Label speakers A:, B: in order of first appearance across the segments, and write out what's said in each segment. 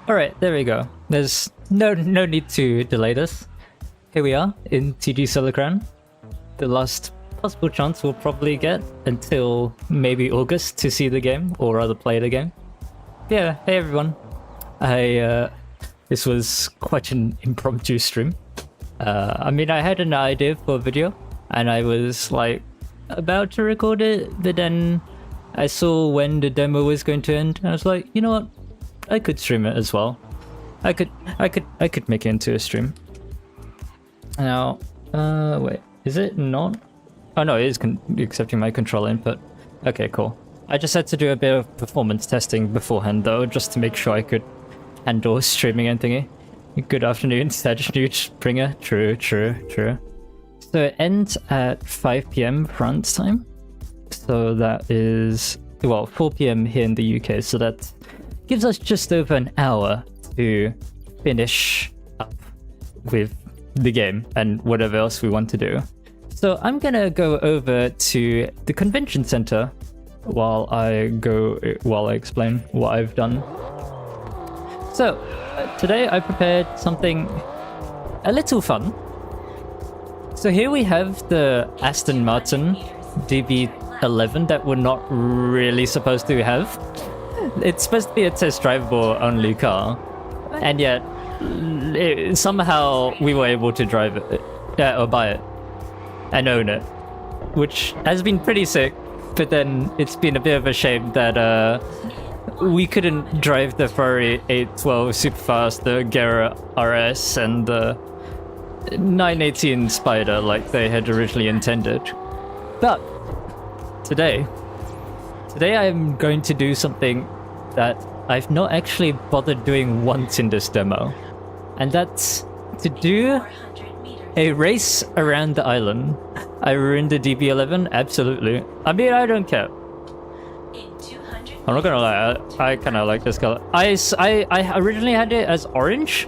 A: Alright, there we go. There's no need to delay this. Here we are in TD Silicon. The last possible chance we'll probably get until maybe August to see the game, or rather play the game. Yeah, hey everyone. This was quite an impromptu stream. I mean, I had an idea for a video, and I was like about to record it, but then I saw when the demo was going to end, and I was like, you know what? I could stream it as well. I could make it into a stream. Now, wait, is it not? Oh no, it is accepting my control input. Okay, cool. I just had to do a bit of performance testing beforehand though, just to make sure I could handle streaming and thingy. Good afternoon, Sagittarius Springer. True. So it ends at 5 PM France time. So that is, well, 4 PM here in the UK. So that gives us just over an hour to finish up with the game and whatever else we want to do. So I'm gonna go over to the convention center while I explain what I've done. So today I prepared something a little fun. So here we have the Aston Martin DB11 that we're not really supposed to have. It's supposed to be a test drivable only car, and yet somehow we were able to drive it or buy it and own it, which has been pretty sick. But then it's been a bit of a shame that we couldn't drive the Ferrari 812 Superfast, the Gera RS, and the 918 Spider like they had originally intended. But today I'm going to do something that I've not actually bothered doing once in this demo, and that's to do a race around the island. I ruined the DB11, absolutely. I mean, I don't care. I'm not gonna lie, I kind of like this color. I originally had it as orange,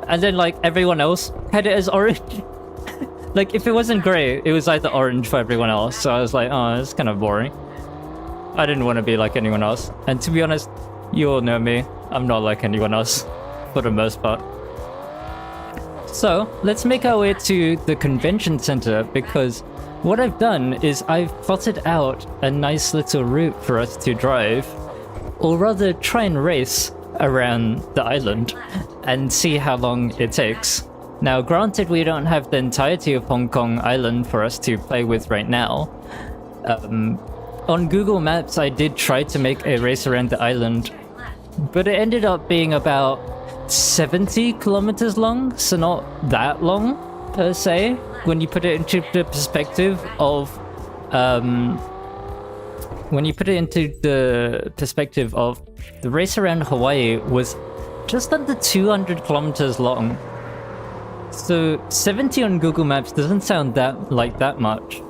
A: and then like everyone else had it as orange. Like if it wasn't grey, it was either orange for everyone else. So I was like, oh, it's kind of boring. I didn't want to be like anyone else. And to be honest, you all know me. I'm not like anyone else, for the most part. So let's make our way to the convention center, because what I've done is I've plotted out a nice little route for us to drive, or rather try and race around the island and see how long it takes. Now, granted, we don't have the entirety of Hong Kong Island for us to play with right now. On Google Maps, I did try to make a race around the island, but it ended up being about 70 kilometers long, so not that long per se, when you put it into the perspective of the race around Hawaii was just under 200 kilometers long. So 70 on Google Maps doesn't sound that much,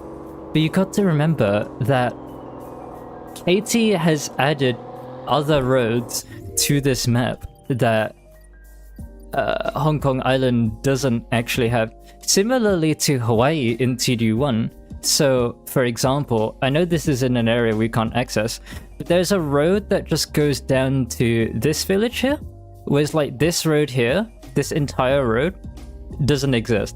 A: but you got to remember that Katie has added other roads to this map that Hong Kong Island doesn't actually have, similarly to Hawaii in TDU1. So, for example, I know this is in an area we can't access, but there's a road that just goes down to this village here, whereas like this road here, this entire road, doesn't exist.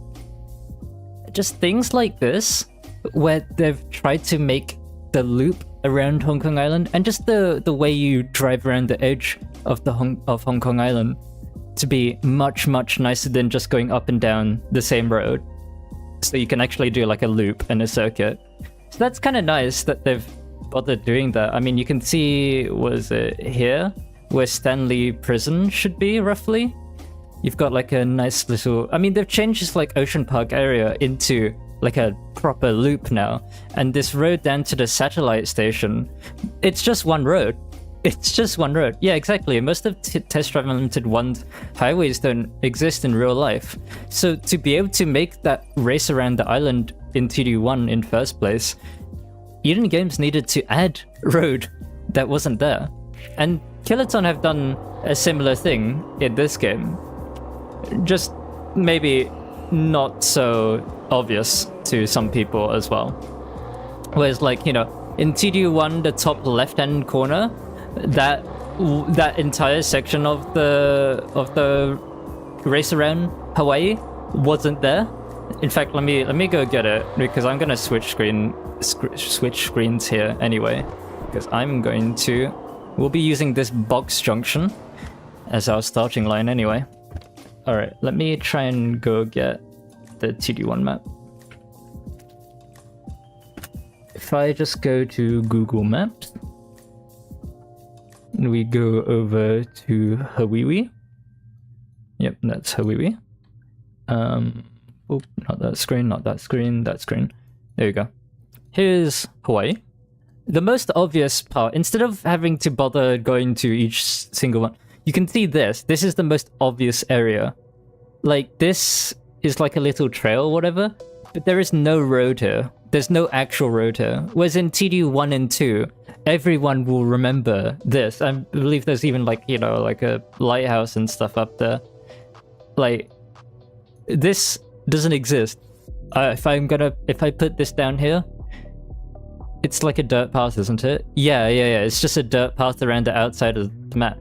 A: Just things like this, where they've tried to make the loop around Hong Kong Island, and just the way you drive around the edge of Hong Kong Island, to be much nicer than just going up and down the same road. So you can actually do like a loop and a circuit. So that's kind of nice that they've bothered doing that. I mean, you can see, was it here, where Stanley Prison should be, roughly? You've got like a nice little... I mean, they've changed this like Ocean Park area into like a proper loop now. And this road down to the satellite station, it's just one road. It's just one road. Yeah, exactly. Most of Test Drive Unlimited 1's highways don't exist in real life. So to be able to make that race around the island in TD1 in first place, Eden Games needed to add road that wasn't there. And Kylotonn have done a similar thing in this game. Just maybe not so obvious to some people as well. Whereas like, you know, in TD1, the top left-hand corner, that that entire section of the race around Hawaii wasn't there. In fact, let me go get it, because I'm gonna switch screens here anyway, because we'll be using this box junction as our starting line anyway. All right, let me try and go get the TD1 map. If I just go to Google Maps, and we go over to Hawaii. Yep, that's Hawaii. Oh, not that screen, not that screen, that screen. There you go. Here's Hawaii. The most obvious part, instead of having to bother going to each single one, you can see this. This is the most obvious area. Like, this is like a little trail or whatever, but there is no road here. There's no actual road here. Whereas in TD1 and 2, everyone will remember this. I believe there's even like, you know, like a lighthouse and stuff up there. Like, this doesn't exist. If I put this down here, it's like a dirt path, isn't it? Yeah. It's just a dirt path around the outside of the map.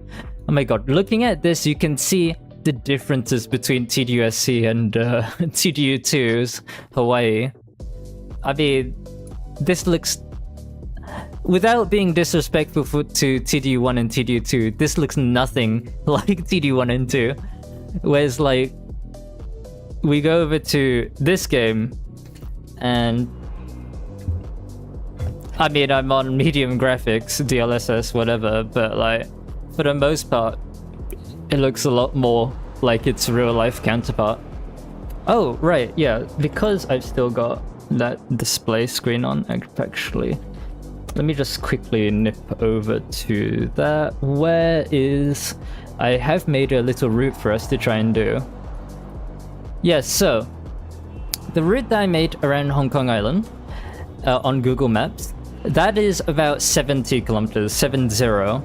A: Oh my god, looking at this, you can see the differences between TDUSC and TDU2's Hawaii. I mean, this looks... Without being disrespectful to TDU1 and TDU2, this looks nothing like TDU1 and 2. Whereas, like, we go over to this game, and... I mean, I'm on medium graphics, DLSS, whatever, but, like, for the most part, it looks a lot more like its real-life counterpart. Oh, right, yeah, because I've still got that display screen on, actually. Let me just quickly nip over to that. Where is... I have made a little route for us to try and do. Yes, so... the route that I made around Hong Kong Island, on Google Maps, that is about 70 kilometers, 70.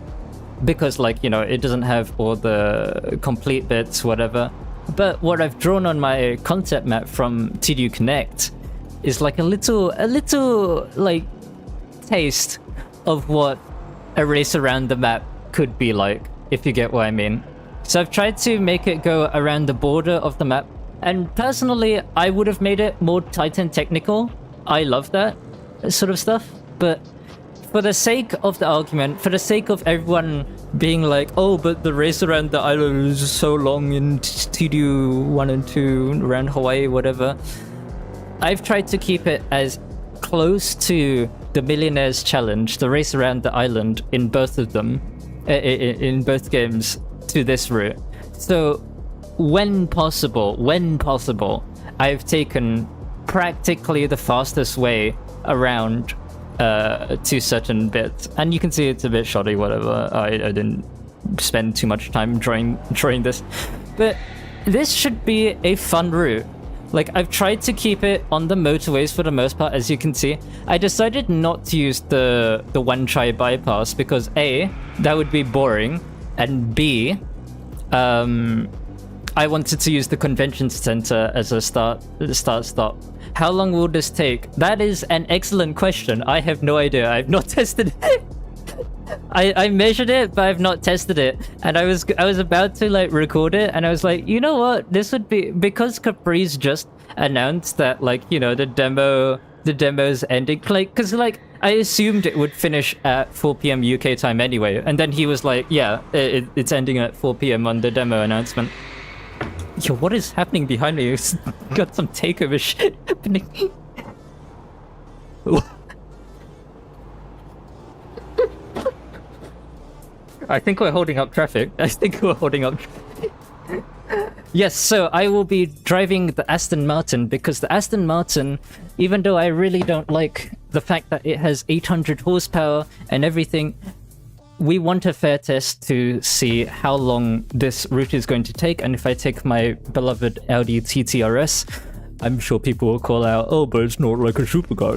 A: Because, like, you know, it doesn't have all the complete bits, whatever. But what I've drawn on my concept map from TDU Connect is like a little, like, taste of what a race around the map could be like, if you get what I mean. So I've tried to make it go around the border of the map, and personally, I would have made it more tight and technical. I love that sort of stuff, but for the sake of the argument, for the sake of everyone being like, oh, but the race around the island is so long in TDU 1 and 2, around Hawaii, whatever, I've tried to keep it as close to the Millionaire's Challenge, the race around the island, in both of them, in both games, to this route. So, when possible, I've taken practically the fastest way around to certain bits, and you can see it's a bit shoddy, whatever. I didn't spend too much time drawing this, but this should be a fun route. Like, I've tried to keep it on the motorways for the most part, as you can see. I decided not to use the one-try bypass because A, that would be boring, and B, I wanted to use the convention center as a start-stop. How long will this take? That is an excellent question. I have no idea. I've not tested it. I measured it, but I've not tested it. And I was about to, like, record it, and I was like, you know what? This would be... Because Capri's just announced that, like, you know, the demo's ending. Like, because, like, I assumed it would finish at 4 p.m. UK time anyway. And then he was like, yeah, it's ending at 4 p.m. on the demo announcement. Yo, what is happening behind me? It's got some takeover shit happening. I think we're holding up traffic. Yes, so I will be driving the Aston Martin, because the Aston Martin, even though I really don't like the fact that it has 800 horsepower and everything, we want a fair test to see how long this route is going to take. And if I take my beloved Audi TT-RS, I'm sure people will call out, oh, but it's not like a supercar.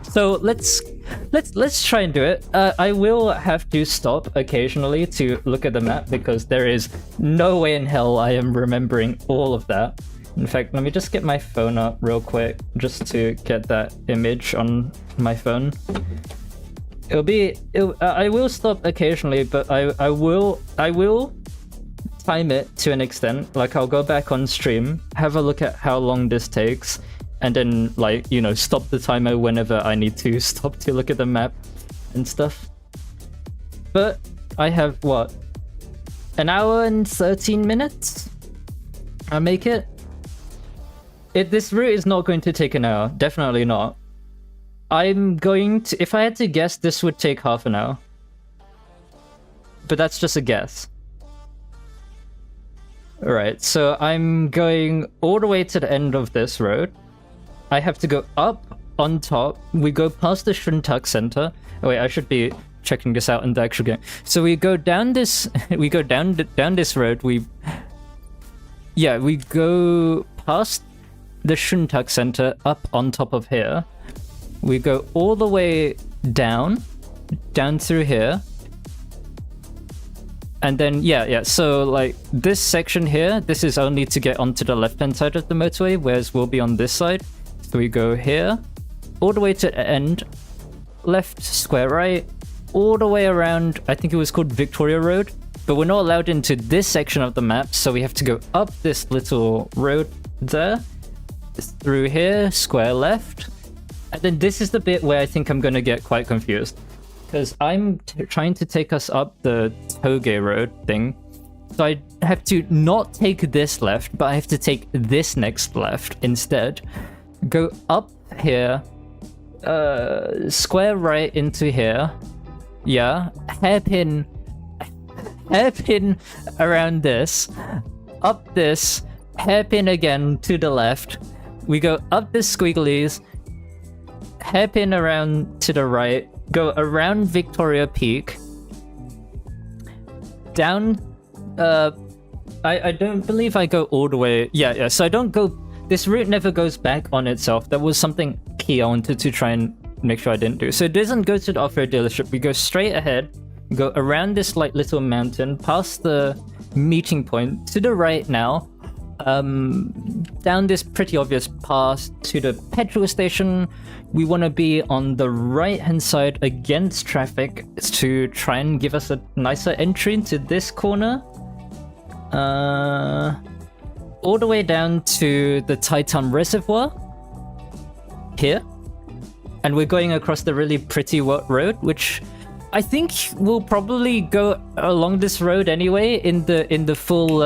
A: So let's try and do it. I will have to stop occasionally to look at the map, because there is no way in hell I am remembering all of that. In fact, let me just get my phone up real quick just to get that image on my phone. I will stop occasionally, but I will time it to an extent. Like, I'll go back on stream, have a look at how long this takes, and then, like, you know, stop the timer whenever I need to stop to look at the map and stuff. But I have, what, an hour and 13 minutes? I make it. This route is not going to take an hour. Definitely not. I'm going to... If I had to guess, this would take half an hour. But that's just a guess. Alright, so I'm going all the way to the end of this road. I have to go up on top. We go past the Shuntak Center. Oh wait, I should be checking this out in the actual game. So we go down this... we go down this road. We go past the Shuntak Center up on top of here. We go all the way down through here. And then, so like this section here, this is only to get onto the left-hand side of the motorway, whereas we'll be on this side. So we go here, all the way to the end, left, square right, all the way around, I think it was called Victoria Road, but we're not allowed into this section of the map, so we have to go up this little road there, through here, square left, and then this is the bit where I think I'm going to get quite confused. Because I'm trying to take us up the Toge Road thing. So I have to not take this left, but I have to take this next left instead. Go up here, square right into here. Yeah, hairpin around this. Up this, hairpin again to the left. We go up this squigglies, hairpin around to the right. Go around Victoria Peak, down, I don't believe I go all the way, so I don't go, this route never goes back on itself. That was something key I wanted to try and make sure I didn't do. So it doesn't go to the off-road dealership, we go straight ahead, go around this like little mountain, past the meeting point, to the right now, down this pretty obvious path to the petrol station. We want to be on the right hand side against traffic to try and give us a nicer entry into this corner. All the way down to the Titan Reservoir here, and we're going across the really pretty road, which I think we'll probably go along this road anyway in the full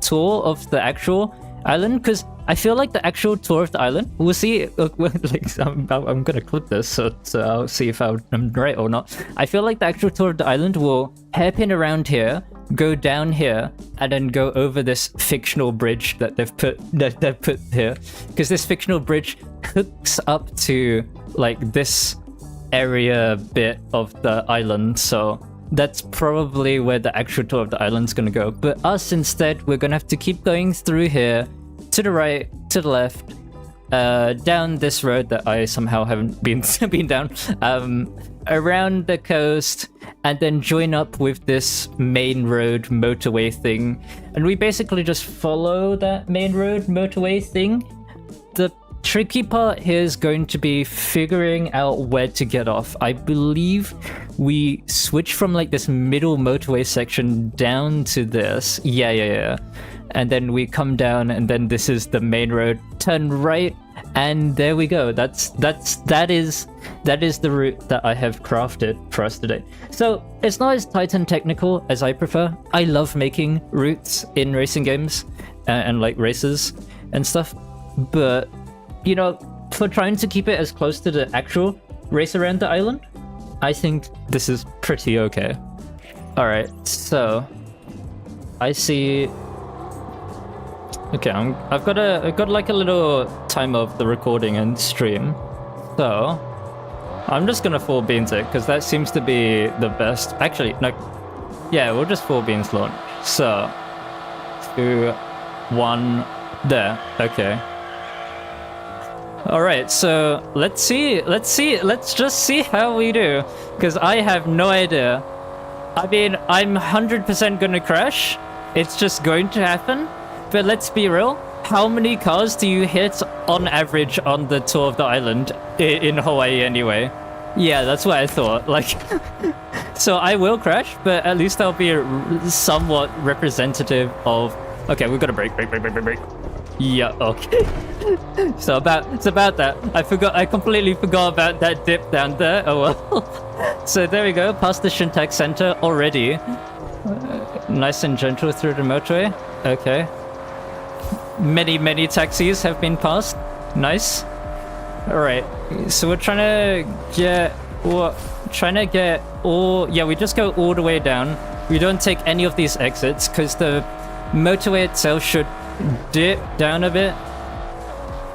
A: tour of the actual island, because I feel like the actual tour of the island, we'll see, like, I'm gonna clip this, so I'll see if I'm right or not. I feel like the actual tour of the island will hairpin around here, go down here, and then go over this fictional bridge that they've put here, because this fictional bridge hooks up to like this area bit of the island, so that's probably where the actual tour of the island's gonna go. But us instead, we're gonna have to keep going through here, to the right, to the left, down this road that I somehow haven't been down, around the coast, and then join up with this main road motorway thing. And we basically just follow that main road motorway thing. The tricky part here is going to be figuring out where to get off. I believe we switch from like this middle motorway section down to this. Yeah. And then we come down, and then this is the main road. Turn right, and there we go. That is the route that I have crafted for us today. So it's not as tight and technical as I prefer. I love making routes in racing games and like races and stuff, but you know, for trying to keep it as close to the actual race around the island, I think this is pretty okay. All right, so I see. Okay, I've got like a little time of the recording and stream, so I'm just gonna full beans it because that seems to be the best. Actually, no, yeah, we'll just full beans launch. So 2, 1, there. Okay. All right, so let's just see how we do, because I have no idea. I mean, I'm 100% gonna crash. It's just going to happen. But let's be real, how many cars do you hit on average on the tour of the island in Hawaii anyway? Yeah, that's what I thought. Like, so I will crash, but at least I'll be somewhat representative of. Okay, we've got to brake. Yeah. Okay. So it's about that. I completely forgot about that dip down there. Oh well. So there we go. Past the Shintak Center already. Nice and gentle through the motorway. Okay. Many taxis have been passed. Nice. All right. So we're trying to get all. Yeah, we just go all the way down. We don't take any of these exits because the motorway itself should dip down a bit.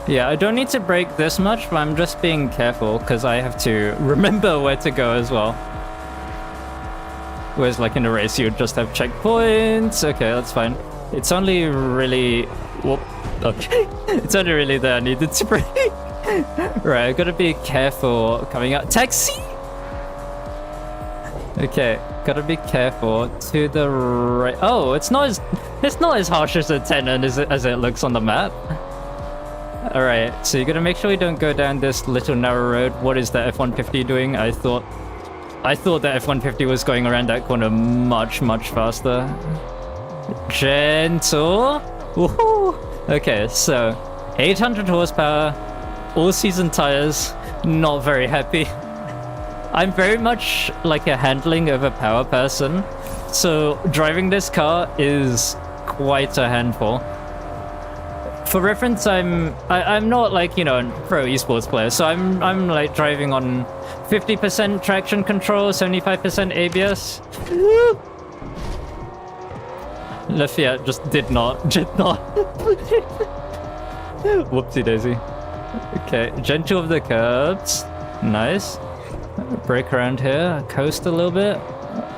A: Yeah, I don't need to brake this much, but I'm just being careful because I have to remember where to go as well. Whereas like in a race, you would just have checkpoints. Okay, that's fine. It's only really... Whoop. Okay. It's only really that I needed to brake. Right, I've got to be careful coming out. Taxi! Okay, gotta be careful to the right. Oh, it's not as harsh as a 10 as it looks on the map. All right, so you gotta make sure you don't go down this little narrow road. What is the F-150 doing? I thought the F-150 was going around that corner much faster. Gentle. Woohoo! Okay, so 800 horsepower, all-season tires. Not very happy. I'm very much like a handling of a power person, so driving this car is quite a handful. For reference, I'm not like, you know, a pro esports player, so I'm like driving on 50% traction control, 75% ABS. The Fiat just did not. Whoopsie daisy. Okay, gentle of the curbs. Nice. Brake around here, coast a little bit,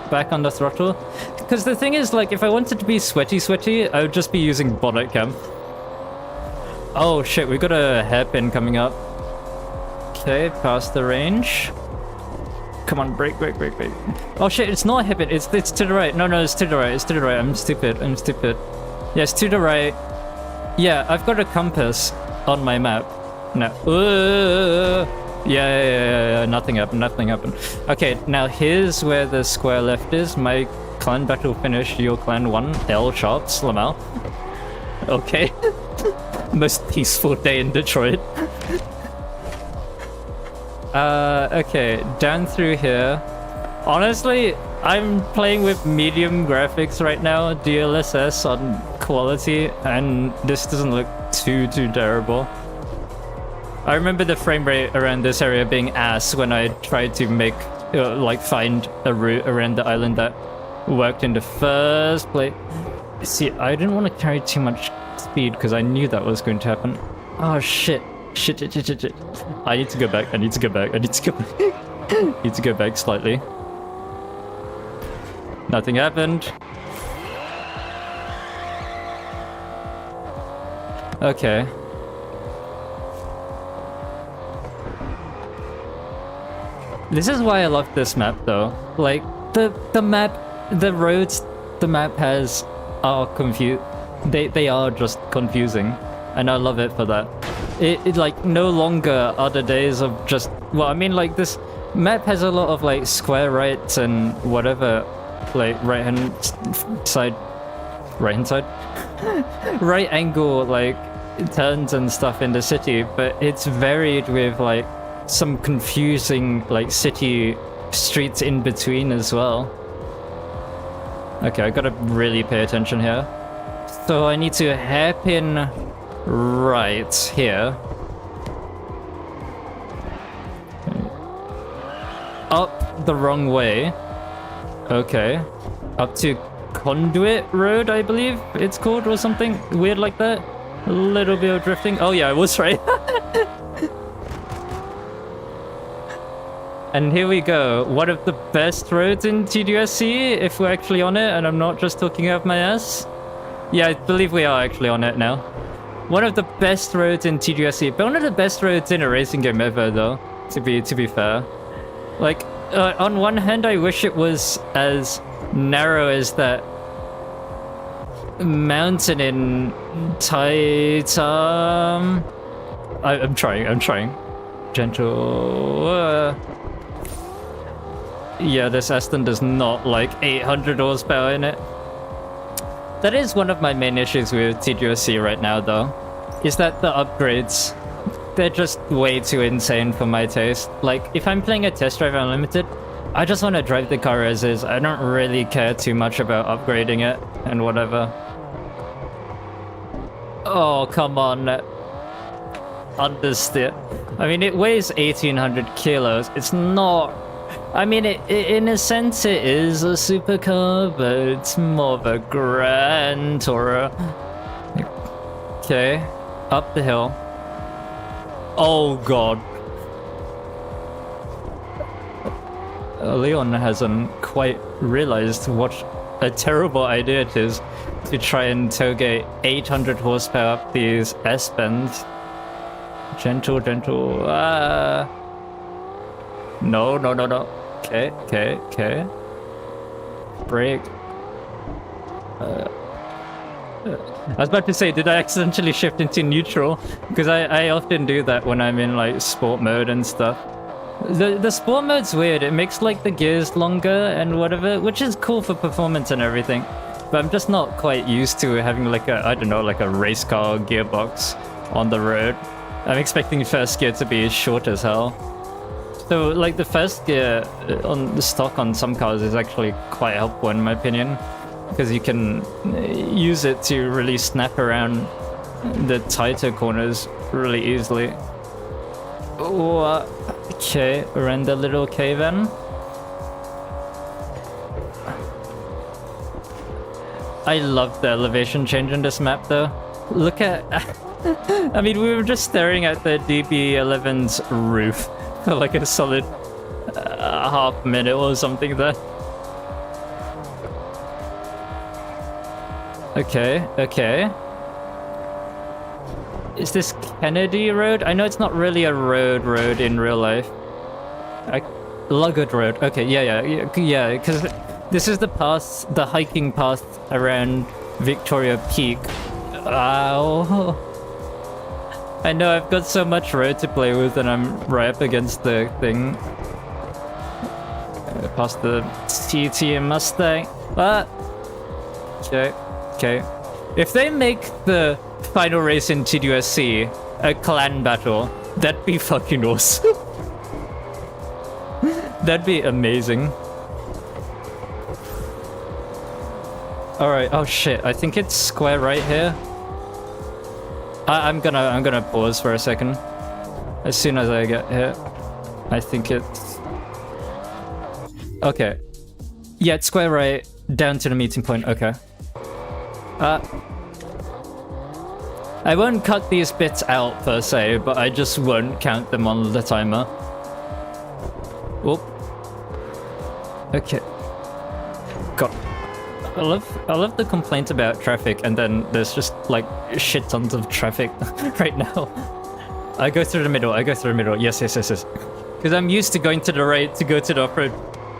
A: back on the throttle. Because the thing is, like, if I wanted to be sweaty, I would just be using bonnet cam. Oh shit, we got a hairpin coming up. Okay, past the range. Come on, brake. Oh shit, it's not a hairpin, it's to the right. No, it's to the right, I'm stupid. Yeah, it's to the right. Yeah, I've got a compass on my map. No. Yeah, nothing happened. Okay, now here's where the square left is. My clan battle finished, your clan won. L shots, Lamau. Okay. Most peaceful day in Detroit. Okay, down through here. Honestly, I'm playing with medium graphics right now, DLSS on quality, and this doesn't look too terrible. I remember the frame rate around this area being ass when I tried to make, like, find a route around the island that worked in the first place. See, I didn't want to carry too much speed because I knew that was going to happen. Oh, shit. I need to go back. I need to go back slightly. Nothing happened. Okay. This is why I love this map though. Like, the map, the roads the map has are they are just confusing. And I love it for that. It like no longer are the days of just, well, I mean, like, this map has a lot of like square rights and whatever, like right hand side right angle like turns and stuff in the city, but it's varied with like some confusing like city streets in between as well. Okay, I gotta really pay attention here. So I need to hairpin right here. Up the wrong way. Okay. Up to Conduit Road, I believe it's called, or something weird like that. A little bit of drifting. Oh yeah, I was right. And here we go. One of the best roads in TDUSC, if we're actually on it, and I'm not just talking out my ass. Yeah, I believe we are actually on it now. One of the best roads in TDUSC, but one of the best roads in a racing game ever, though, to be fair. Like, on one hand, I wish it was as narrow as that mountain in Titan. I'm trying. Gentle. Yeah, this Aston does not like 800 horsepower in it. That is one of my main issues with TDUSC right now, though, is that the upgrades, they're just way too insane for my taste. Like, if I'm playing a test drive unlimited, I just want to drive the car as is. I don't really care too much about upgrading it and whatever. Oh, come on. Understeer. I mean, it weighs 1,800 kilos. It's not... I mean, in a sense, it is a supercar, but it's more of a Grand Tourer. Okay, up the hill. Oh god. Leon hasn't quite realized what a terrible idea it is to try and tailgate 800 horsepower up these S-bends. Gentle, gentle. No, no, no, no. Okay, okay, okay. Brake. I was about to say, did I accidentally shift into neutral? Because I often do that when I'm in like sport mode and stuff. The sport mode's weird. It makes like the gears longer and whatever, which is cool for performance and everything. But I'm just not quite used to having like a, I don't know, like a race car gearbox on the road. I'm expecting first gear to be short as hell. So like the first gear on the stock on some cars is actually quite helpful in my opinion, because you can use it to really snap around the tighter corners really easily. Oh, okay, around the little cave then. I love the elevation change in this map though. Look at... I mean, we were just staring at the DB11's roof for like a solid half minute or something there. Okay, okay. Is this Kennedy Road? I know it's not really a road in real life. Luggard Road. Okay, yeah, because this is the path, the hiking path around Victoria Peak. Ow. I know I've got so much road to play with and I'm right up against the thing. Past the TT Mustang. Ah! Okay, okay. If they make the final race in TDUSC a clan battle, that'd be fucking awesome. That'd be amazing. Alright, oh shit, I think it's square right here. I'm gonna pause for a second. As soon as I get here. I think it's... Okay. Yeah, it's square right, down to the meeting point, okay. I won't cut these bits out per se, but I just won't count them on the timer. Whoop. Okay. God. I love the complaint about traffic, and then there's just like shit tons of traffic right now. I go through the middle, yes. Because I'm used to going to the right to go to the off-road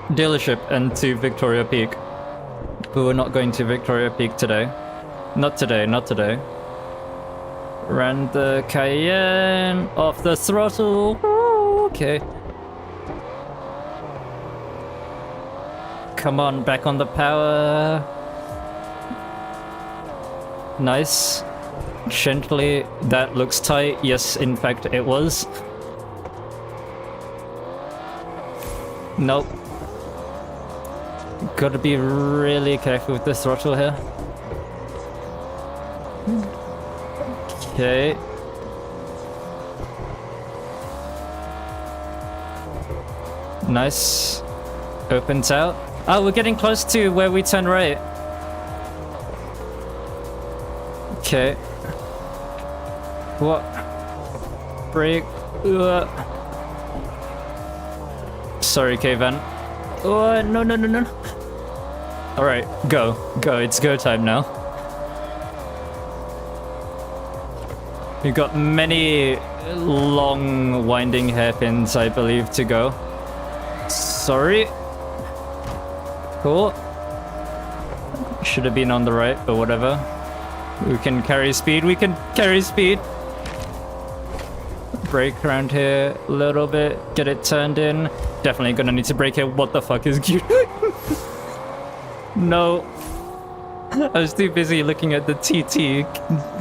A: dealership and to Victoria Peak. But we're not going to Victoria Peak today. Not today. Ran the Cayenne off the throttle. Okay. Come on, back on the power. Nice. Gently, that looks tight. Yes, in fact, it was. Nope. Gotta be really careful with the throttle here. Okay. Nice. Opens out. Oh, we're getting close to where we turn right. Okay. What? Brake. Sorry, K-Van. Oh, no. Alright, go. It's go time now. We've got many long winding hairpins, I believe, to go. Sorry. Cool. Should have been on the right, but whatever. We can carry speed. brake around here a little bit, get it turned in. Definitely gonna need to brake here. What the fuck is Q? No. I was too busy looking at the TT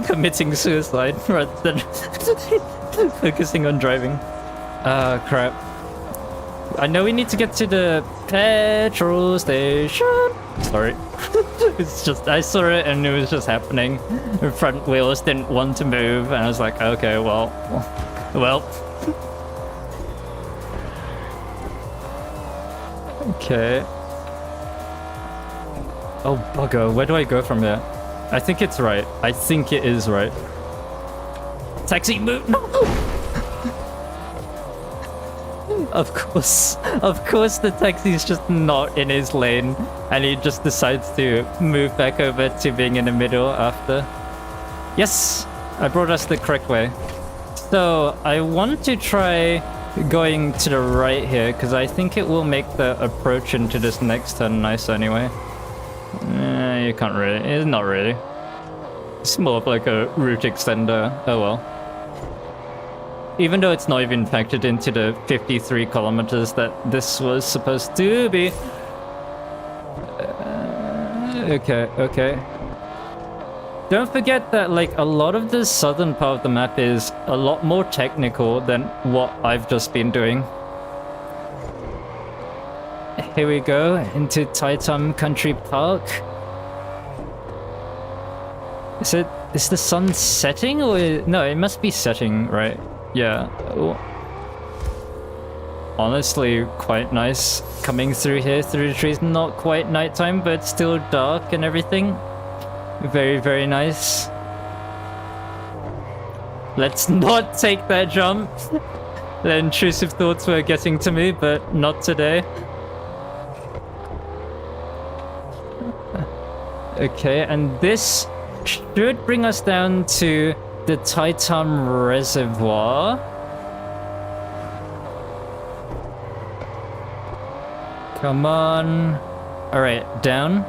A: committing suicide rather than focusing on driving. Ah, crap. I know we need to get to the petrol station. Sorry. It's just, I saw it and it was just happening. The front wheels didn't want to move and I was like, okay, well. Okay. Oh, bugger. Where do I go from here? I think it's right. I think it is right. Taxi, move! No! Of course the taxi's just not in his lane and he just decides to move back over to being in the middle after. Yes! I brought us the correct way. So, I want to try going to the right here because I think it will make the approach into this next turn nice anyway. You can't really. It's not really. It's more of like a route extender. Oh well. Even though it's not even factored into the 53 kilometers that this was supposed to be. Okay. Don't forget that like a lot of the southern part of the map is a lot more technical than what I've just been doing. Here we go, into Kylotonn Country Park. Is the sun setting or no, it must be setting, right? Yeah. Oh. Honestly, quite nice coming through here, through the trees. Not quite nighttime, but still dark and everything. Very, very nice. Let's not take that jump. The intrusive thoughts were getting to me, but not today. Okay, and this should bring us down to the Kylotonn Reservoir. Come on. Alright, down.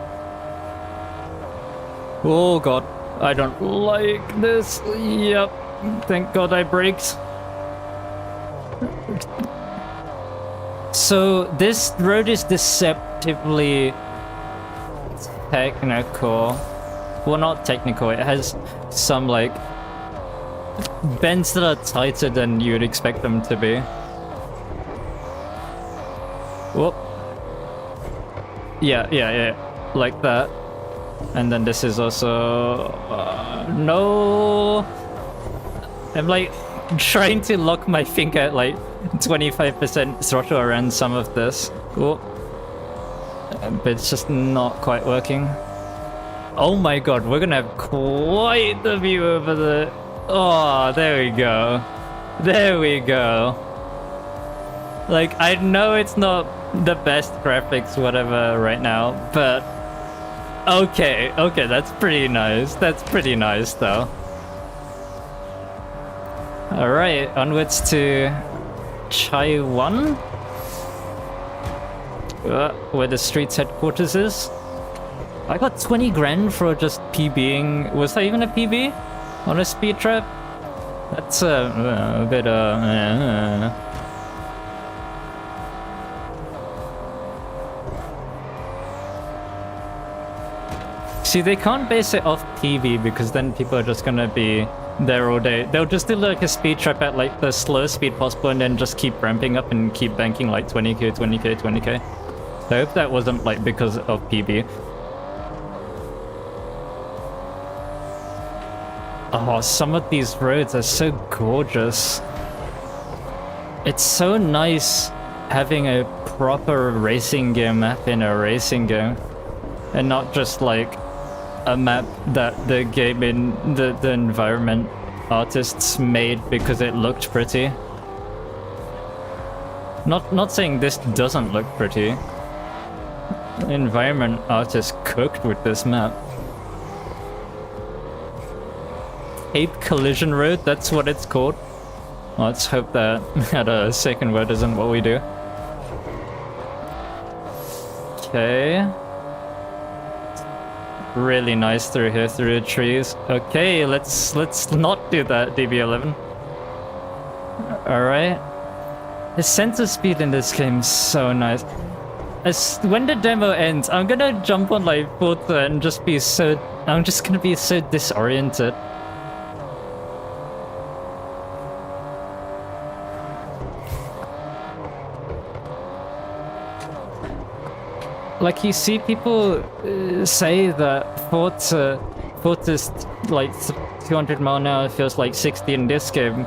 A: Oh god, I don't like this. Yep, thank god I braked. So this road is deceptively technical. Well, not technical, it has some like bends that are tighter than you would expect them to be. Whoop. Yeah, like that. And then this is also no. I'm like trying to lock my finger at like 25% throttle around some of this. Whoop. But it's just not quite working. Oh my god, we're gonna have quite the view over the... Oh, there we go. There we go. Like, I know it's not the best graphics, whatever, right now, but... Okay, that's pretty nice. That's pretty nice, though. Alright, onwards to... Chai-1? Where the street's headquarters is. I got 20 grand for just PBing. Was that even a PB? On a speed trap? That's a bit See, they can't base it off PB because then people are just gonna be there all day. They'll just do like a speed trap at like the slowest speed possible and then just keep ramping up and keep banking like 20k, 20k, 20k. I hope that wasn't like because of PB. Oh, some of these roads are so gorgeous. It's so nice having a proper racing game map in a racing game. And not just like a map that the game in the environment artists made because it looked pretty. Not saying this doesn't look pretty. Environment artists cooked with this map. Ape Collision Road, that's what it's called. Let's hope that at a second word isn't what we do. Okay. Really nice through here, through the trees. Okay, let's not do that, DB11. Alright. The sensor speed in this game is so nice. When the demo ends, I'm gonna jump on like Forza and just be so... I'm just gonna be so disoriented. Like, you see people say that Forza's like 200 mile an hour feels like 60 in this game,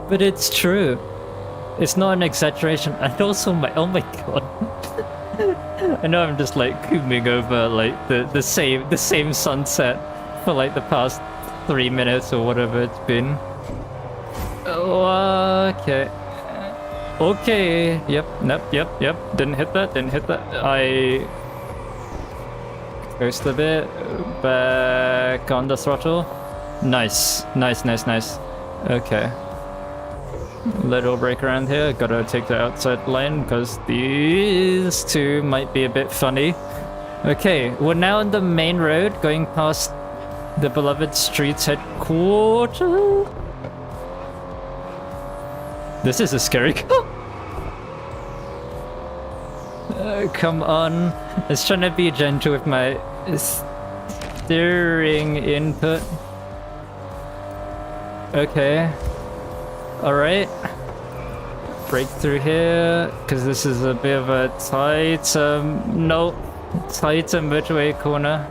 A: but it's true. It's not an exaggeration. And also, oh my god. I know I'm just like cooming over like the same sunset for like the past 3 minutes or whatever it's been. Oh, okay. Okay. Yep. Didn't hit that. I coast a bit. Back on the throttle. Nice. Okay. Little break around here. Gotta take the outside lane because these two might be a bit funny. Okay, we're now on the main road going past the beloved streets headquarters. This is a scary car. Come on. I was trying to be gentle with my steering input. Okay. Alright. Break through here, because this is a bit of a tighter motorway corner.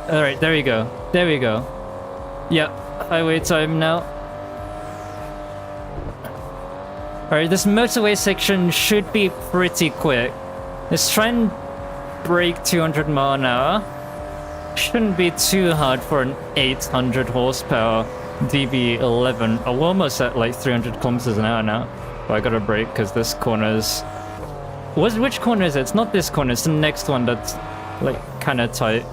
A: Alright, there we go. Yep, highway time now. Alright, this motorway section should be pretty quick. Let's try and break 200 mile an hour. Shouldn't be too hard for an 800 horsepower DB11. Oh, we're almost at like 300 kilometers an hour now. But I gotta brake because this corner is... Which corner is it? It's not this corner, it's the next one that's like kind of tight.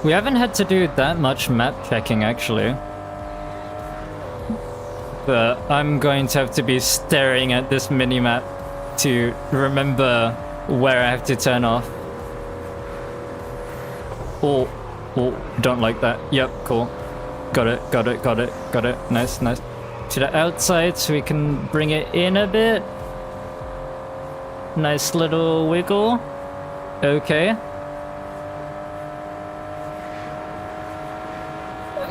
A: We haven't had to do that much map checking actually. But I'm going to have to be staring at this mini-map to remember where I have to turn off. Oh, don't like that. Yep, cool. Got it. Nice. To the outside so we can bring it in a bit. Nice little wiggle. Okay.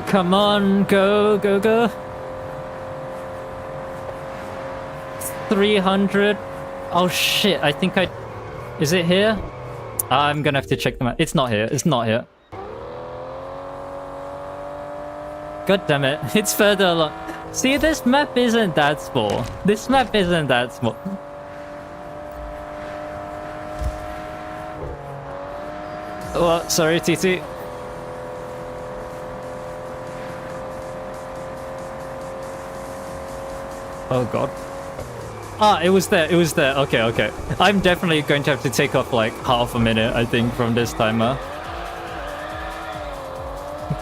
A: Come on, go. 300. Oh shit, I think is it here? I'm gonna have to check the map. It's not here. God damn it, it's further along. See, this map isn't that small. Oh, sorry, TT. Oh god. Ah, it was there. Okay. I'm definitely going to have to take off like half a minute, I think, from this timer.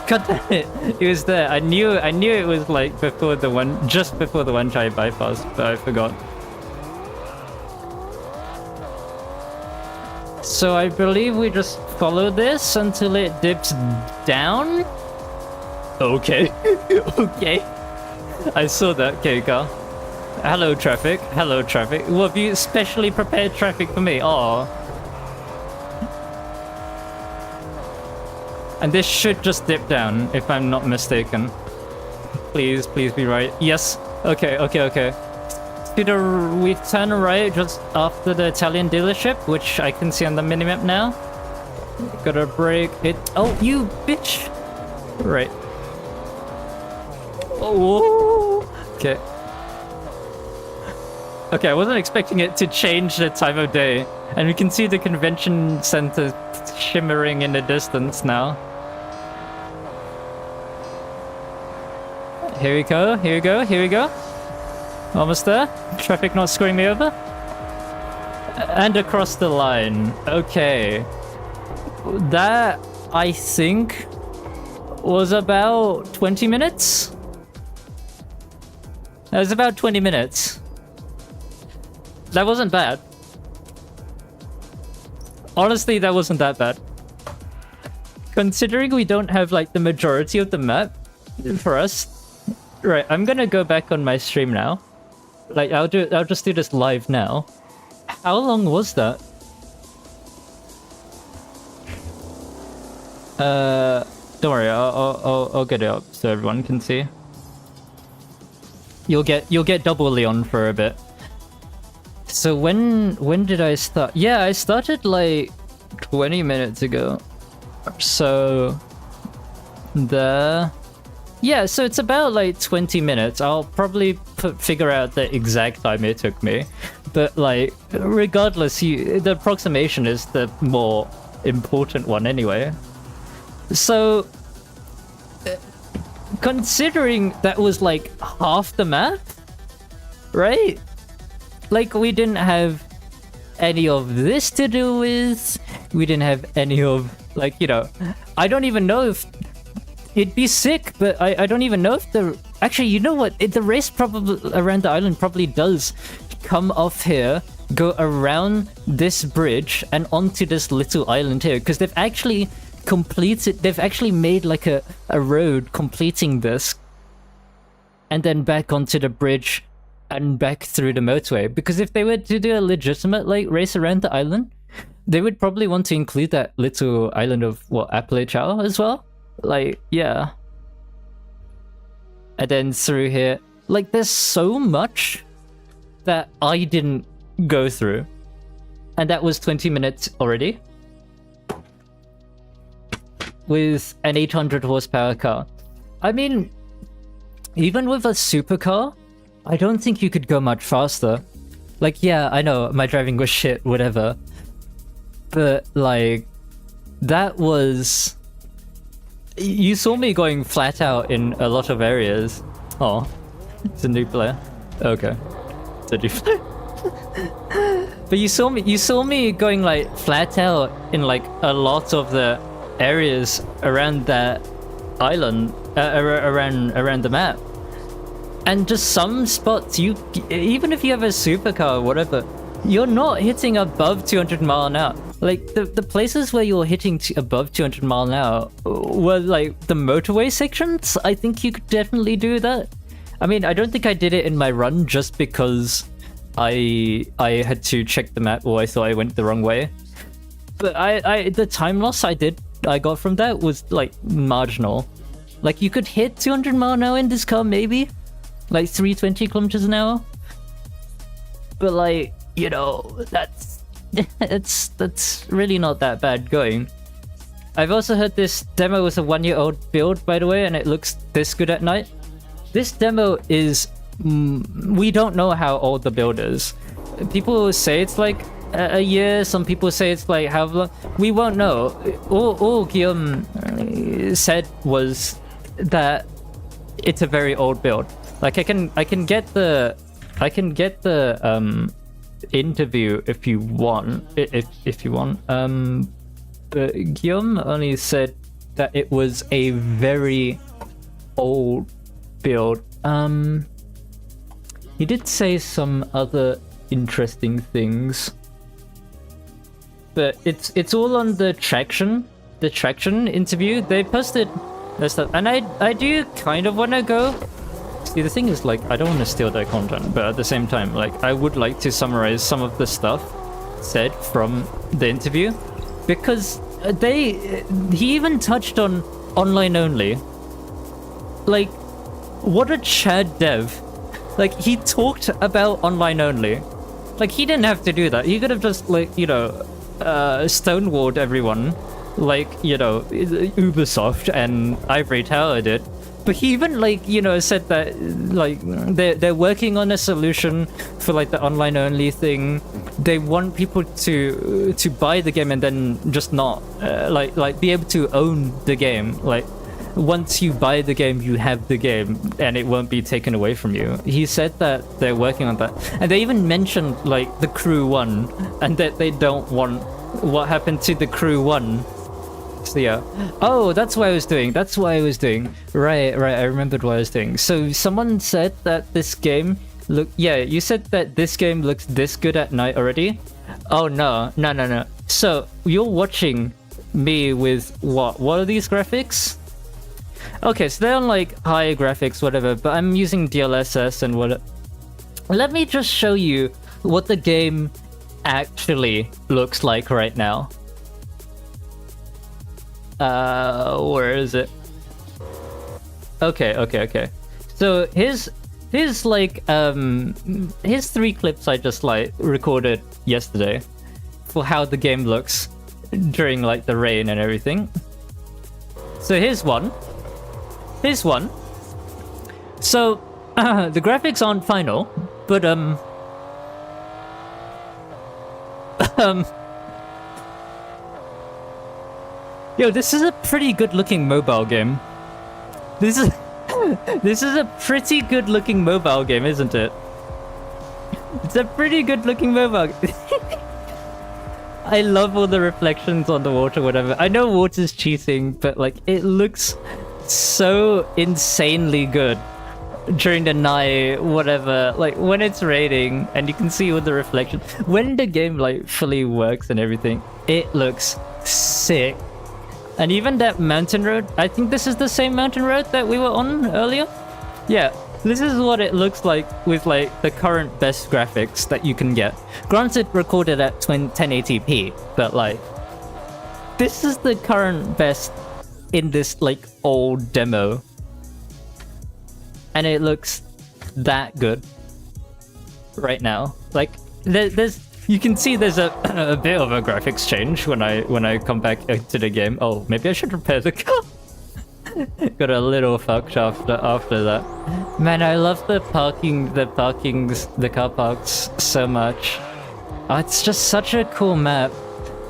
A: God damn it. It was there. I knew it was like just before the one try bypass, but I forgot. So I believe we just follow this until it dips down? Okay. Okay. I saw that, okay, Carl. Hello traffic. Well, have you specially prepared traffic for me? Oh. And this should just dip down, if I'm not mistaken. Please be right. Yes. Okay. We turn right just after the Italian dealership, which I can see on the minimap now. Gotta brake it. Oh, you bitch! Right. Oh. Okay. Okay, I wasn't expecting it to change the time of day. And we can see the convention center shimmering in the distance now. Here we go. Almost there. Traffic not screwing me over. And across the line. Okay. That, I think, was about 20 minutes? That was about 20 minutes. That wasn't bad. Honestly, that wasn't that bad. Considering we don't have like the majority of the map for us. Right, I'm gonna go back on my stream now. Like I'll just do this live now. How long was that? Don't worry, I'll get it up so everyone can see. You'll get double Leon for a bit. So when did I start? Yeah, I started like 20 minutes ago. So yeah, so it's about like 20 minutes. I'll probably figure out the exact time it took me. But like regardless, the approximation is the more important one anyway. So considering that was like half the map, right? Like we didn't have any of this to do with, we didn't have any of, like, you know, I don't even know if it'd be sick, but I don't even know if the, actually, you know what, the race probably around the island probably does come off here, go around this bridge and onto this little island here, because they've actually completed, they've actually made like a road completing this, and then back onto the bridge and back through the motorway. Because if they were to do a legitimate like race around the island, they would probably want to include that little island of what, Appalachia as well. Like, yeah. And then through here, like there's so much that I didn't go through, and that was 20 minutes already with an 800 horsepower car. I mean, even with a supercar, I don't think you could go much faster. Like, yeah, I know my driving was shit, whatever, but like that was, you saw me going flat out in a lot of areas. Oh, it's a new player. Okay, it's a new player. But you saw me going like flat out in like a lot of the areas around that island, around the map. And just some spots, you, even if you have a supercar or whatever, you're not hitting above 200 mile an hour. Like the places where you're hitting above 200 mile an hour were like the motorway sections. I think you could definitely do that. I mean, I don't think I did it in my run just because I had to check the map, or I thought I went the wrong way. But the time loss I got from that was like marginal. Like you could hit 200 mile an hour in this car, maybe like 320 kilometers an hour. But like, you know, that's really not that bad going. I've also heard this demo was a 1-year-old build, by the way, and it looks this good at night. This demo is, we don't know how old the build is. People say it's like a year, some people say it's like how long, we won't know. All Guillaume said was that it's a very old build. Like I can get the interview if you want, if you want. But Guillaume only said that it was a very old build. He did say some other interesting things, but it's all on the traction interview. They posted their stuff, and I do kind of want to go. See, the thing is, like, I don't want to steal their content, but at the same time, like, I would like to summarize some of the stuff said from the interview, because he even touched on online only. Like, what a Chad dev. Like, he talked about online only. Like, he didn't have to do that. He could have just, like, you know, stonewalled everyone, like, you know, Ubisoft and Ivory Tower did. But he even, like, you know, said that, like, they're working on a solution for, like, the online-only thing. They want people to buy the game and then just not, like, be able to own the game. Like, once you buy the game, you have the game, and it won't be taken away from you. He said that they're working on that. And they even mentioned, like, the Crew 1, and that they don't want what happened to the Crew 1. So yeah. Oh, that's what I was doing. Right, I remembered what I was doing. So someone said that this game you said that this game looks this good at night already? Oh no. So you're watching me with what? What are these graphics? Okay, so they're on like high graphics, whatever, but I'm using DLSS and what. Let me just show you what the game actually looks like right now. Where is it? Okay. So here's like here's 3 clips I just like recorded yesterday for how the game looks during like the rain and everything. So here's one. So the graphics aren't final, but yo, this is a pretty good looking mobile game. This is a pretty good looking mobile game, isn't it? It's a pretty good looking mobile. I love all the reflections on the water, whatever. I know water's cheating, but like it looks so insanely good during the night, whatever. Like when it's raining and you can see all the reflections. When the game like fully works and everything, it looks sick. And even that mountain road, I think this is the same mountain road that we were on earlier. Yeah, this is what it looks like with like the current best graphics that you can get. Granted, recorded at 1080p, but like this is the current best in this like old demo. And it looks that good right now. Like there's you can see there's a bit of a graphics change when I come back to the game. Oh, maybe I should repair the car. Got a little fucked after that. Man, I love the car parks so much. Oh, it's just such a cool map.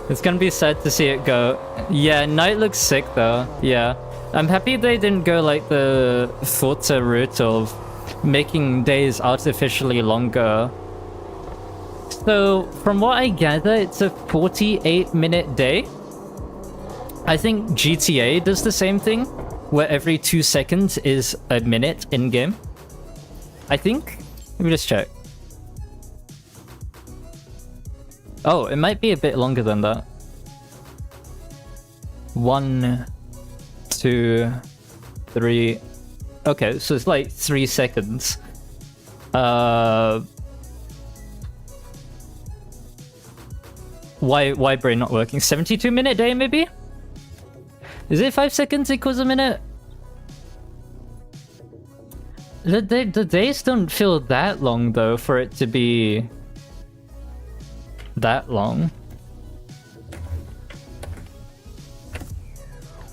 A: It's gonna be sad to see it go. Yeah, night looks sick though. Yeah, I'm happy they didn't go like the Forza route of making days artificially longer. So from what I gather, it's a 48-minute day. I think GTA does the same thing, where every 2 seconds is a minute in-game. I think? Let me just check. Oh, it might be a bit longer than that. 1, 2, 3... Okay, so it's like 3 seconds. Why brain not working? 72-minute day, maybe? Is it 5 seconds equals a minute? The days don't feel that long, though, for it to be that long.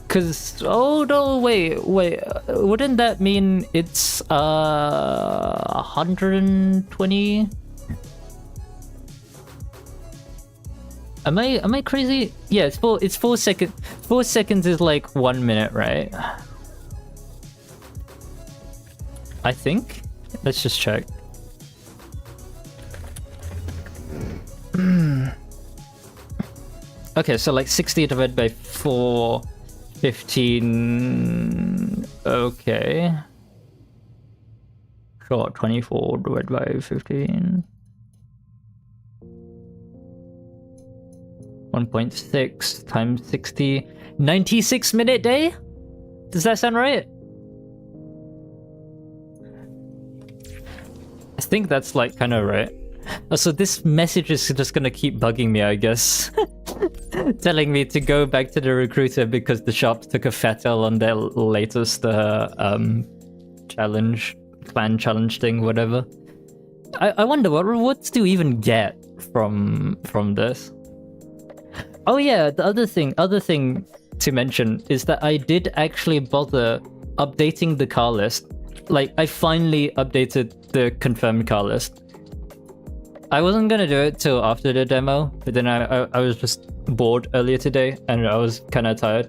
A: Cause, oh no, wait, wouldn't that mean it's 120? Am I crazy? Yeah, it's 4 seconds. 4 seconds is like 1 minute, right? I think. Let's just check. Okay, so like 60 divided by 4, 15. Okay. Sure, 24 divided by 15. 1.6 times 60. 96-minute day? Does that sound right? I think that's like kind of right. Oh, so this message is just gonna keep bugging me, I guess. Telling me to go back to the recruiter because the shops took a fat L on their latest challenge, clan challenge thing, whatever. I wonder what rewards do you even get from this? Oh yeah, the other thing to mention is that I did actually bother updating the car list. Like, I finally updated the confirmed car list. I wasn't gonna do it till after the demo, but then I was just bored earlier today and I was kind of tired.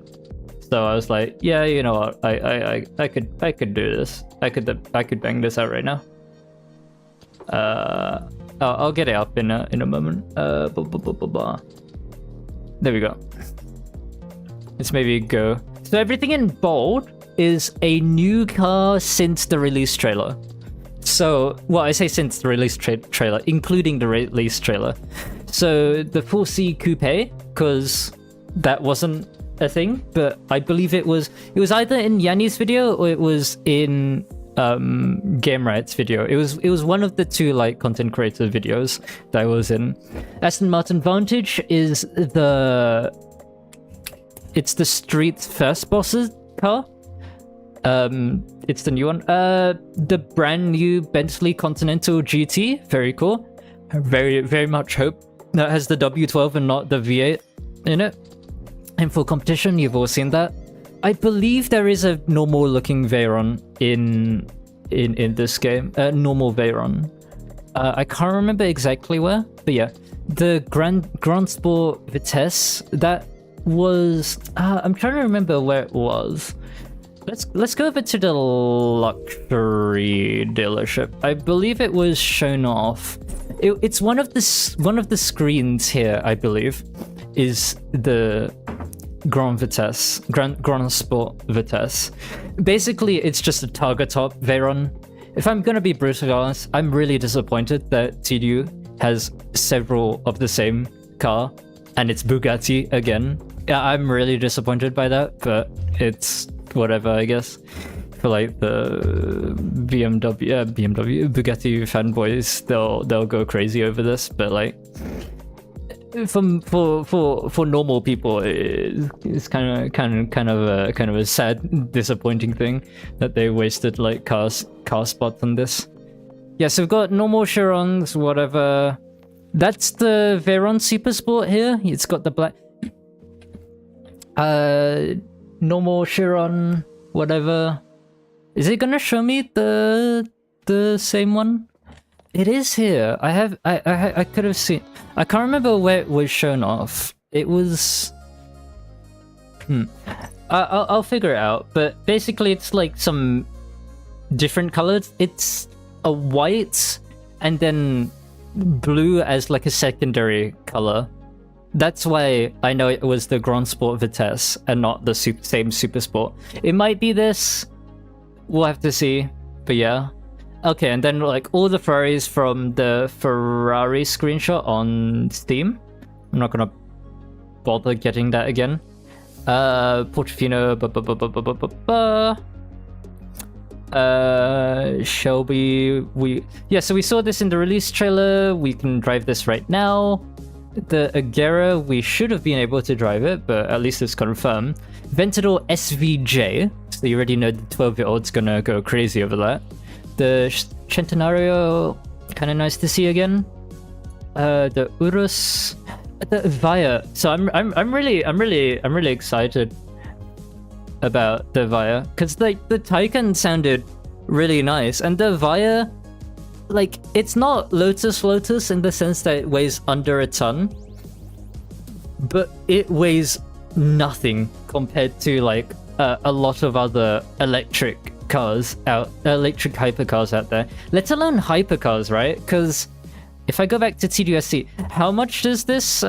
A: So I was like, yeah, you know what, I could do this. I could bang this out right now. I'll get it up in a moment. There we go. Let's maybe go. So everything in bold is a new car since the release trailer. So, well, I say since the release trailer, including the release trailer. So the 4C Coupe because that wasn't a thing, but I believe it was either in Yanni's video or it was in Game Riot's video. It was one of the two like content creator videos that I was in. Aston Martin Vantage is the street first boss's car. It's the new one. The brand new Bentley Continental GT, very cool. Very, very much hope that has the W12 and not the V8 in it. In full competition, you've all seen that. I believe there is a normal looking Veyron in this game. Normal Veyron. I can't remember exactly where, but yeah. The Grand Sport Vitesse, that was... I'm trying to remember where it was. Let's go over to the luxury dealership. I believe it was shown off. It's one of the screens here, I believe, is the Grand Sport Vitesse. Basically, it's just a targa top Veyron. If I'm gonna be brutally honest, I'm really disappointed that TDU has several of the same car, and it's Bugatti again. Yeah, I'm really disappointed by that, but it's whatever, I guess. For like the BMW Bugatti fanboys, they'll go crazy over this, but like for normal people, it's kind of a sad, disappointing thing that they wasted like car spots on this. Yeah, so we've got normal Chirons, whatever. That's the Veyron Super Sport here. It's got the black normal Chiron, whatever. Is it gonna show me the same one? It is here. I could have seen. I can't remember where it was shown off. It was. I'll figure it out. But basically, it's like some different colors. It's a white and then blue as like a secondary color. That's why I know it was the Grand Sport Vitesse and not the same Super Sport. It might be this. We'll have to see. But yeah. Okay, and then like all the Ferraris from the Ferrari screenshot on Steam. I'm not gonna bother getting that again. Portofino, Shelby, so we saw this in the release trailer. We can drive this right now. The Agera, we should have been able to drive it, but at least it's confirmed. Ventador SVJ, so you already know the 12-year-old's gonna go crazy over that. The Centenario, kind of nice to see again. The Urus, the Via. So I'm really excited about the Via, because like the Taycan sounded really nice, and the Via, like, it's not Lotus in the sense that it weighs under a ton, but it weighs nothing compared to like a lot of other electric hypercars out there, let alone hypercars, right? Because if I go back to TDUSC, how much does this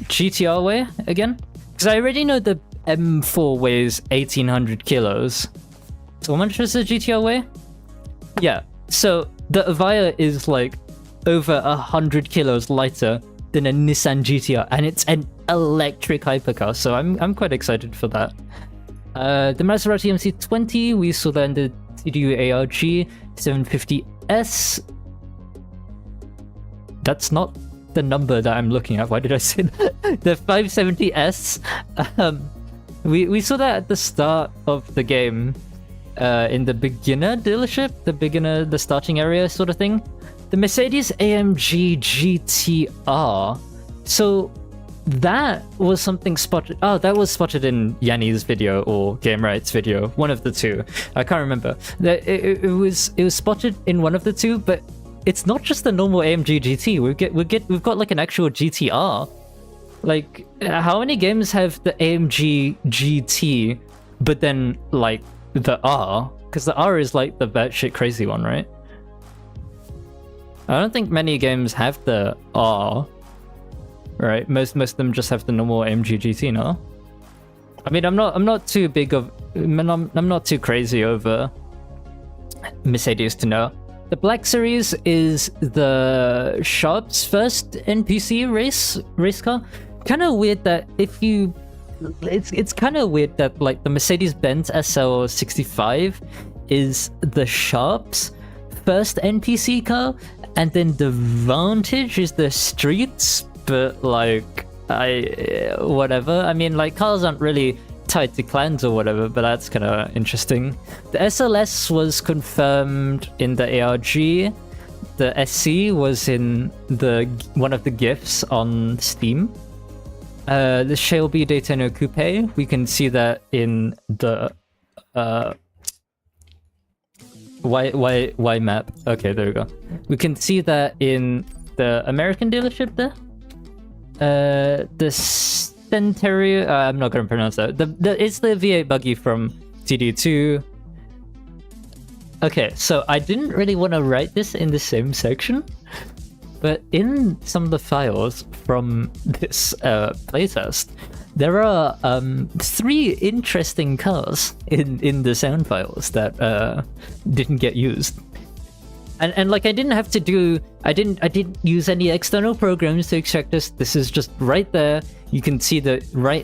A: GTR weigh again? Because I already know the M4 weighs 1800 kilos. So how much does the GTR weigh? Yeah, so the Avaya is like over 100 kilos lighter than a Nissan GTR, and it's an electric hypercar, so I'm quite excited for that. The Maserati MC20, we saw that in the TDU ARG 750S. That's not the number that I'm looking at. Why did I say that? The 570S. We saw that at the start of the game, in the beginner dealership, the starting area sort of thing. The Mercedes AMG GTR. So that was something spotted. Oh, that was spotted in Yanni's video or Game Riot's video, one of the two. I can't remember. It was spotted in one of the two, but it's not just the normal AMG GT. We've got like an actual GTR. Like, how many games have the AMG GT, but then like the R? Because the R is like the batshit crazy one, right? I don't think many games have the R. Right, most of them just have the normal AMG GT, no? I mean, I'm not too crazy over Mercedes to know. The Black Series is the Sharp's first NPC race car. kind of weird that if you... It's kind of weird that like the Mercedes-Benz SL65 is the Sharp's first NPC car, and then the Vantage is the Streets, but like whatever. I mean, like, cars aren't really tied to clans or whatever, but that's kind of interesting. The SLS was confirmed in the ARG. The SC was in one of the GIFs on Steam. The Shelby Daytona Coupe, we can see that in the Y map. Okay, there we go. We can see that in the American dealership there. The Centurio, I'm not gonna pronounce that. It's the V8 buggy from TD2. Okay, so I didn't really want to write this in the same section, but in some of the files from this playtest, there are 3 interesting cars in the sound files that didn't get used. And like I didn't use any external programs to extract this. This is just right there. You can see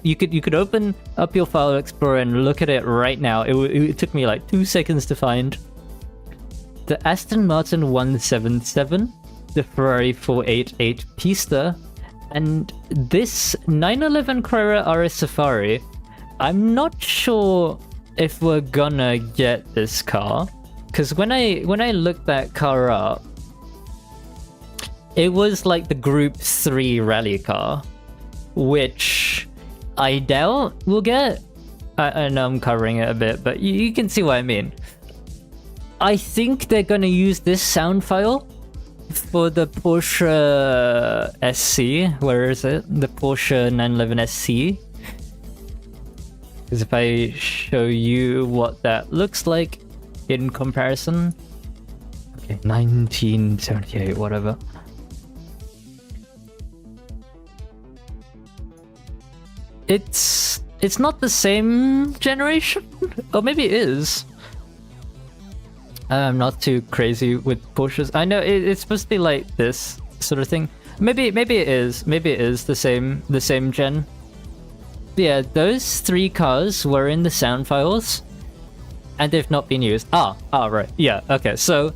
A: you could open up your file explorer and look at it right now. It took me like 2 seconds to find. The Aston Martin 177, the Ferrari 488 Pista, and this 911 Carrera RS Safari. I'm not sure if we're gonna get this car, because when I looked that car up, it was like the Group 3 rally car, which I doubt we'll get. I know I'm covering it a bit, but you can see what I mean. I think they're gonna use this sound file for the Porsche SC. Where is it? The Porsche 911 SC. Because if I show you what that looks like in comparison. Okay, 1978, whatever. It's not the same generation, or maybe it is. I'm not too crazy with Porsches. I know it's supposed to be like this sort of thing. Maybe it is. Maybe it is the same gen. But yeah, those 3 cars were in the sound files, and they've not been used. Right. Yeah. Okay. So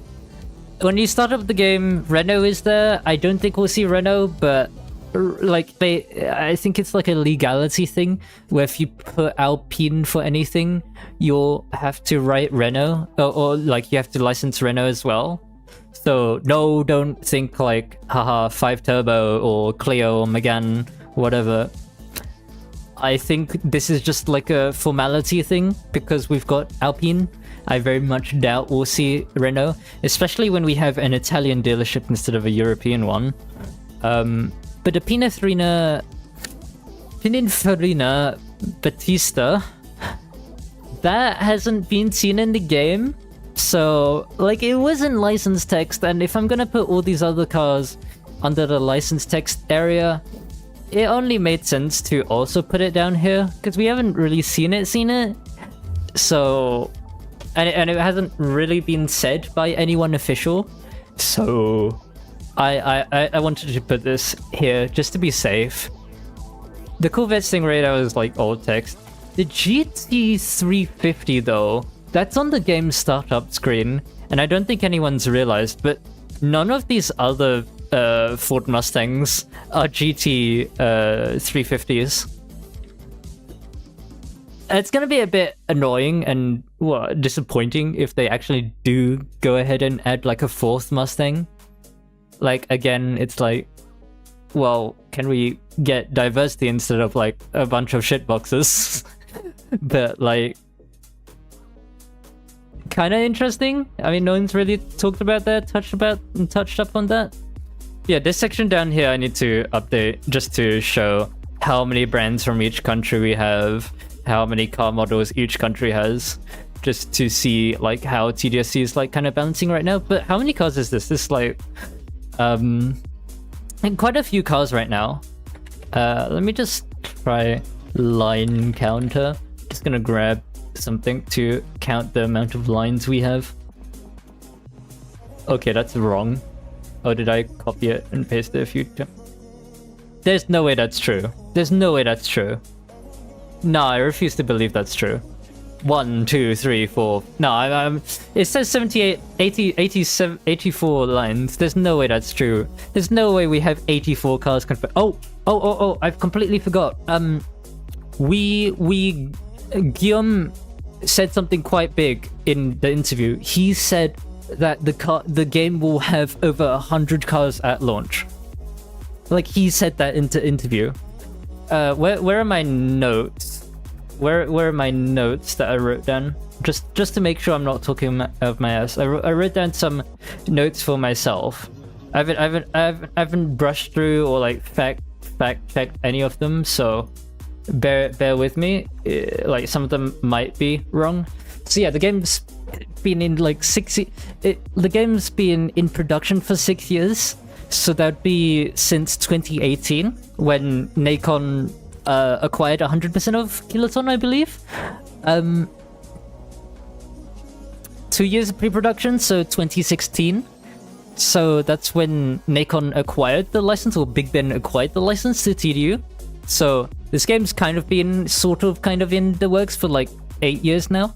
A: when you start up the game, Renault is there. I don't think we'll see Renault, but like I think it's like a legality thing where if you put Alpine for anything, you'll have to write Renault, or like you have to license Renault as well. So no, don't think like haha 5 Turbo or Clio or Megane, whatever. I think this is just like a formality thing because we've got Alpine. I very much doubt we'll see Renault, especially when we have an Italian dealership instead of a European one. But the Pininfarina Battista, that hasn't been seen in the game. So, like, it was in license text, and if I'm gonna put all these other cars under the license text area, it only made sense to also put it down here, because we haven't really seen it. So, and it hasn't really been said by anyone official. So, I wanted to put this here just to be safe. The Corvette Stingray, that was like old text. The GT350 though, that's on the game startup screen, and I don't think anyone's realized, but none of these other Ford Mustangs are GT 350s. It's gonna be a bit annoying and disappointing if they actually do go ahead and add like a 4th Mustang. Like, again, it's like, well, can we get diversity instead of like a bunch of shitboxes? But like, kind of interesting. I mean, no one's really talked about that, touched up on that. Yeah, this section down here I need to update just to show how many brands from each country we have, how many car models each country has, just to see like how TDUSC is like kind of balancing right now. But how many cars is this? This is like and quite a few cars right now. Let me just try line counter. Just gonna grab something to count the amount of lines we have. Okay, that's wrong. Oh, did I copy it and paste it a few times? There's no way that's true. There's no way that's true. No, I refuse to believe that's true. 1, 2, 3, 4. No, it says 78, 80, 87, 84 lines. There's no way that's true. There's no way we have 84 cars confirmed. Oh, I've completely forgot. Guillaume said something quite big in the interview. He said that the game will have over 100 cars at launch. Like, he said that in the interview. Where are my notes? Where are my notes that I wrote down? Just to make sure I'm not talking out of my ass. I wrote down some notes for myself. I haven't brushed through or like fact checked any of them, so bear with me. Like, some of them might be wrong. So yeah, the game's been in like the game's been in production for 6 years. So that'd be since 2018 when Nacon acquired 100% of Kylotonn, I believe. 2 years of pre-production, so 2016. So that's when Nacon acquired the license, or Big Ben acquired the license to TDU. So this game's kind of been kind of in the works for like 8 years now.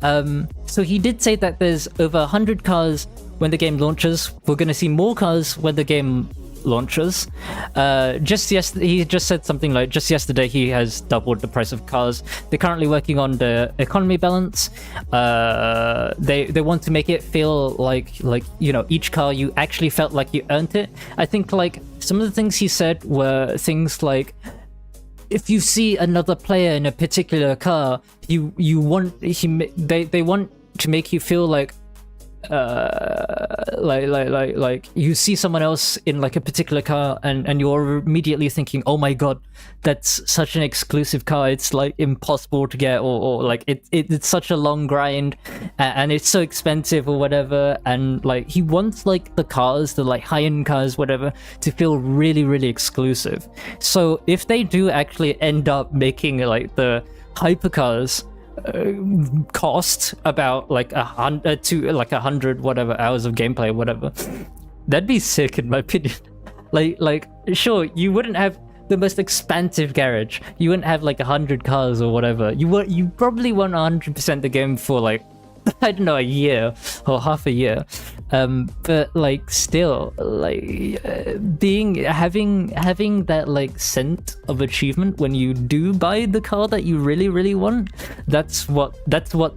A: So he did say that there's over 100 cars when the game launches. We're going to see more cars when the game launches. He just said something like, just yesterday he has doubled the price of cars. They're currently working on the economy balance. They want to make it feel like you know, each car you actually felt like you earned it. I think like some of the things he said were things like, if you see another player in a particular car, they want to make you feel like you see someone else in like a particular car and you're immediately thinking, oh my god, that's such an exclusive car, it's like impossible to get, or like it's such a long grind and it's so expensive or whatever. And like, he wants like the cars, the like high-end cars, whatever, to feel really, really exclusive. So if they do actually end up making like the hypercars cost about like 100 whatever hours of gameplay, whatever, that'd be sick in my opinion. Like sure, you wouldn't have the most expansive garage, you wouldn't have like 100 cars or whatever, you probably want 100% the game for like, I don't know, a year or half a year, but like still, like having that like sense of achievement when you do buy the car that you really, really want, that's what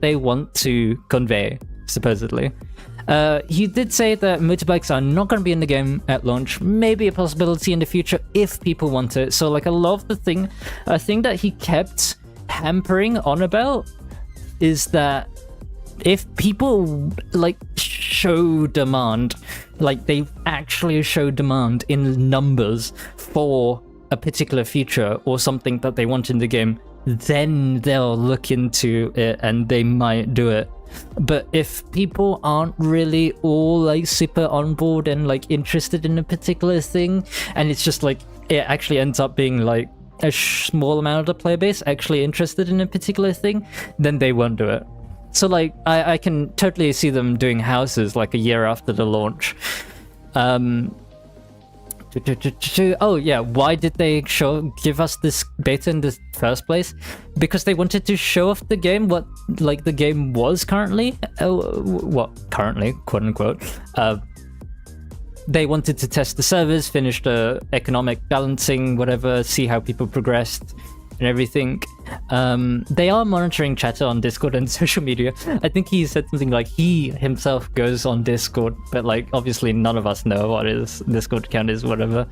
A: they want to convey, supposedly. He did say that motorbikes are not going to be in the game at launch, maybe a possibility in the future if people want it. So like, a lot of a thing that he kept hampering on about is that if people like show demand, like they actually show demand in numbers for a particular feature or something that they want in the game, then they'll look into it and they might do it. But if people aren't really all like super on board and like interested in a particular thing, and it's just like, it actually ends up being like a small amount of the player base actually interested in a particular thing, then they won't do it. So like, I can totally see them doing houses like a year after the launch. Oh yeah, why did they give us this beta in the first place? Because they wanted to show off the game, what like the game was currently, currently, quote unquote. They wanted to test the servers, finish the economic balancing, whatever, see how people progressed and everything. They are monitoring chatter on Discord and social media. I think he said something like he himself goes on Discord, but like obviously none of us know what his Discord account is, whatever,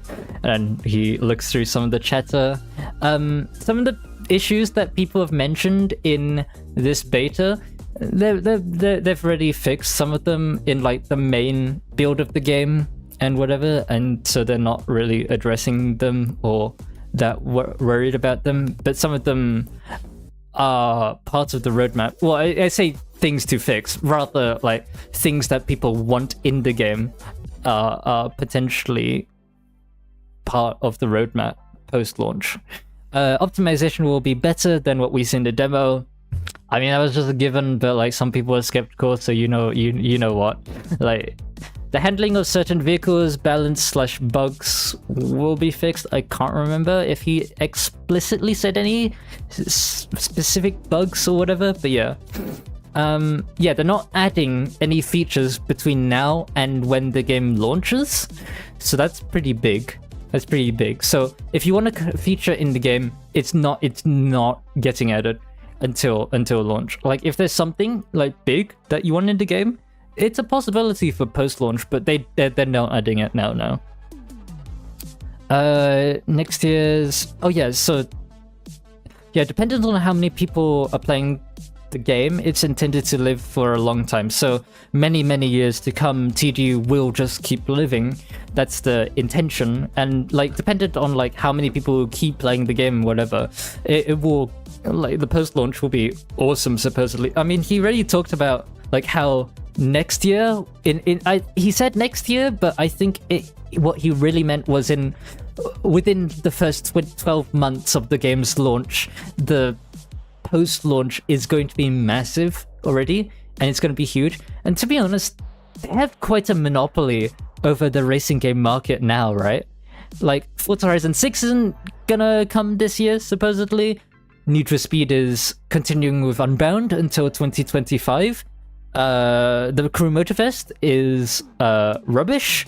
A: and he looks through some of the chatter. Some of the issues that people have mentioned in this beta, they've already fixed some of them in like the main build of the game and whatever, and so they're not really addressing them or that worried about them. But some of them are parts of the roadmap. Well, I say things to fix, rather like things that people want in the game are potentially part of the roadmap post-launch. Optimization will be better than what we see in the demo. I mean, that was just a given, but like some people are skeptical, so you know what, like The handling of certain vehicles, balance / bugs will be fixed. I can't remember if he explicitly said any specific bugs or whatever, but yeah. Yeah, they're not adding any features between now and when the game launches, so that's pretty big. That's pretty big. So if you want a feature in the game, it's not getting added until launch. Like if there's something like big that you want in the game, it's a possibility for post-launch, but they're not adding it now. Next year's depending on how many people are playing the game, it's intended to live for a long time. So many years to come, TDU will just keep living. That's the intention. And like dependent on like how many people keep playing the game, whatever, it will, like the post-launch will be awesome supposedly. I mean, he already talked about like how next year he said next year, but I think what he really meant was within the first 12 months of the game's launch, the post-launch is going to be massive already, and it's going to be huge. And to be honest, they have quite a monopoly over the racing game market now, right? Like Forza Horizon 6 isn't gonna come this year, supposedly. Need for Speed is continuing with Unbound until 2025. The Crew Motorfest is rubbish.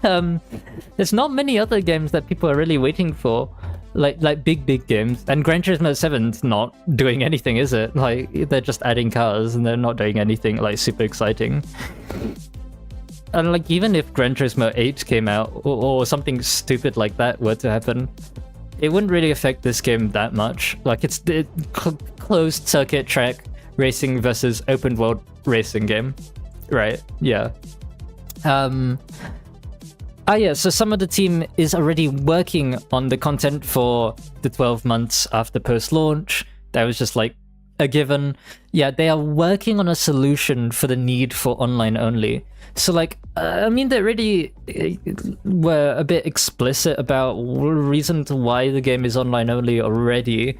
A: There's not many other games that people are really waiting for, like big games. And Gran Turismo 7's not doing anything, is it? Like they're just adding cars and they're not doing anything like super exciting. And like even if Gran Turismo 8 came out or something stupid like that were to happen, it wouldn't really affect this game that much. Like it's the closed circuit track racing versus open world racing game, right? Yeah. So some of the team is already working on the content for the 12 months after post-launch. That was just like a given. Yeah, they are working on a solution for the need for online only. So like, I mean, they really were a bit explicit about reasons why the game is online only already.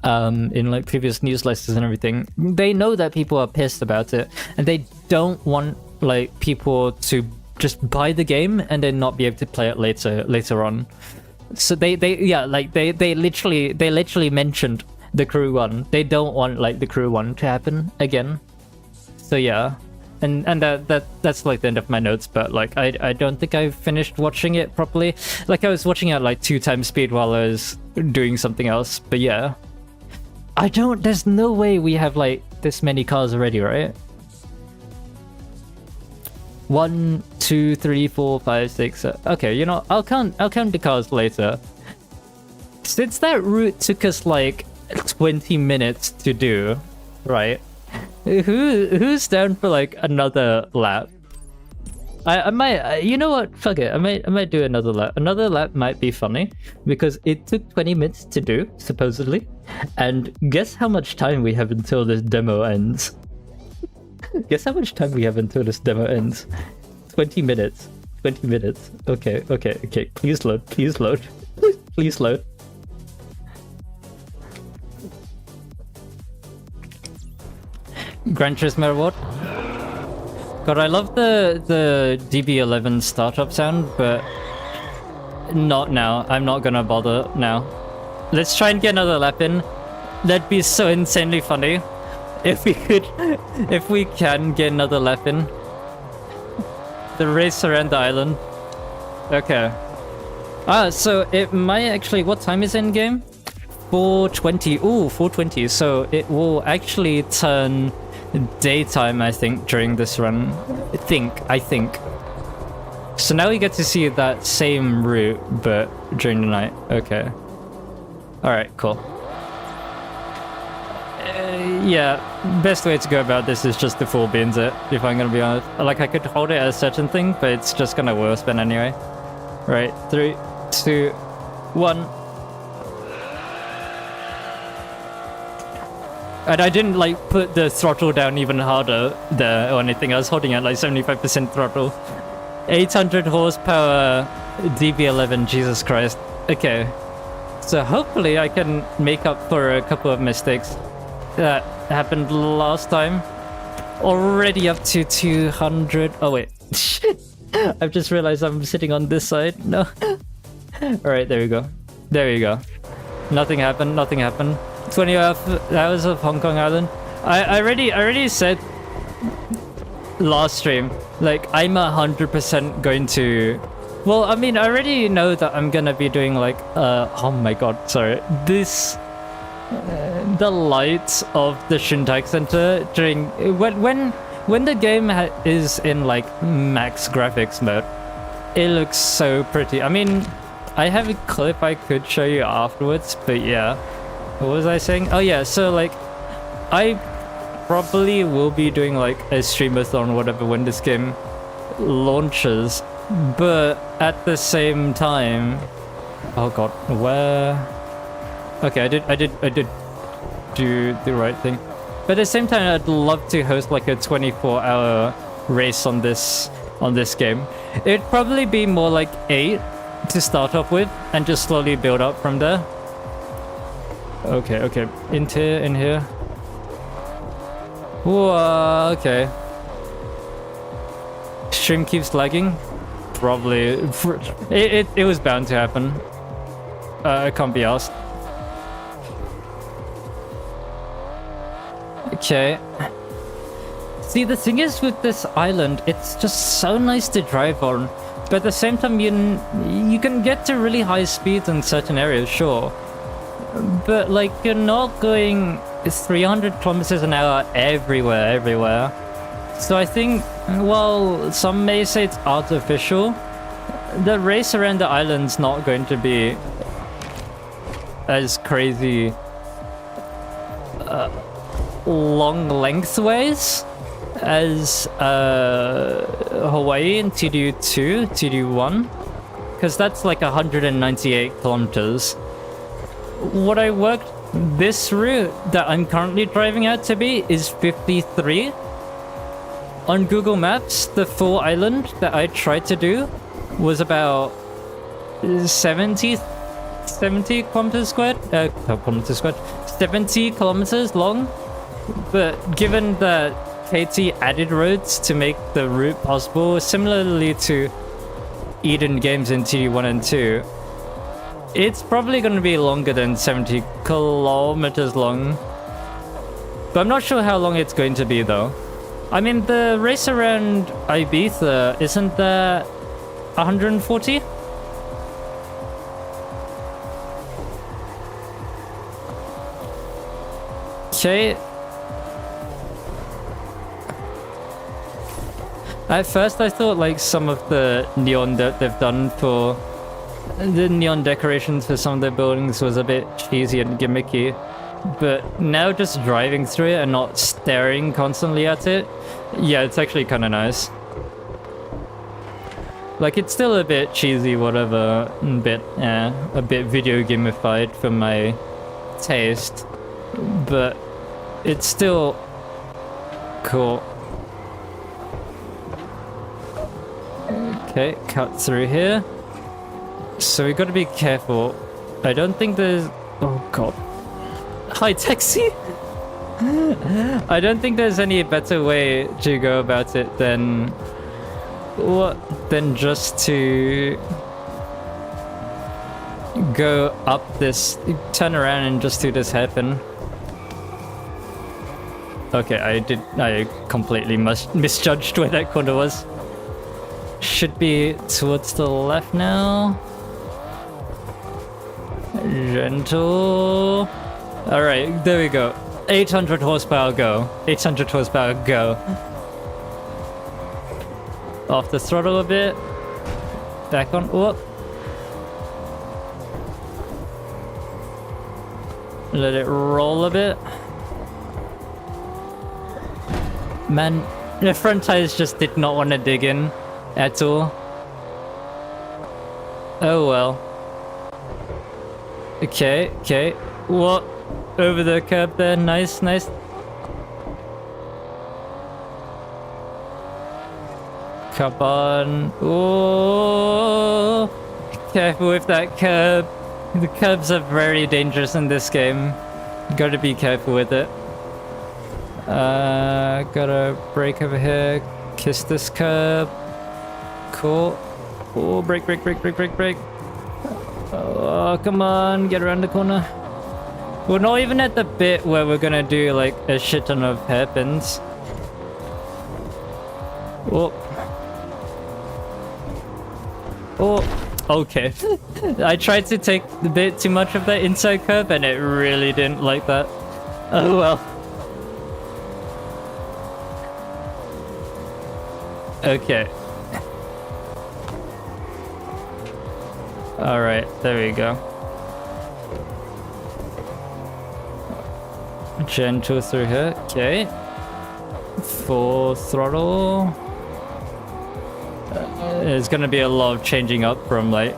A: In like previous newsletters and everything. They know that people are pissed about it, and they don't want like people to just buy the game and then not be able to play it later on. So they literally mentioned the Crew one. They don't want like the Crew one to happen again. So yeah. And that's like the end of my notes, but like I don't think I finished watching it properly. Like I was watching it at like 2x speed while I was doing something else, but yeah. There's no way we have like this many cars already, right? 1, 2, 3, 4, 5, 6. Okay, you know, I'll count the cars later. Since that route took us like 20 minutes to do, right? Who's down for like another lap? I might, you know what? Fuck it. I might do another lap. Another lap might be funny because it took 20 minutes to do, supposedly. And guess how much time we have until this demo ends? Guess how much time we have until this demo ends? 20 minutes. 20 minutes. Okay. Please load. Please load. Please load. Gran Turismo what? God, I love the DB11 startup sound, but not now. I'm not gonna bother now. Let's try and get another lap in. That'd be so insanely funny if we can get another lap in. The race around the island. Okay. So it might actually, what time is in game? 4:20. Ooh, 4:20. So it will actually turn daytime, I think, during this run. I think. So now we get to see that same route, but during the night. Okay. Alright, cool. Yeah, best way to go about this is just to full beans it, if I'm gonna be honest. Like, I could hold it at a certain thing, but it's just gonna wheel spin anyway. Right, 3, 2, 1. And I didn't like put the throttle down even harder there or anything. I was holding at like 75% throttle. 800 horsepower DB11, Jesus Christ. Okay. So hopefully I can make up for a couple of mistakes that happened last time. Already up to 200. Oh wait. I've just realized I'm sitting on this side. No. Alright, there we go. There we go. Nothing happened, nothing happened. 20 hours of Hong Kong Island. I already said last stream, like, I'm 100% going to... Well, I mean, I already know that I'm gonna be doing, like, oh my god, sorry. This... the lights of the Shuntai Center during... When the game is in, like, max graphics mode, it looks so pretty. I mean, I have a clip I could show you afterwards, but yeah. What was I saying? Oh yeah, so, like, I probably will be doing, like, a streamathon or whatever when this game launches, but at the same time... Oh god, where... Okay, I did do the right thing. But at the same time, I'd love to host like a 24-hour race on this game. It'd probably be more like 8 to start off with, and just slowly build up from there. Okay, in here. Whoa, okay. Stream keeps lagging. Probably, it was bound to happen. I can't be asked. Okay. See, the thing is with this island, it's just so nice to drive on, but at the same time, you can get to really high speeds in certain areas, sure, but like you're not going 300 kilometers an hour everywhere. So I think, well, some may say it's artificial. The race around the island's not going to be as crazy. Long lengthways as Hawaii and TDU2, TDU1, because that's like 198 kilometers. What I worked this route that I'm currently driving out to be is 53. On Google Maps, the full island that I tried to do was about 70 kilometers squared, 70 kilometers long. But given that KT added roads to make the route possible, similarly to Eden Games in TD1 and 2, it's probably going to be longer than 70 kilometers long. But I'm not sure how long it's going to be though. I mean, the race around Ibiza, isn't that 140? Okay. At first I thought like some of the neon that they've done for the neon decorations for some of their buildings was a bit cheesy and gimmicky, but now just driving through it and not staring constantly at it, yeah, it's actually kind of nice. Like, it's still a bit cheesy, whatever, a bit video gamified for my taste, but it's still cool. Okay, cut through here. So we gotta be careful. I don't think there's... Oh god. Hi, taxi! I don't think there's any better way to go about it than... what? Than just to... go up this... turn around and just do this hairpin. Okay, I completely misjudged where that corner was. Should be towards the left now. Gentle. Alright, there we go. 800 horsepower go. 800 horsepower go. Off the throttle a bit. Back on. Whoop. Let it roll a bit. Man, the front tires just did not want to dig in at all. Oh well. Okay. What? Over the curb there. Nice. Come on. Oh, careful with that curb. The curbs are very dangerous in this game. Gotta be careful with it. Gotta brake over here. Kiss this curb. Cool. Oh, brake. Oh, come on, get around the corner. We're not even at the bit where we're gonna do like a shit ton of hairpins. Oh. Okay. I tried to take a bit too much of that inside curve and it really didn't like that. Oh well. Okay. Alright, there we go. Gentle through here, okay. Full throttle. There's gonna be a lot of changing up from like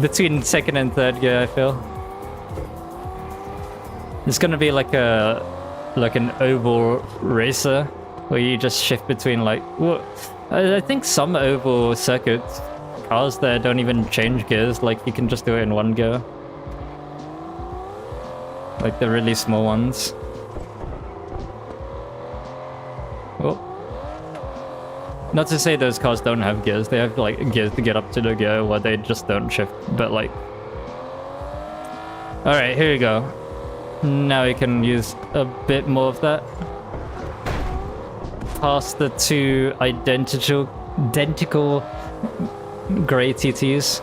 A: between second and third gear, I feel. It's gonna be like an oval racer where you just shift between like I think some oval circuits cars there don't even change gears, like you can just do it in one gear. Like the really small ones. Oh. Not to say those cars don't have gears, they have like gears to get up to the gear where they just don't shift, but like... Alright, here we go. Now we can use a bit more of that. Past the two identical grey TTs.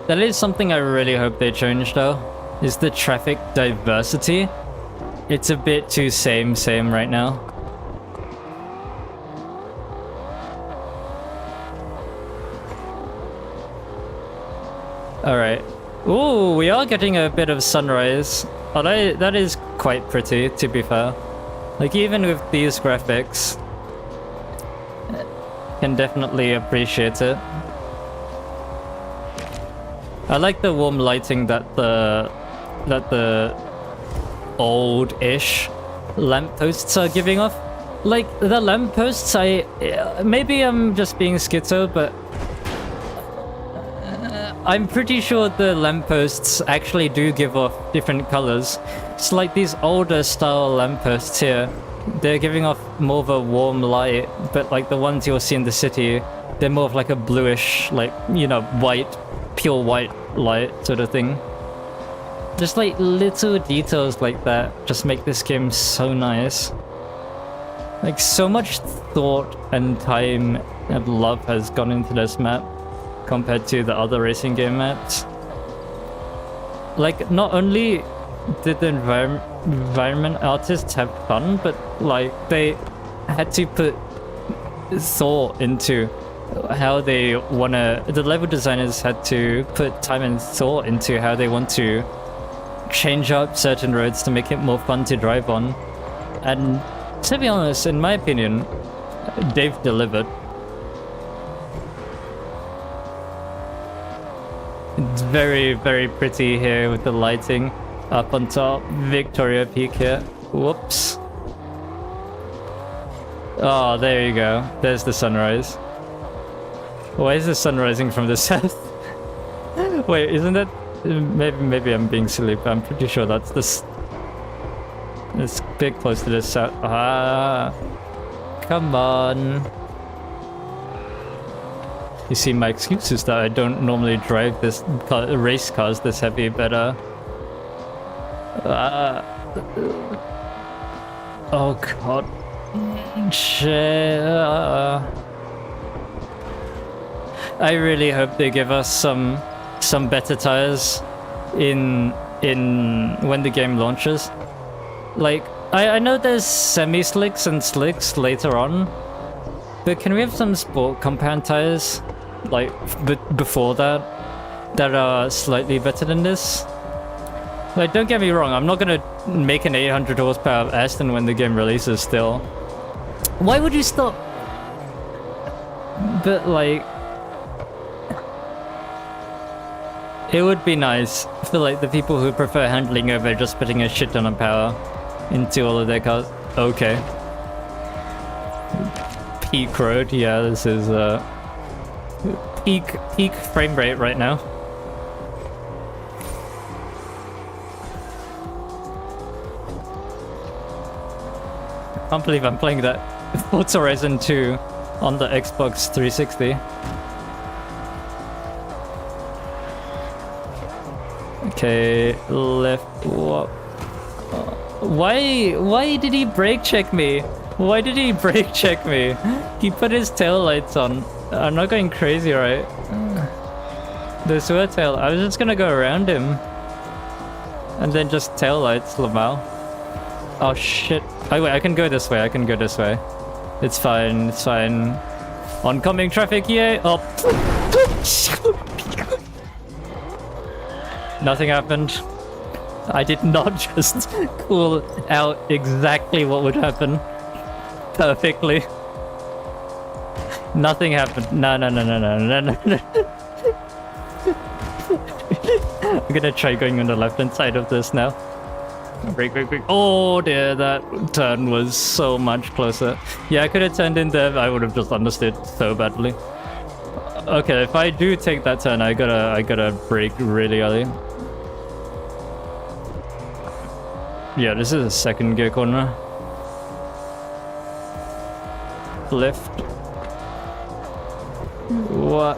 A: That is something I really hope they change though, is the traffic diversity. It's a bit too same right now. Alright. Ooh, we are getting a bit of sunrise. Oh, that is quite pretty, to be fair. Like, even with these graphics, can definitely appreciate it. I like the warm lighting that the old-ish lampposts are giving off. Like, the lampposts, maybe I'm just being schizo, but I'm pretty sure the lampposts actually do give off different colors. It's like these older style lampposts here. They're giving off more of a warm light, but like the ones you'll see in the city, they're more of like a bluish, like, you know, white, pure white light sort of thing. Just like little details like that just make this game so nice. Like, so much thought and time and love has gone into this map compared to the other racing game maps. Like, not only did the environment artists have fun, but like they had to put thought into how they wanna... The level designers had to put time and thought into how they want to change up certain roads to make it more fun to drive on. And to be honest, in my opinion, they've delivered. It's very, very pretty here with the lighting up on top. Victoria Peak here. Whoops. Oh, there you go. There's the sunrise. Why is the sun rising from the south? Wait, isn't that... Maybe I'm being silly, but I'm pretty sure that's this. It's a bit close to the south. Ah, come on. You see, my excuse is that I don't normally drive this race cars this heavy, but oh god, shit. I really hope they give us some better tires in when the game launches. Like, I know there's semi-slicks and slicks later on, but can we have some sport compound tires, like, before that are slightly better than this? Like, don't get me wrong, I'm not gonna make an 800 horsepower Aston when the game releases still. Why would you stop? But like, it would be nice for like the people who prefer handling over just putting a shit ton of power into all of their cars. Okay. Peak road, yeah, this is peak frame rate right now. I can't believe I'm playing that Forza Horizon 2 on the Xbox 360. Okay, left. Whoa. Why did he brake check me? Why did he brake check me? He put his tail lights on. I'm not going crazy, right? The sewer tail. I was just gonna go around him. And then just tail lights, Lamau. Oh shit. Oh wait, I can go this way. I can go this way. It's fine. It's fine. Oncoming traffic, yay! Oh. Nothing happened. I did not just call out exactly what would happen perfectly. Nothing happened. No. I'm gonna try going on the left-hand side of this now. Brake. Oh dear, that turn was so much closer. Yeah, I could have turned in there. I would have just understood so badly. Okay, if I do take that turn, I gotta brake really early. Yeah, this is a second gear corner. Left. What?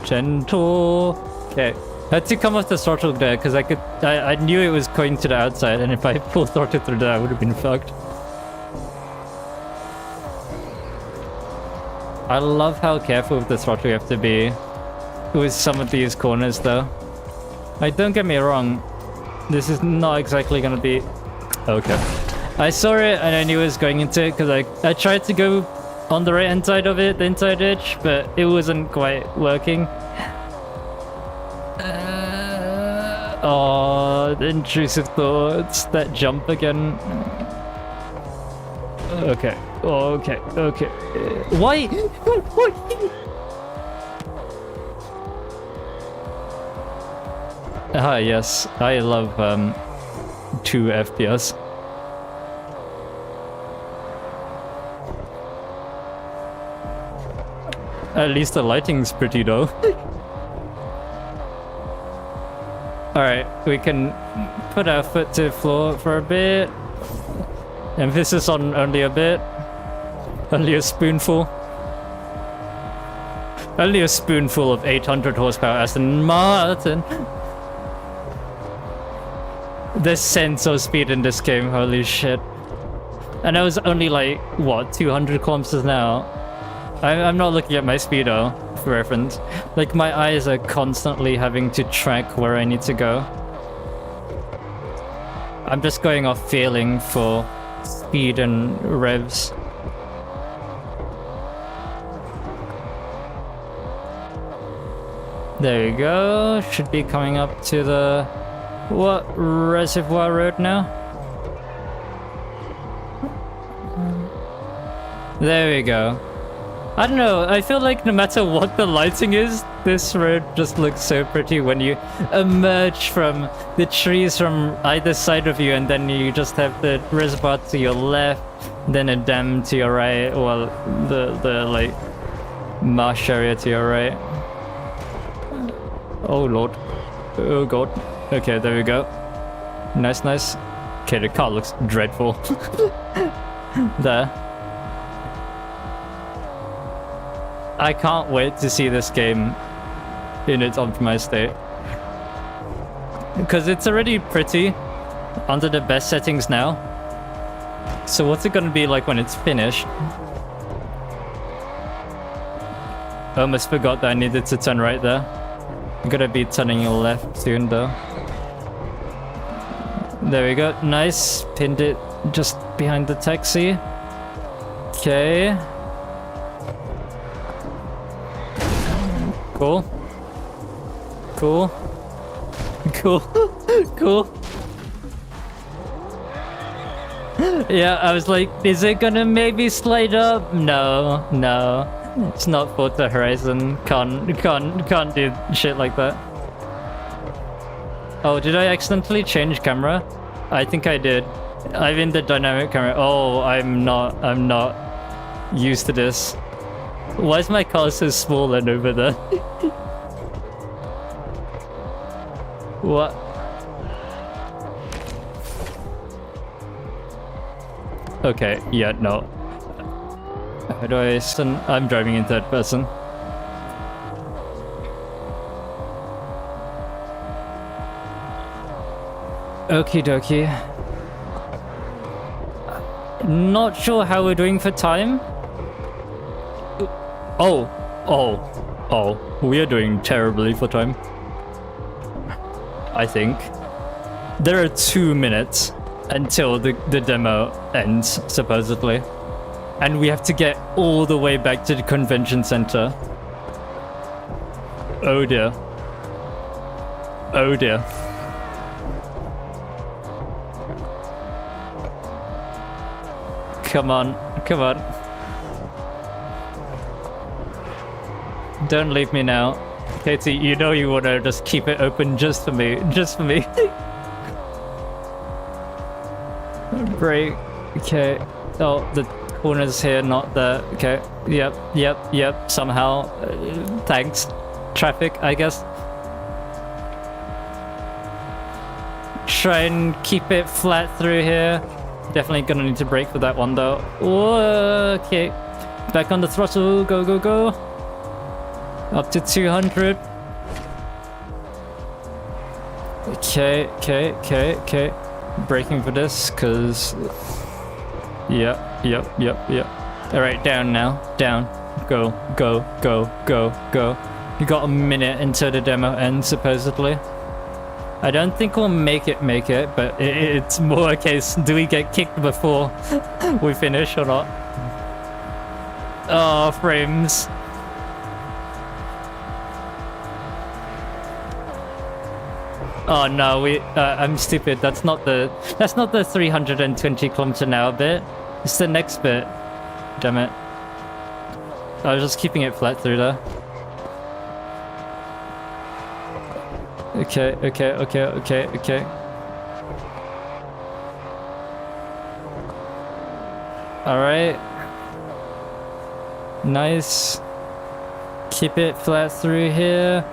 A: Gentle. Okay. I had to come off the throttle there because I knew it was going to the outside, and if I full throttled through there, I would have been fucked. I love how careful with the throttle you have to be with some of these corners though. Like, don't get me wrong, this is not exactly gonna be... Okay. I saw it and I knew it was going into it because I tried to go on the right hand side of it, the inside edge, but it wasn't quite working. Oh, the intrusive thoughts, that jump again. Okay. Why? Ah, yes, I love 2 FPS. At least the lighting's pretty though. Alright, we can put our foot to the floor for a bit. Emphasis on only a bit. Only a spoonful. Only a spoonful of 800 horsepower Aston Martin. The sense of speed in this game, holy shit. And I was only like, what, 200 kilometers an hour? I'm not looking at my speedo, for reference. Like, my eyes are constantly having to track where I need to go. I'm just going off feeling for speed and revs. There you go. Should be coming up to the... what? Reservoir Road now? There we go. I don't know, I feel like no matter what the lighting is, this road just looks so pretty when you emerge from the trees from either side of you, and then you just have the reservoir to your left, then a dam to your right, well, the like marsh area to your right. Oh lord. Oh god. Okay, there we go. Nice. Okay, the car looks dreadful. There. I can't wait to see this game in its optimized state. Because it's already pretty under the best settings now. So what's it gonna be like when it's finished? Almost forgot that I needed to turn right there. I'm gonna be turning left soon though. There we go. Nice. Pinned it just behind the taxi. Okay. Cool. Yeah, I was like, is it gonna maybe slide up? No. It's not Forza Horizon. Can't do shit like that. Oh, did I accidentally change camera? I think I did. I'm in the dynamic camera. Oh, I'm not used to this. Why is my car so small and over there? What? Okay, yeah, no. How do I send? I'm driving in third person. Okie dokie. Not sure how we're doing for time. Oh, we are doing terribly for time. I think. There are 2 minutes until the demo ends, supposedly. And we have to get all the way back to the convention center. Oh dear. Oh dear. Come on, come on. Don't leave me now. Katie, you know you wanna just keep it open just for me. Just for me. Break. Okay. Oh, the corner's here, not there. Okay. Yep. Somehow. Thanks. Traffic, I guess. Try and keep it flat through here. Definitely gonna need to brake for that one though. Okay. Back on the throttle. Go, go, go. Up to 200. Okay. Braking for this, cause... Yep. Alright, down now. Down. Go. You got a minute until the demo ends, supposedly. I don't think we'll make it, but it's more a case, do we get kicked before we finish or not? Oh, frames. Oh no, I'm stupid. That's not the 320 km/h bit. It's the next bit. Damn it. I was just keeping it flat through there. Okay. Alright. Nice. Keep it flat through here.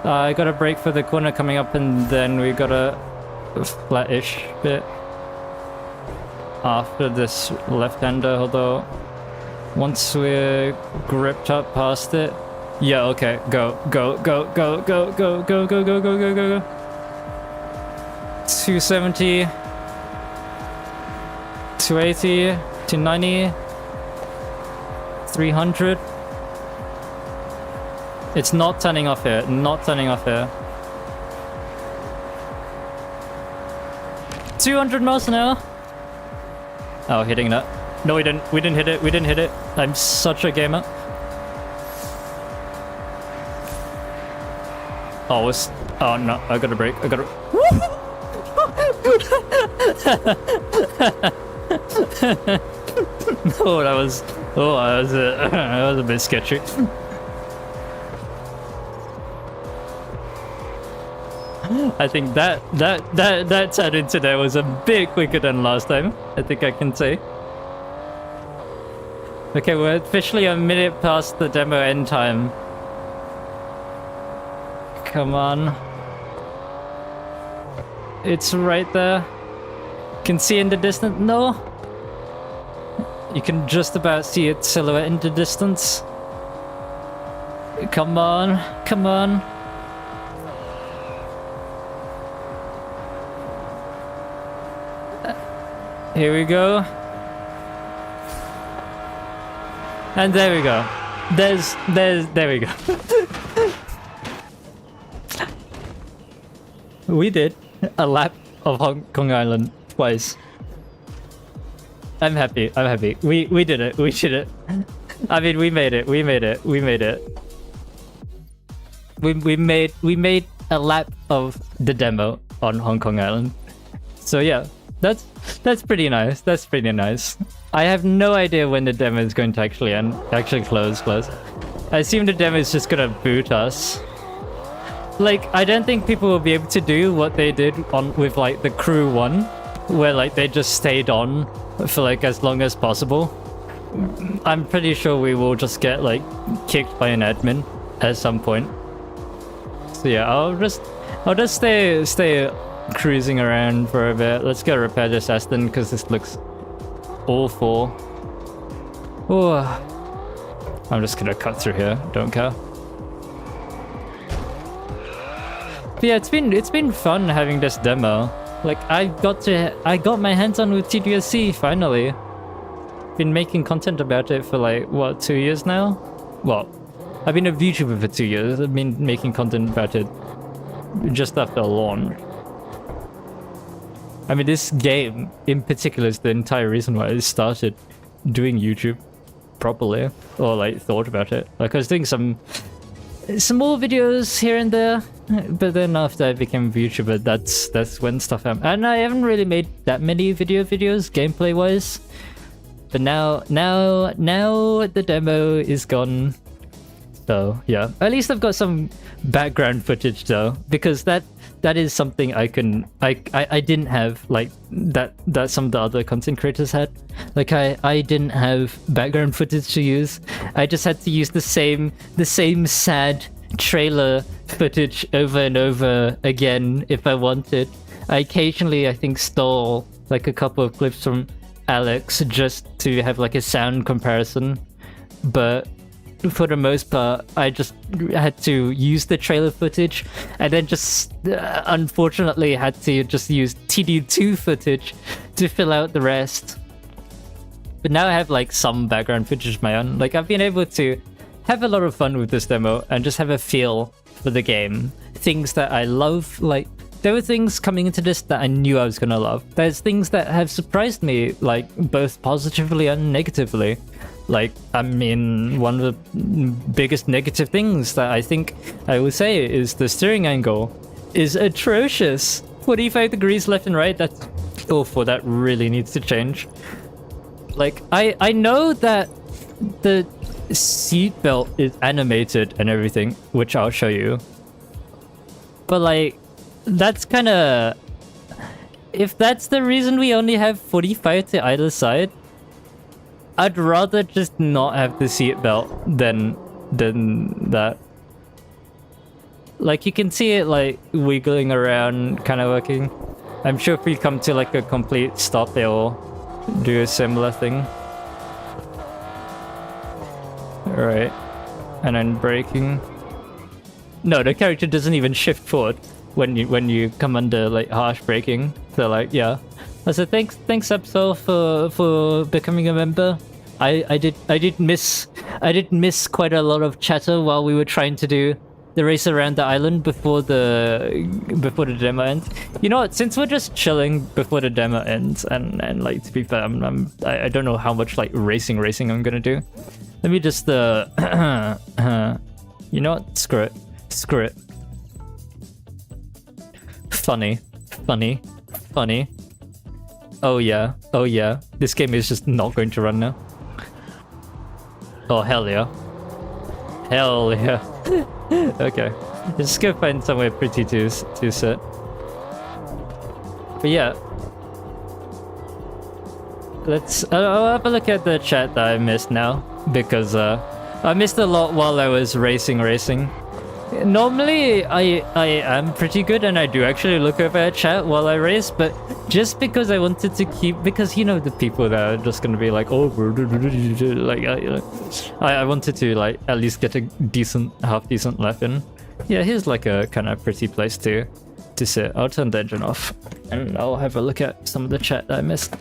A: I gotta brake for the corner coming up, and then we got a flat-ish bit after this left-hander, although once we're gripped up past it. Yeah, okay, go. 270, 280, 290, 300. It's not turning off here, 200 miles an hour. Oh, hitting that. No, we didn't hit it. I'm such a gamer. Oh no, I gotta brake. that was a bit sketchy. I think that turn into there was a bit quicker than last time. I think I can say. Okay, we're officially a minute past the demo end time. Come on. It's right there. Can see in the distance. No. You can just about see its silhouette in the distance. Come on. Here we go. And there we go. There we go. We did a lap of Hong Kong Island twice. I'm happy. We did it. I mean, we made it. We made a lap of the demo on Hong Kong Island. So yeah, that's pretty nice. I have no idea when the demo is going to actually end. Actually close. I assume the demo is just gonna boot us. Like, I don't think people will be able to do what they did with like the crew one, where like they just stayed on for like as long as possible. I'm pretty sure we will just get like kicked by an admin at some point. So yeah, I'll just stay cruising around for a bit. Let's go repair this Aston because this looks awful. Oh, I'm just gonna cut through here, don't care. But yeah, it's been fun having this demo. Like I got my hands on with TDUSC finally. Been making content about it for like what, 2 years now? Well, I've been a VTuber for 2 years. I've been making content about it just after launch. I mean, this game in particular is the entire reason why I started doing YouTube properly, or like thought about it. Like I was doing some more videos here and there, but then after I became a VTuber, that's when stuff happened. And I haven't really made that many videos gameplay wise. But now the demo is gone. So yeah, at least I've got some background footage though, because that is something I didn't have, like that some of the other content creators had. Like I didn't have background footage to use. I just had to use the same sad trailer footage over and over again if I wanted. I occasionally, I think, stole like a couple of clips from Alex just to have like a sound comparison, but for the most part I just had to use the trailer footage, and then just unfortunately had to just use TD2 footage to fill out the rest. But now I have like some background footage of my own. Like I've been able to have a lot of fun with this demo and just have a feel for the game. Things that I love, like there were things coming into this that I knew I was gonna love. There's things that have surprised me, like both positively and negatively. Like, I mean, one of the biggest negative things that I think I would say is the steering angle is atrocious. 45 degrees left and right, that's awful. That really needs to change. Like, I know that the seatbelt is animated and everything, which I'll show you. But like, that's kind of... If that's the reason we only have 45 to either side, I'd rather just not have the seatbelt than that. Like, you can see it like wiggling around, kind of working. I'm sure if we come to like a complete stop, it will do a similar thing. Alright. And then braking. No, the character doesn't even shift forward when you come under like harsh braking. So like, yeah. So thanks Absol for becoming a member. I did miss quite a lot of chatter while we were trying to do the race around the island before the demo ends. You know what? Since we're just chilling before the demo ends, and like, to be fair, I don't know how much like racing I'm gonna do. Let me just you know what? Screw it. Funny. Oh yeah. This game is just not going to run now. Oh hell yeah. Okay, let's go find somewhere pretty to sit. But yeah, I'll have a look at the chat that I missed now, because I missed a lot while I was racing. Normally I am pretty good and I do actually look over at chat while I race, but just because I wanted to keep, because you know the people that are just gonna be like, oh, like I wanted to like at least get a half decent lap in. Yeah, here's like a kind of pretty place to sit. I'll turn the engine off and I'll have a look at some of the chat that I missed.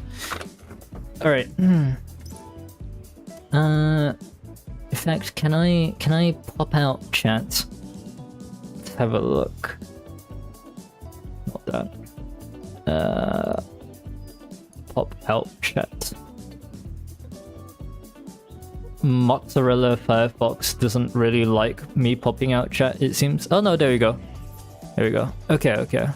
A: All right. In fact, can I pop out chat? Let's have a look. Not that. Pop out chat. Mozzarella Firefox doesn't really like me popping out chat, it seems. Oh no, there we go. Okay.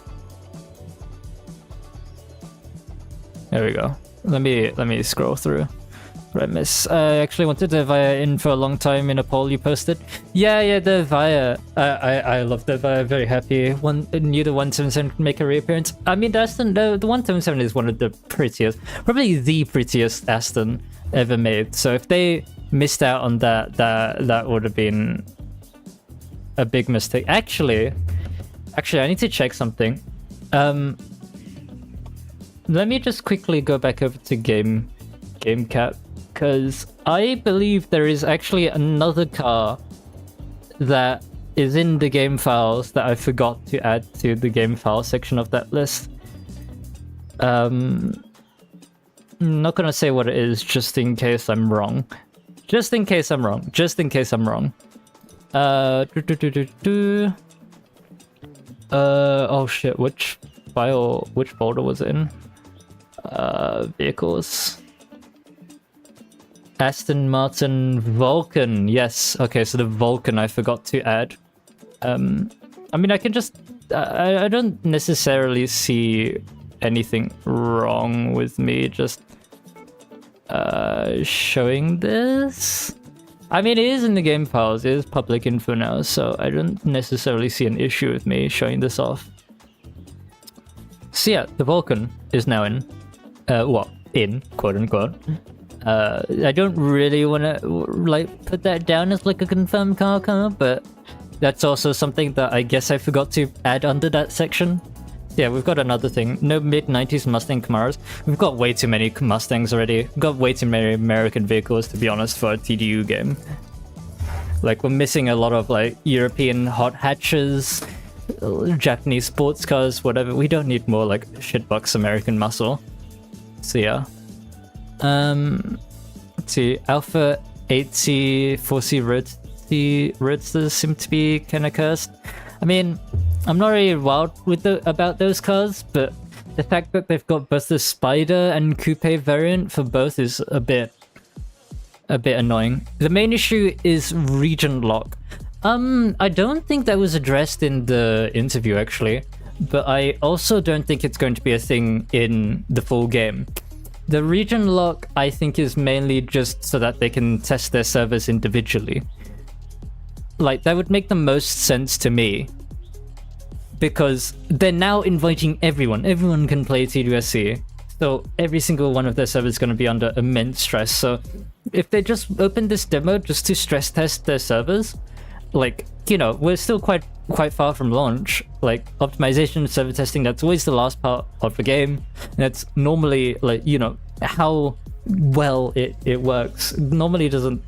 A: There we go. Let me scroll through. Right, miss. I actually wanted the Via in for a long time in a poll you posted. Yeah, the Via. I love the Via. Very happy. Knew the 177 could make a reappearance. I mean, the Aston, the 177 is one of the prettiest, probably the prettiest Aston ever made. So if they missed out on that would have been a big mistake. Actually, I need to check something. Let me just quickly go back over to game cap. because I believe there is actually another car that is in the game files that I forgot to add to the game file section of that list. I'm not gonna say what it is just in case I'm wrong. Just in case I'm wrong. Just in case I'm wrong. Oh shit, which file, which folder was it in? Vehicles. Aston Martin Vulcan, yes. Okay, so the Vulcan I forgot to add. I mean, I can just... I don't necessarily see anything wrong with me just showing this. I mean, it is in the game files, it is public info now, so I don't necessarily see an issue with me showing this off. So yeah, the Vulcan is now in. Well, in, quote unquote. I don't really want to like put that down as like a confirmed car, but that's also something that I guess I forgot to add under that section. Yeah, we've got another thing. No mid-90s Mustang Camaros. We've got way too many Mustangs already. We've got way too many American vehicles, to be honest, for a TDU game. Like, we're missing a lot of like European hot hatches, Japanese sports cars, whatever. We don't need more like shitbox American muscle. So yeah. Let's see. Alpha 8C, 4C Roadsters seem to be kind of cursed. I mean, I'm not really wild with about those cars, but the fact that they've got both the Spider and Coupe variant for both is a bit annoying. The main issue is region lock. I don't think that was addressed in the interview actually, but I also don't think it's going to be a thing in the full game. The region lock, I think, is mainly just so that they can test their servers individually. Like, that would make the most sense to me. Because they're now inviting everyone. Everyone can play TDUSC. So every single one of their servers is going to be under immense stress. So if they just open this demo just to stress test their servers, like, you know, we're still quite far from launch. Like, optimization, server testing, that's always the last part of the game. And it's normally, like, you know, how well it works. Normally doesn't...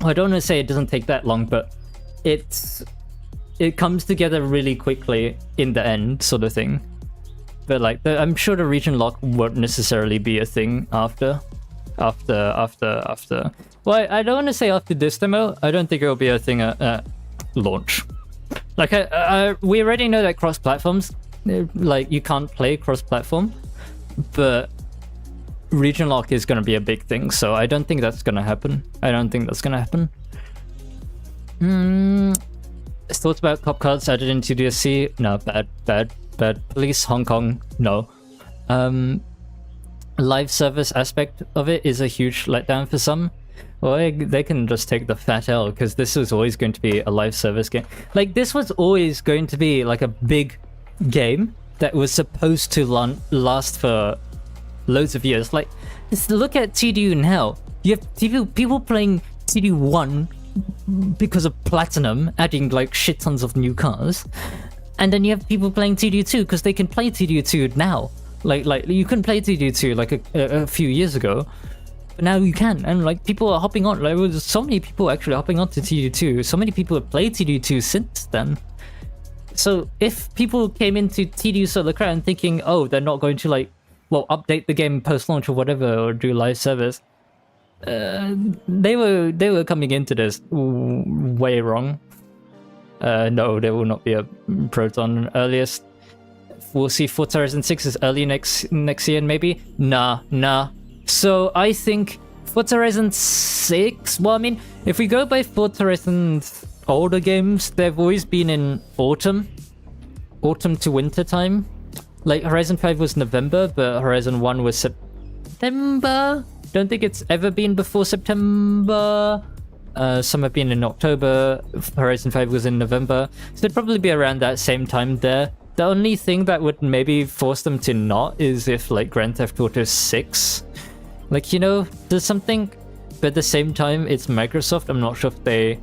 A: I don't want to say it doesn't take that long, but it comes together really quickly in the end, sort of thing. But like, I'm sure the region lock won't necessarily be a thing after. Well, I don't want to say after this demo. I don't think it'll be a thing at launch. Like, we already know that cross platforms, like, you can't play cross platform, but region lock is going to be a big thing. So I don't think that's going to happen. Thoughts about cop cards added into TDUSC? No, bad. Police Hong Kong? No. Live service aspect of it is a huge letdown for some. Well, they can just take the fat L, because this was always going to be a live service game. Like, this was always going to be like a big game that was supposed to last for loads of years. Like, just look at TDU now. You have people playing TDU 1 because of Platinum adding like shit tons of new cars, and then you have people playing TDU 2 because they can play TDU 2 now. Like you couldn't play TDU 2 like a few years ago, but now you can, and like people are hopping on. Like, there's so many people actually hopping on to TDU 2. So many people have played TDU 2 since then. So if people came into TDU Solar Crown thinking, oh, they're not going to like, well, update the game post-launch or whatever, or do live service, they were coming into this way wrong. No, there will not be a Proton. Earliest we'll see Forza Horizon 6 is early next year, maybe. Nah. So I think Forza Horizon 6. Well, I mean, if we go by Forza Horizon's older games, they've always been in autumn to winter time. Like, Horizon 5 was November, but Horizon 1 was September. Don't think it's ever been before September. Some have been in October. Horizon 5 was in November. So it'd probably be around that same time there. The only thing that would maybe force them to not is if, like, Grand Theft Auto 6, like, you know, there's something. But at the same time, it's Microsoft. I'm not sure if they...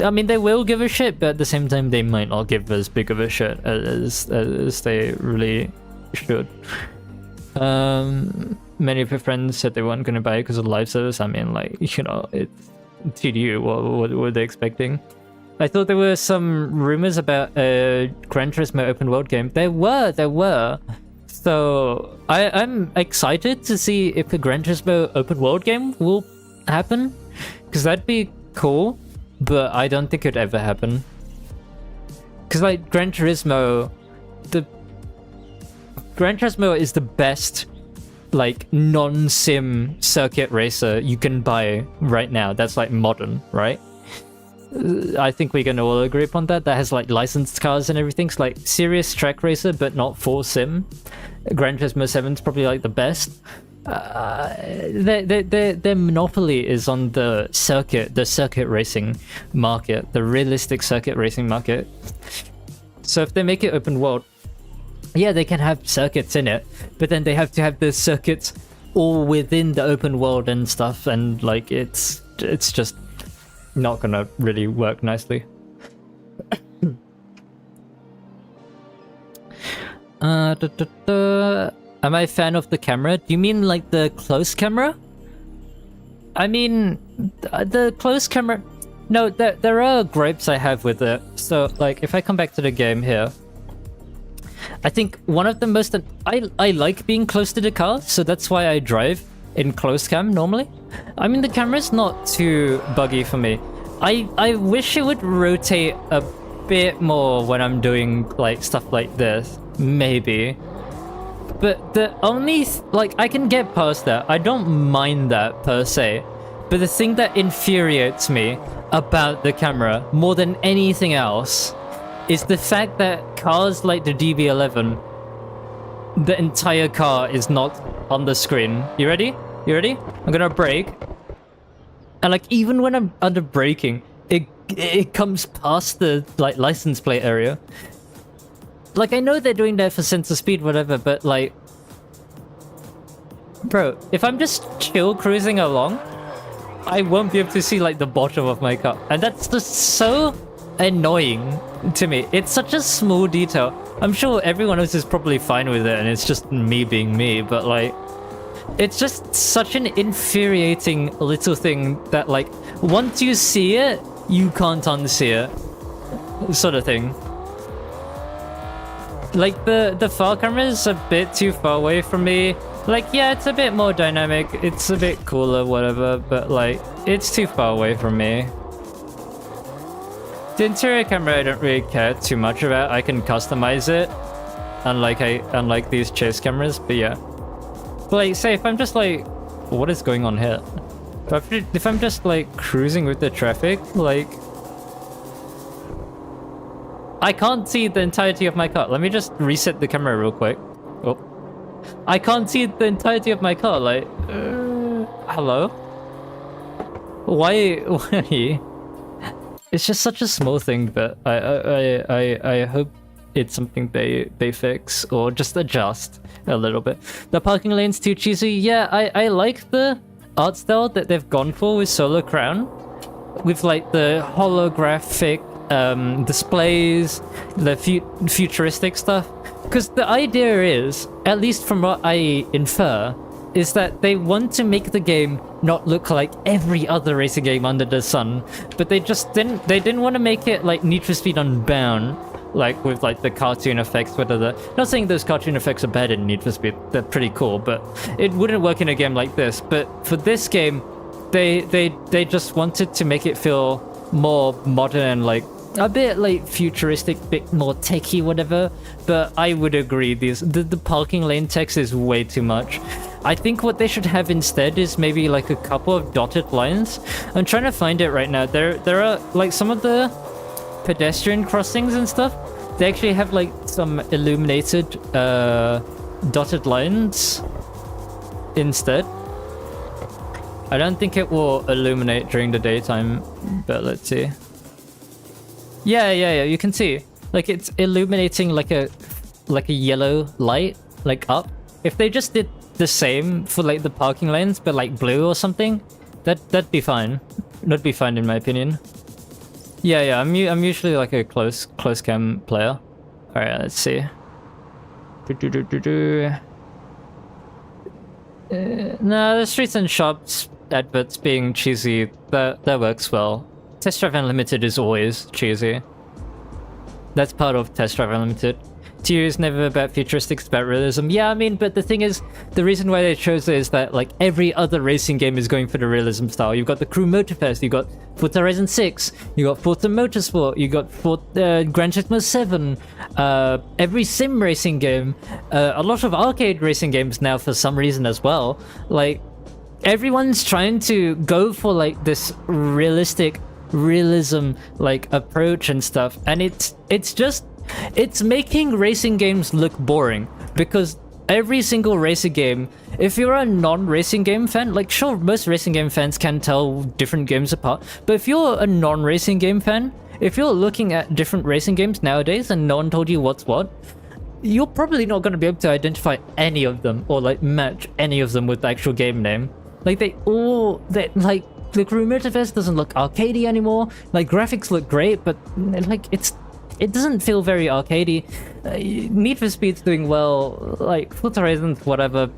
A: I mean, they will give a shit, but at the same time, they might not give as big of a shit as they really should. many of your friends said they weren't going to buy it because of live service. I mean, like, you know, it's TDU. What were they expecting? I thought there were some rumors about a Gran Turismo open world game. There were. So I'm excited to see if a Gran Turismo open world game will happen, because that'd be cool. But I don't think it'd ever happen. Because like Gran Turismo is the best like non-sim circuit racer you can buy right now. That's like modern, right? I think we can all agree upon that. That has like licensed cars and everything. It's like serious track racer, but not full sim. Gran Turismo 7 is probably like the best. Their monopoly is on the circuit racing market, the realistic circuit racing market. So if they make it open world, yeah, they can have circuits in it, but then they have to have the circuits all within the open world and stuff, and like it's just not gonna really work nicely. Am I a fan of the camera? Do you mean like the close camera? I mean, the close camera... No, there are gripes I have with it. So, like, if I come back to the game here, I think one of the most... I like being close to the car, so that's why I drive in close cam normally. I mean, the camera's not too buggy for me. I wish it would rotate a bit more when I'm doing, like, stuff like this. Maybe. But the only... like, I can get past that. I don't mind that, per se. But the thing that infuriates me about the camera, more than anything else, is the fact that cars like the DB11, the entire car is not on the screen. You ready? You ready? I'm gonna brake. And like, even when I'm under braking, it comes past the like license plate area. Like, I know they're doing that for sensor speed, whatever, but like... Bro, if I'm just chill cruising along, I won't be able to see like the bottom of my car. And that's just so annoying to me. It's such a small detail. I'm sure everyone else is probably fine with it and it's just me being me, but like... It's just such an infuriating little thing that like, once you see it, you can't unsee it. Sort of thing. Like, the far camera is a bit too far away from me. Like, yeah, it's a bit more dynamic, it's a bit cooler, whatever, but like, it's too far away from me. The interior camera I don't really care too much about. I can customize it, unlike these chase cameras, but yeah. But like, say if I'm just like, what is going on here? If I'm just like cruising with the traffic, like, I can't see the entirety of my car. Let me just reset the camera real quick. Oh. I can't see the entirety of my car, like... hello? Why? It's just such a small thing, but I hope it's something they fix, or just adjust a little bit. The parking lane's too cheesy. Yeah, I like the art style that they've gone for with Solar Crown. With like the holographic displays, the futuristic stuff. Because the idea is, at least from what I infer, is that they want to make the game not look like every other racing game under the sun, but they didn't want to make it like Need for Speed Unbound, like with like the cartoon effects, whatever. Not saying those cartoon effects are bad in Need for Speed, they're pretty cool, but it wouldn't work in a game like this. But for this game, they just wanted to make it feel more modern and like a bit like futuristic, bit more techy, whatever. But I would agree, the parking lane text is way too much. I think what they should have instead is maybe like a couple of dotted lines. I'm trying to find it right now. There are like some of the pedestrian crossings and stuff. They actually have like some illuminated dotted lines instead. I don't think it will illuminate during the daytime, but let's see. Yeah, you can see. Like, it's illuminating like a yellow light, like up. If they just did the same for like the parking lanes, but like blue or something, that'd be fine. That'd be fine in my opinion. Yeah, I'm usually like a close cam player. Alright, let's see. No, the streets and shops adverts being cheesy, that works well. Test Drive Unlimited is always cheesy. That's part of Test Drive Unlimited. TU is never about futuristic, it's about realism. Yeah, I mean, but the thing is, the reason why they chose it is that, like, every other racing game is going for the realism style. You've got the Crew Motorfest, you've got Forza Horizon 6, you got Forza Motorsport, you got Gran Turismo 7, every sim racing game, a lot of arcade racing games now for some reason as well. Like, everyone's trying to go for, like, this realism, like, approach and stuff, and it's making racing games look boring, because every single racing game, if you're a non-racing game fan, like, sure, most racing game fans can tell different games apart, but if you're a non-racing game fan, if you're looking at different racing games nowadays and no one told you what's what, you're probably not going to be able to identify any of them or, like, match any of them with the actual game name. Like, like, the Crew Motorfest doesn't look arcadey anymore. Like, graphics look great, but, like, it doesn't feel very arcadey. Need for Speed's doing well. Like, Forza Horizon, whatever,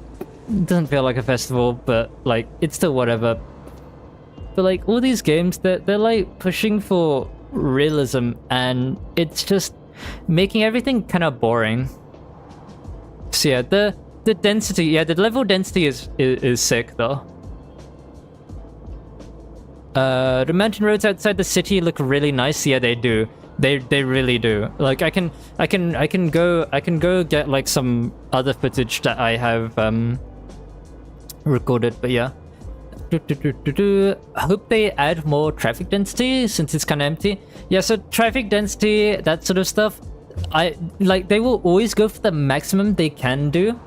A: doesn't feel like a festival, but, like, it's still whatever. But, like, all these games, they're like pushing for realism, and it's just making everything kind of boring. So yeah, the density, yeah, the level density is sick though. The mountain roads outside the city look really nice. Yeah, they do. They really do. Like, I can go get, like, some other footage that I have recorded, but yeah. I hope they add more traffic density since it's kind of empty. Yeah, so traffic density, that sort of stuff, they will always go for the maximum they can do,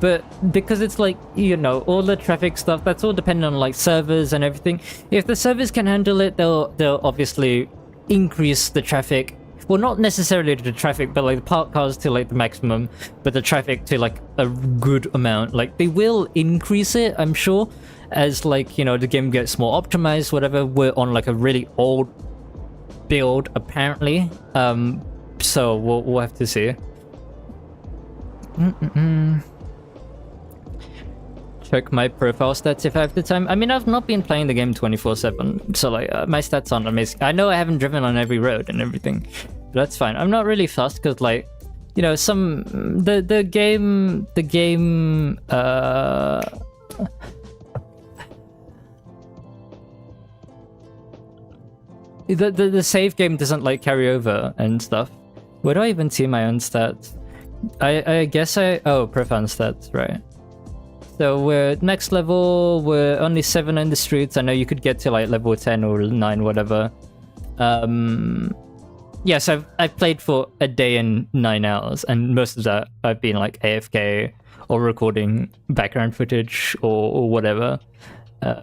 A: but because it's, like, you know, all the traffic stuff, that's all dependent on, like, servers and everything. If the servers can handle it, they'll obviously increase the traffic. Well, not necessarily the traffic, but, like, the parked cars to, like, the maximum, but the traffic to, like, a good amount. Like, they will increase it, I'm sure, as, like, you know, the game gets more optimized, whatever. We're on, like, a really old build, apparently. So we'll have to see. Check my profile stats if I have the time. I mean, I've not been playing the game 24/7, so, like, my stats aren't amazing. I know I haven't driven on every road and everything, but that's fine. I'm not really fussed because, like, you know, the game the save game doesn't, like, carry over and stuff. Where do I even see my own stats? I guess oh, profound stats, right. So we're next level, we're only 7 in the streets. I know you could get to, like, level 10 or 9, whatever. Yes, I've played for a day and 9 hours, and most of that I've been, like, AFK or recording background footage or whatever.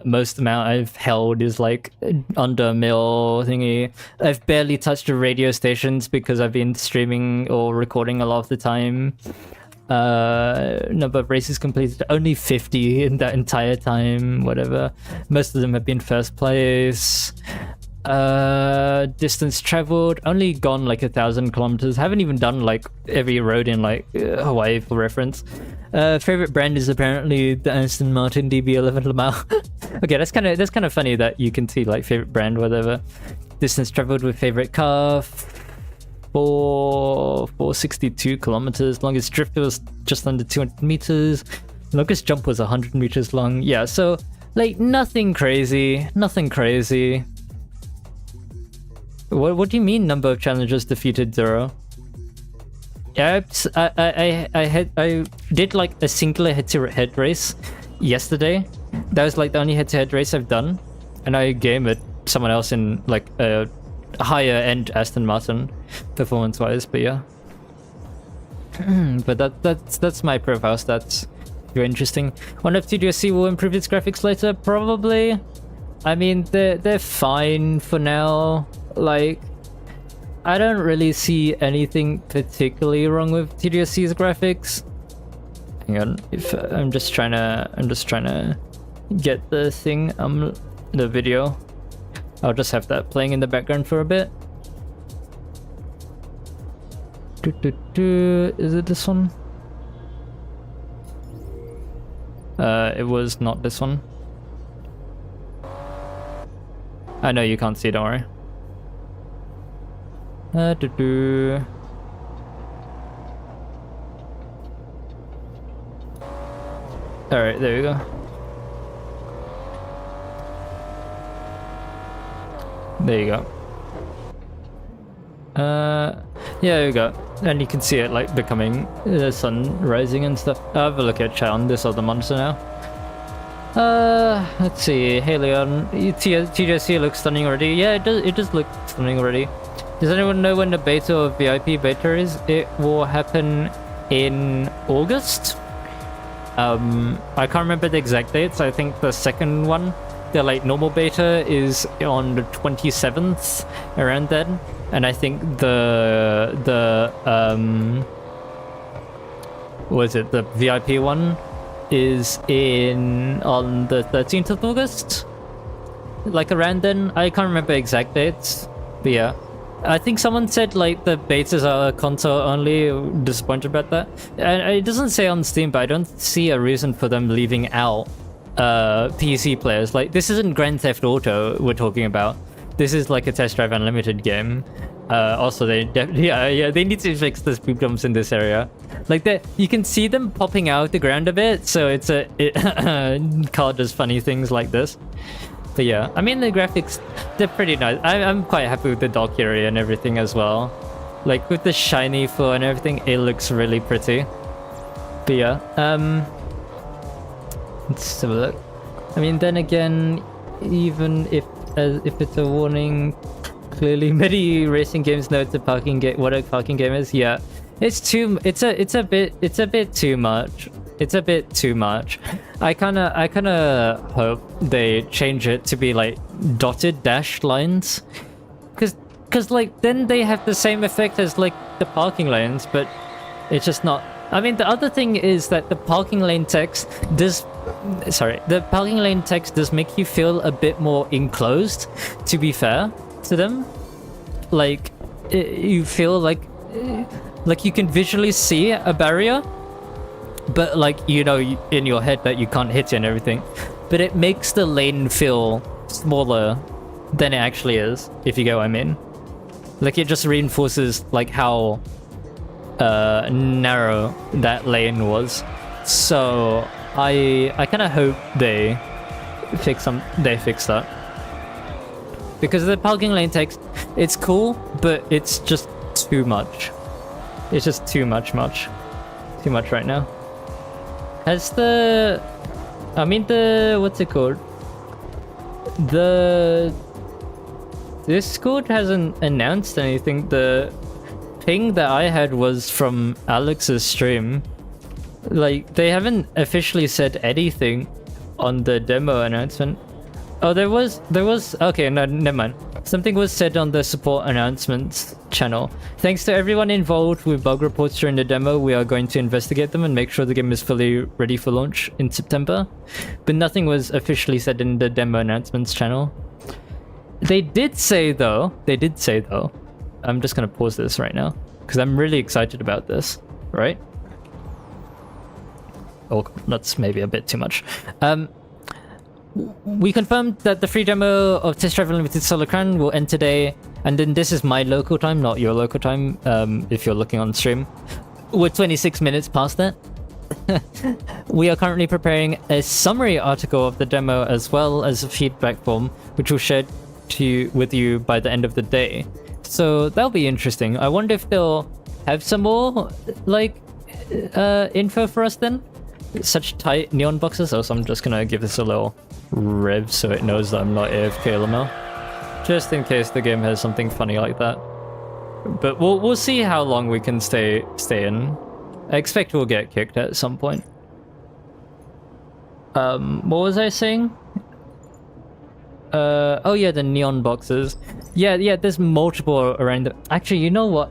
A: Most amount I've held is, like, under a mil thingy. I've barely touched the radio stations because I've been streaming or recording a lot of the time. Number of races completed, only 50 in that entire time, whatever. Most of them have been first place. Distance traveled, only gone, like, 1,000 kilometers. Haven't even done, like, every road in, like, Hawaii for reference. Favorite brand is apparently the Aston Martin DB11 Lamau. Okay, that's kind of funny that you can see, like, favorite brand, whatever. Distance traveled with favorite car, 462 kilometers. Longest drift was just under 200 meters. Longest jump was 100 meters long. Yeah, so, like, nothing crazy. What do you mean number of challenges defeated 0? Yeah, I did, like, a singular head-to-head race yesterday. That was, like, the only head-to-head race I've done, and I game at someone else in, like, a higher end Aston Martin performance-wise. But yeah. But that's my profile stats. Very interesting. Wonder if TDUSC will improve its graphics later. Probably. I mean, they're fine for now. Like, I don't really see anything particularly wrong with TDUSC's graphics. Hang on, if I'm just trying to get the thing, the video. I'll just have that playing in the background for a bit. Is it this one? It was not this one. I know you can't see, don't worry. Alright, there you go. There you go. Yeah, there you go. And you can see it like becoming the sun rising and stuff. I'll have a look at Chan, this other monster now. Let's see. Hey Leon, TDUSC looks stunning already. Yeah, it does look stunning already. Does anyone know when the beta or VIP beta is? It will happen in August. I can't remember the exact dates. I think the second one, the like normal beta, is on the 27th, around then. And I think the the VIP one is on the 13th of August, like around then. I can't remember exact dates, but yeah. I think someone said like the betas are console only. Disappointed about that. And it doesn't say on Steam, but I don't see a reason for them leaving out PC players. Like, this isn't Grand Theft Auto we're talking about. This is like a Test Drive Unlimited game. Also, they need to fix the spook dumps in this area. Like, you can see them popping out the ground a bit, so Carl does funny things like this. But yeah, I mean, the graphics, they're pretty nice. I'm quite happy with the dock area and everything as well. Like, with the shiny floor and everything, it looks really pretty. But yeah, let's have a look. I mean, then again, even if it's a warning, clearly many racing games know it's a parking game. What a parking game is, yeah. It's a bit too much. It's a bit too much. I kinda hope they change it to be like dotted dashed lines, cause like then they have the same effect as like the parking lanes, but it's just not. I mean, the other thing is that the parking lane text does make you feel a bit more enclosed, to be fair to them. Like, you feel like you can visually see a barrier, but like, you know, in your head that you can't hit it and everything. But it makes the lane feel smaller than it actually is, if you get what I mean. Like, it just reinforces like how narrow that lane was. So I kind of hope they fix that, because the parking lane text, it's cool, but it's just too much. It's just too much right now. Has what's it called? The Discord hasn't announced anything. The ping that I had was from Alex's stream. Like, they haven't officially said anything on the demo announcement. Oh, there was okay, no, never mind. Something was said on the support announcements channel. Thanks to everyone involved with bug reports during the demo, we are going to investigate them and make sure the game is fully ready for launch in September. But nothing was officially said in the demo announcements channel. They did say though, I'm just gonna pause this right now, because I'm really excited about this, right? Oh, that's maybe a bit too much. We confirmed that the free demo of Test Drive Unlimited Supercar will end today, and then this is my local time, not your local time, if you're looking on stream. We're 26 minutes past that. We are currently preparing a summary article of the demo as well as a feedback form, which we'll share with you by the end of the day. So that'll be interesting. I wonder if they'll have some more like info for us then. Such tight neon boxes. Also, I'm just gonna give this a little rev so it knows that I'm not AFK LML, just in case the game has something funny like that. But we'll see how long we can stay in. I expect we'll get kicked at some point. What was I saying? Oh yeah, the neon boxes. Yeah, there's multiple around. Actually, you know what?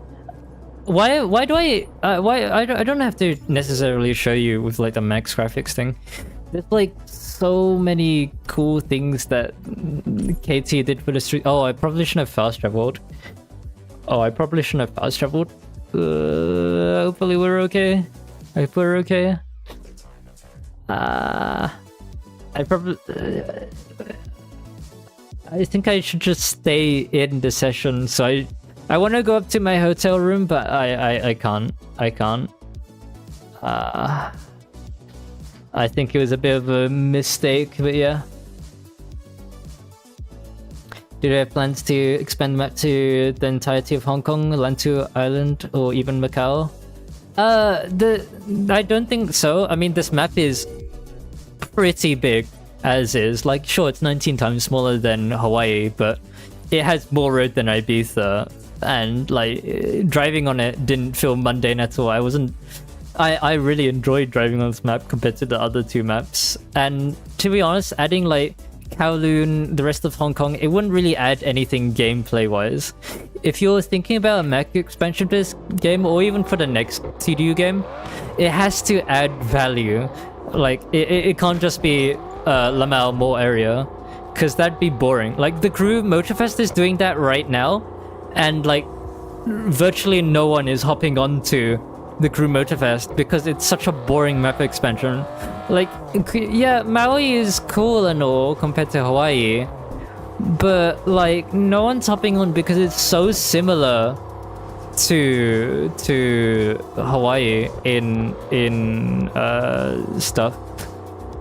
A: Why do I don't have to necessarily show you with like the max graphics thing. There's like so many cool things that KT did for the street. Oh, I probably shouldn't have fast traveled. Hopefully we're okay. I probably... I think I should just stay in the session. So I want to go up to my hotel room, but I can't. I think it was a bit of a mistake, but yeah. Do they have plans to expand the map to the entirety of Hong Kong, Lantu Island, or even Macau? I don't think so. I mean, this map is pretty big as is. Like, sure, it's 19 times smaller than Hawaii, but it has more road than Ibiza, and like driving on it didn't feel mundane at all. I really enjoyed driving on this map compared to the other two maps. And to be honest, adding like Kowloon, the rest of Hong Kong, it wouldn't really add anything gameplay wise. If you're thinking about a mech expansion for this game, or even for the next TDU game, it has to add value. Like it can't just be Lamau more area, because that'd be boring. Like the crew Motorfest is doing that right now, and like virtually no one is hopping onto the crew Motorfest because it's such a boring map expansion. Like, yeah, Maui is cool and all compared to Hawaii, but like no one's hopping on because it's so similar to Hawaii in stuff.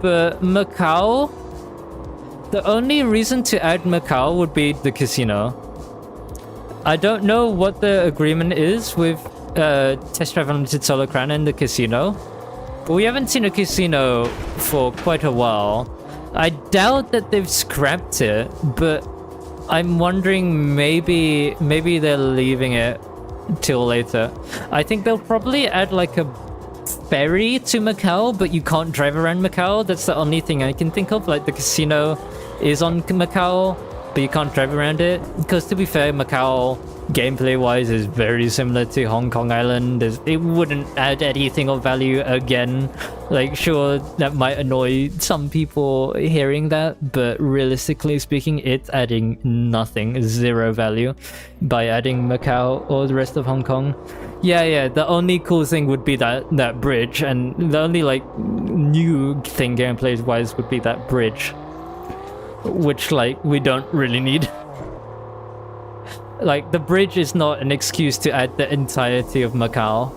A: But Macau, the only reason to add Macau would be the casino. I don't know what the agreement is with Test Drive Unlimited Solar Crown and the casino, but we haven't seen a casino for quite a while. I doubt that they've scrapped it, but I'm wondering maybe they're leaving it till later. I think they'll probably add like a ferry to Macau, but you can't drive around Macau. That's the only thing I can think of. Like the casino is on Macau, but you can't drive around it. Because to be fair, Macau gameplay wise is very similar to Hong Kong Island. It wouldn't add anything of value again. Like, sure, that might annoy some people hearing that, but realistically speaking, it's adding nothing, zero value by adding Macau or the rest of Hong Kong. Yeah, the only cool thing would be that bridge, and the only like new thing gameplay wise would be that bridge, which like we don't really need. Like, the bridge is not an excuse to add the entirety of Macau.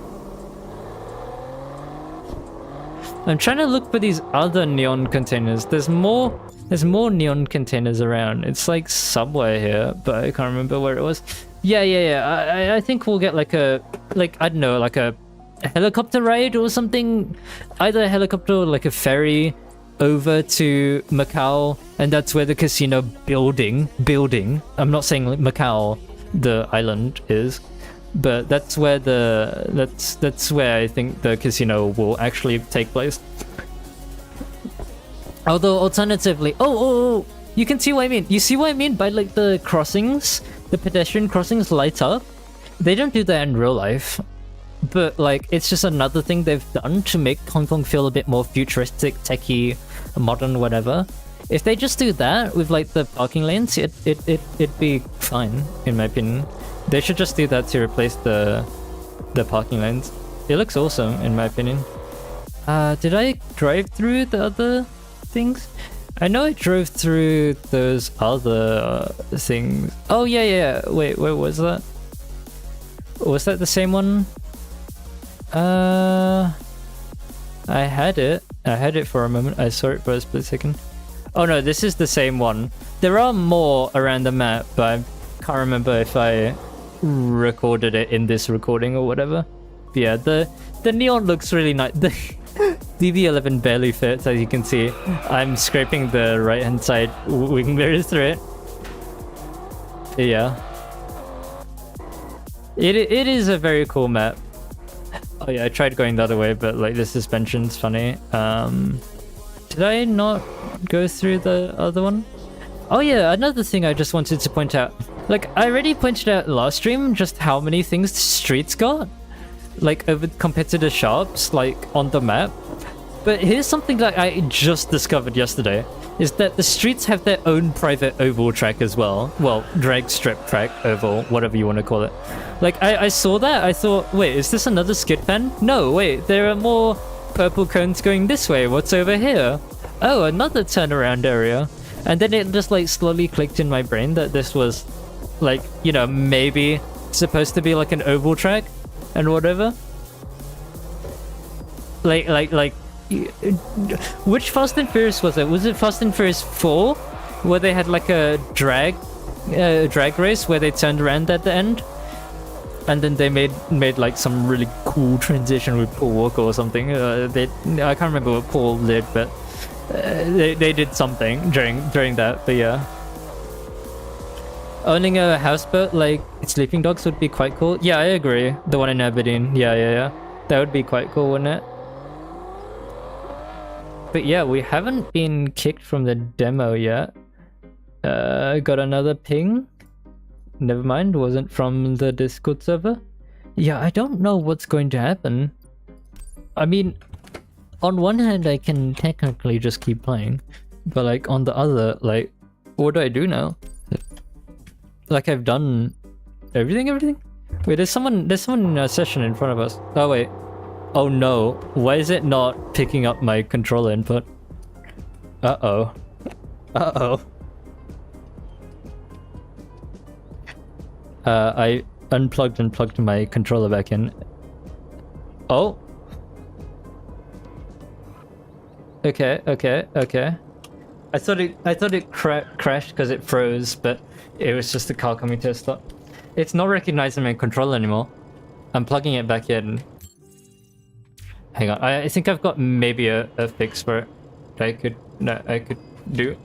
A: I'm trying to look for these other neon containers. There's more neon containers around. It's like somewhere here, but I can't remember where it was. Yeah. I think we'll get like I don't know, like a helicopter ride or something. Either a helicopter or like a ferry over to Macau, and that's where the casino building. I'm not saying like Macau, the island is, but that's where that's where I think the casino will actually take place. Although alternatively, oh, you can see what I mean. You see what I mean by like the crossings, the pedestrian crossings light up. They don't do that in real life, but like it's just another thing they've done to make Hong Kong feel a bit more futuristic, techie, modern, whatever. If they just do that with like the parking lanes, it'd be fine in my opinion. They should just do that to replace the parking lanes. It looks awesome in my opinion. Did I drive through the other things? I know I drove through those other things. Oh yeah. Wait, where was that? Was that the same one? I had it for a moment. I saw it for a split second. Oh no, this is the same one. There are more around the map, but I can't remember if I recorded it in this recording or whatever. But yeah, the neon looks really nice. The DB11 barely fits, as you can see. I'm scraping the right hand side. We can barely through it. But yeah. It is a very cool map. Oh yeah, I tried going the other way, but like the suspension's funny. Did I not go through the other one? Oh yeah, another thing I just wanted to point out. Like, I already pointed out last stream just how many things the streets got. Like, over compared to the shops, like, on the map. But here's something that I just discovered yesterday. Is that the streets have their own private oval track as well. Well, drag strip track, oval, whatever you want to call it. Like, I saw that, I thought, wait, is this another skid fan? No, wait, there are more purple cone's going this way. What's over here? Oh, another turnaround area. And then it just like slowly clicked in my brain that this was like, you know, maybe supposed to be like an oval track and whatever. Like, which Fast and Furious was it? Was it Fast and Furious 4? Where they had like a drag race where they turned around at the end? And then they made like some really cool transition with Paul Walker or something. I can't remember what Paul did, but they did something during that. But yeah, owning a houseboat like Sleeping Dogs would be quite cool. Yeah, I agree. The one in Aberdeen. Yeah. That would be quite cool, wouldn't it? But yeah, we haven't been kicked from the demo yet. Got another ping. Never mind, wasn't from the Discord server. Yeah, I don't know what's going to happen. I mean, on one hand, I can technically just keep playing, but like on the other, like, what do I do now? Like I've done everything? Wait, there's someone in a session in front of us. Oh wait. Oh no, why is it not picking up my controller input? Uh-oh. I unplugged and plugged my controller back in. Oh. Okay. I thought it crashed because it froze, but it was just the car coming to a stop. It's not recognizing my controller anymore. I'm plugging it back in. Hang on, I think I've got maybe a fix for it that I could do.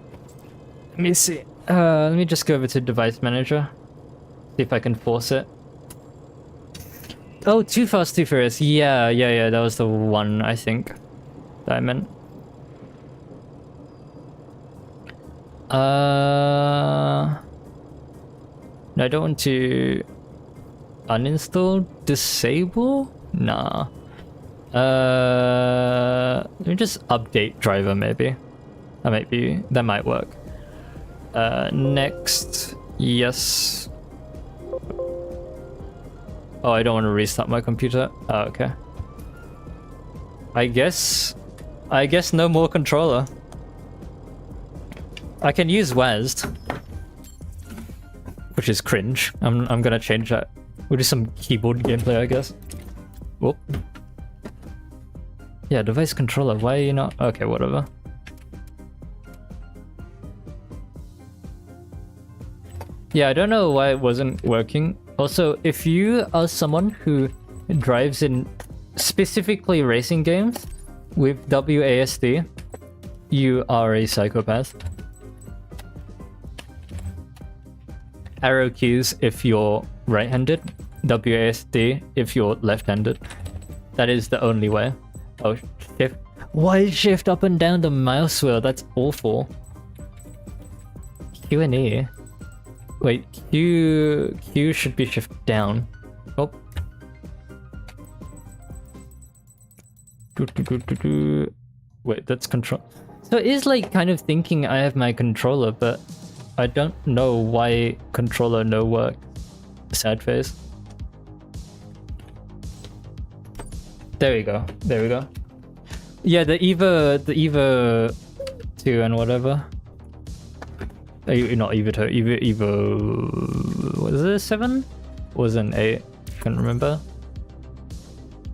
A: Let me see. Let me just go over to Device Manager. See if I can force it. Oh, Too Fast, Too Furious. Yeah, that was the one, I think, that I meant. No, I don't want to uninstall, disable? Nah. Let me just update driver maybe. That might work. Next, yes. Oh, I don't want to restart my computer. Oh, okay. I guess no more controller. I can use WASD, which is cringe. I'm gonna change that. We'll do some keyboard gameplay, I guess. Whoop. Yeah, device controller. Why are you not? Okay, whatever. Yeah, I don't know why it wasn't working. Also, if you are someone who drives in specifically racing games with WASD, you are a psychopath. Arrow keys if you're right-handed, WASD if you're left-handed. That is the only way. Oh, shift. Why is shift up and down the mouse wheel? That's awful. Q and E. Wait, Q should be shift down. Oh. Wait, that's control. So it is like kind of thinking I have my controller, but I don't know why controller no work. Sad face. There we go. Yeah, the Evo 2 and whatever. Not Evo 2, Evo... Was it a 7? Was it an 8? Can't remember.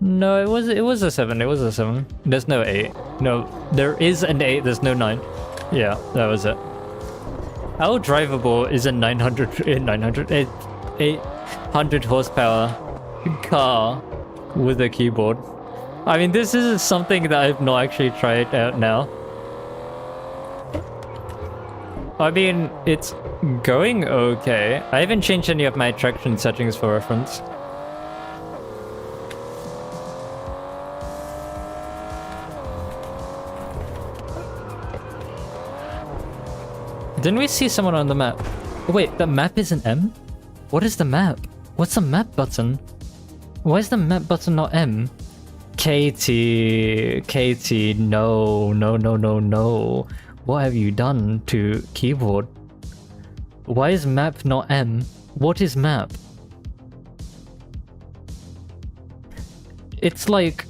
A: No, it was a 7. It was a 7. There's no 8. No, there is an 8. There's no 9. Yeah, that was it. How drivable is a 800 horsepower car with a keyboard? I mean, this is something that I've not actually tried out now. I mean, it's going okay. I haven't changed any of my traction settings for reference. Didn't we see someone on the map? Oh, wait, the map is an M? What is the map? What's the map button? Why is the map button not M? Katie, no. What have you done to keyboard? Why is map not M? What is map? It's like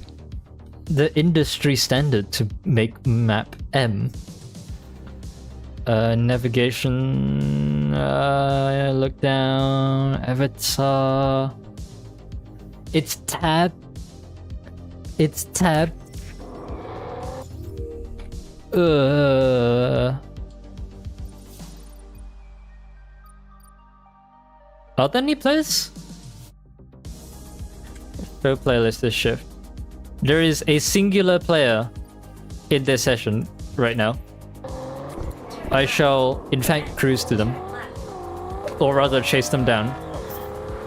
A: the industry standard to make map M. Navigation, look down, avatar. It's tab. It's tab. Are there any players? Show playlist is shift. There is a singular player in this session right now. I shall, in fact, cruise to them. Or rather, chase them down.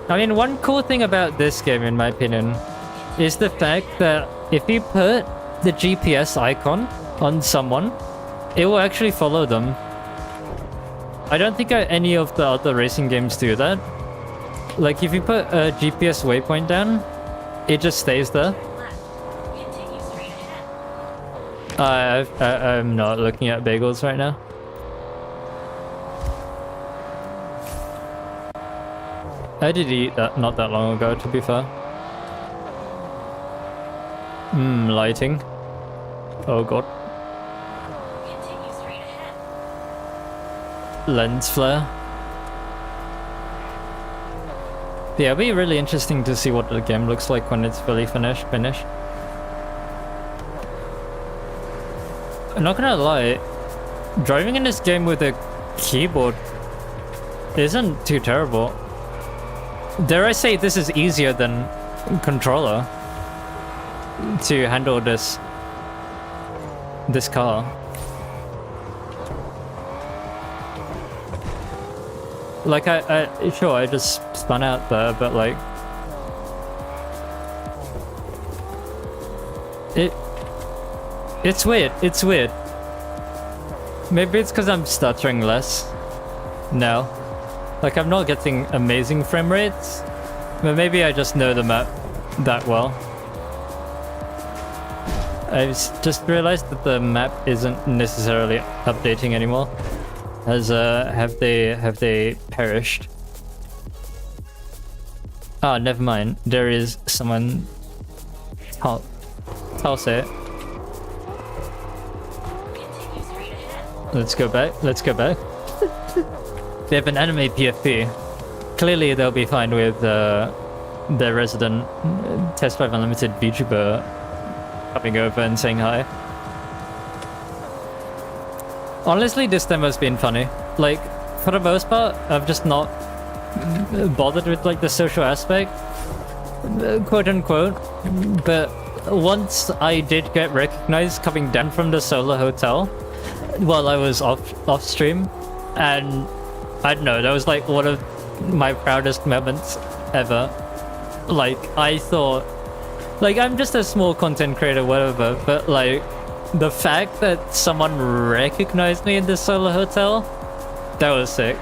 A: I mean, one cool thing about this game, in my opinion, is the fact that if you put the GPS icon on someone, it will actually follow them. I don't think any of the other racing games do that. Like, if you put a GPS waypoint down, it just stays there. I'm not looking at bagels right now. I did eat that not that long ago, to be fair. Lighting. Oh god. Lens flare. Yeah, it'll be really interesting to see what the game looks like when it's fully finished. I'm not gonna lie, driving in this game with a keyboard isn't too terrible. Dare I say this is easier than controller to handle this car. Like sure, I just spun out there, but like it's weird. It's weird. Maybe it's because I'm stuttering less now. Like, I'm not getting amazing frame rates, but maybe I just know the map that well. I just realized that the map isn't necessarily updating anymore. Have they perished? Ah, never mind. There is someone. I'll say it. Let's go back. They have an anime PFP. Clearly, they'll be fine with their resident Test 5 Unlimited VTuber coming over and saying hi. Honestly, this demo's been funny. Like, for the most part, I've just not bothered with like the social aspect, quote unquote. But once I did get recognized coming down from the solo hotel while I was off stream, and I don't know, that was like one of my proudest moments ever. Like, I thought, like, I'm just a small content creator, whatever, but like, the fact that someone recognized me in the solo hotel, that was sick.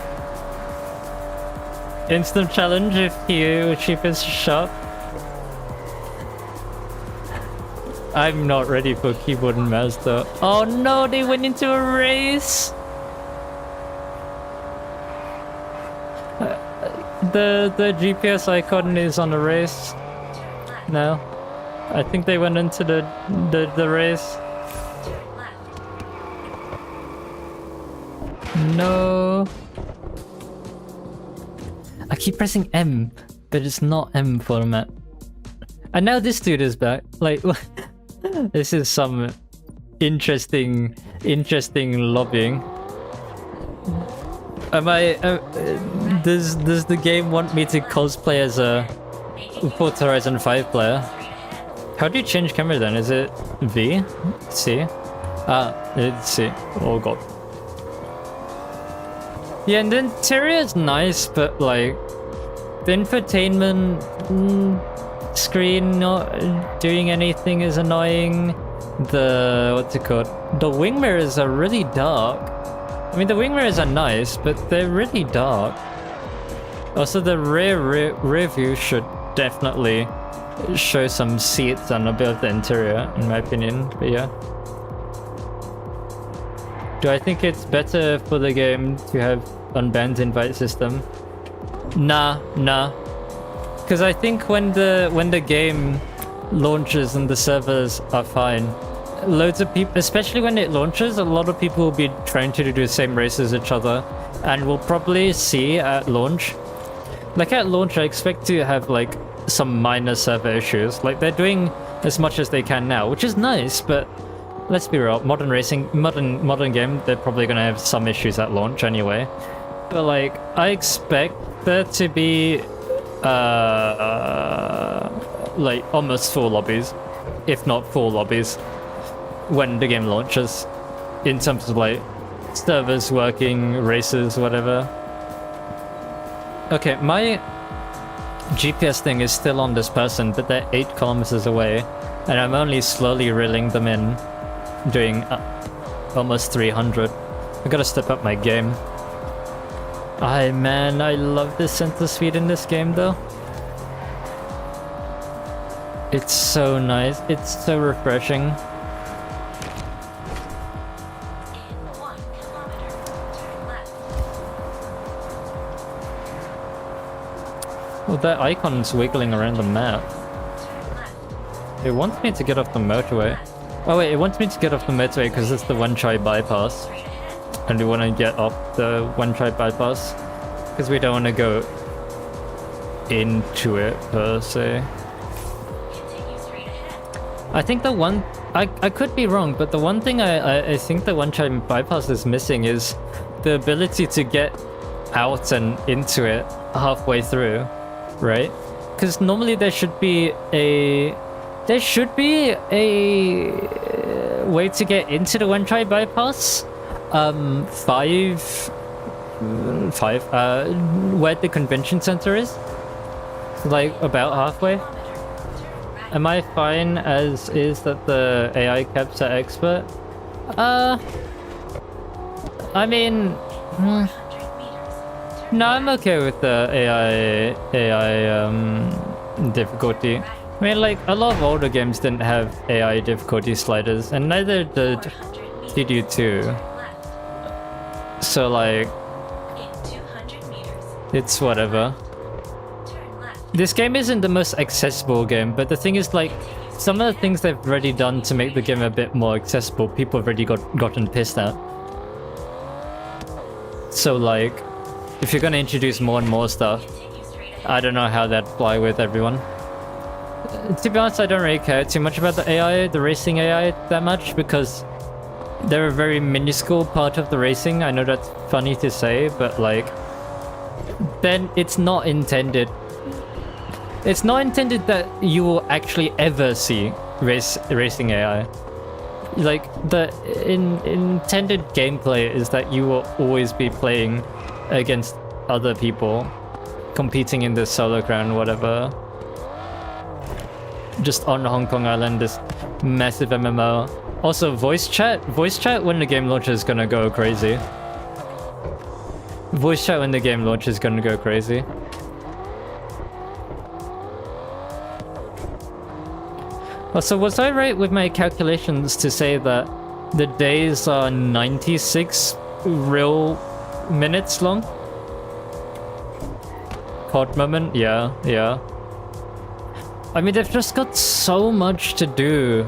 A: Instant challenge if you achieve this shot. I'm not ready for keyboard and mouse though. Oh no, they went into a race! The GPS icon is on a race. No. I think they went into the race. No. I keep pressing M, but it's not M format. And now this dude is back. Like, this is some interesting lobbying. Am I? Does the game want me to cosplay as a Forza Horizon 5 player? How do you change camera then? Is it V? C? Ah, it's C. Oh god. Yeah, and the interior is nice, but like the infotainment screen not doing anything is annoying. What's it called? The wing mirrors are really dark. I mean, the wing mirrors are nice, but they're really dark. Also, the rear view should definitely show some seats and a bit of the interior, in my opinion. But yeah. Do I think it's better for the game to have unbanned invite system? Nah. Because I think when the game launches and the servers are fine. Loads of people, especially when it launches, a lot of people will be trying to do the same race as each other, and we'll probably see at launch. Like at launch, I expect to have like some minor server issues. Like they're doing as much as they can now, which is nice, but let's be real, modern game, they're probably gonna have some issues at launch anyway. But like, I expect there to be like almost full lobbies, if not full lobbies, when the game launches, in terms of like servers working, races, whatever. Okay, my GPS thing is still on this person, but they're 8 kilometers away, and I'm only slowly reeling them in, doing almost 300. I gotta step up my game. Man, I love the center speed in this game though. It's so nice, it's so refreshing. Well, that icon's wiggling around the map. It wants me to get off the motorway. Oh wait, it wants me to get off the motorway because it's the one-try bypass. And we want to get off the one-try bypass because we don't want to go into it per se. I think the one... I could be wrong, but the one thing I think the one-try bypass is missing is the ability to get out and into it halfway through. Right? Because normally there should be a way to get into the one-try bypass. Where the convention center is, like about halfway. Am I fine as is that the AI caps are expert? I mean, no, I'm okay with the AI difficulty. I mean, like, a lot of older games didn't have AI difficulty sliders, and neither did TDU2. So, like, it's whatever. This game isn't the most accessible game, but the thing is, like, some of the things they've already done to make the game a bit more accessible, people have already gotten pissed at. So, like, if you're gonna introduce more and more stuff, I don't know how that'd fly with everyone. To be honest, I don't really care too much about the AI, the racing AI, that much, because they're a very minuscule part of the racing. I know that's funny to say, but like, then it's not intended. It's not intended that you will actually ever see racing AI. Like, the intended gameplay is that you will always be playing against other people, competing in this solo crown, whatever. Just on Hong Kong Island, this massive MMO. Also, voice chat when the game launches is gonna go crazy. Voice chat when the game launches is gonna go crazy. Also, was I right with my calculations to say that the days are 96 real minutes long? COD moment? Yeah. I mean, they've just got so much to do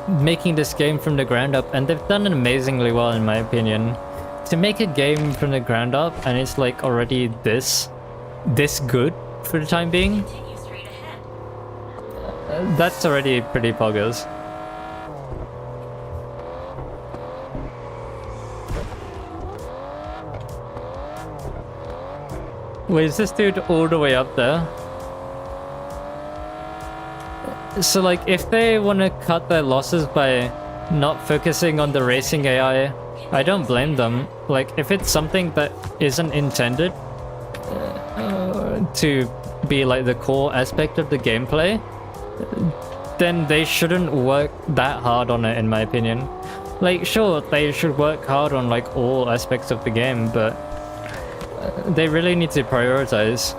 A: making this game from the ground up, and they've done it amazingly well, in my opinion. To make a game from the ground up and it's like already this good for the time being, that's already pretty poggers. Wait, is this dude all the way up there? So like, if they want to cut their losses by not focusing on the racing AI, I don't blame them. Like, if it's something that isn't intended to be like the core aspect of the gameplay, then they shouldn't work that hard on it, in my opinion. Like, sure, they should work hard on like all aspects of the game, but they really need to prioritize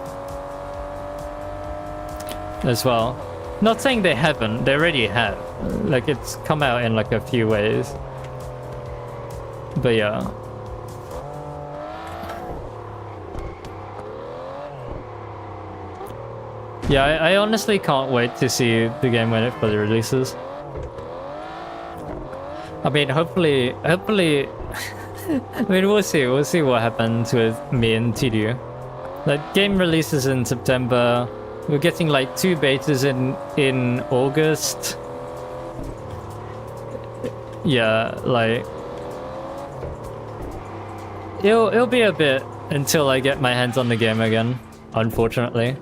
A: as well. Not saying they haven't, they already have. Like, it's come out in like a few ways. But yeah. Yeah, I honestly can't wait to see the game when it fully releases. I mean, hopefully, I mean, we'll see what happens with me and TDU. The game releases in September. We're getting like 2 betas in August. Yeah, like it'll be a bit until I get my hands on the game again. Unfortunately.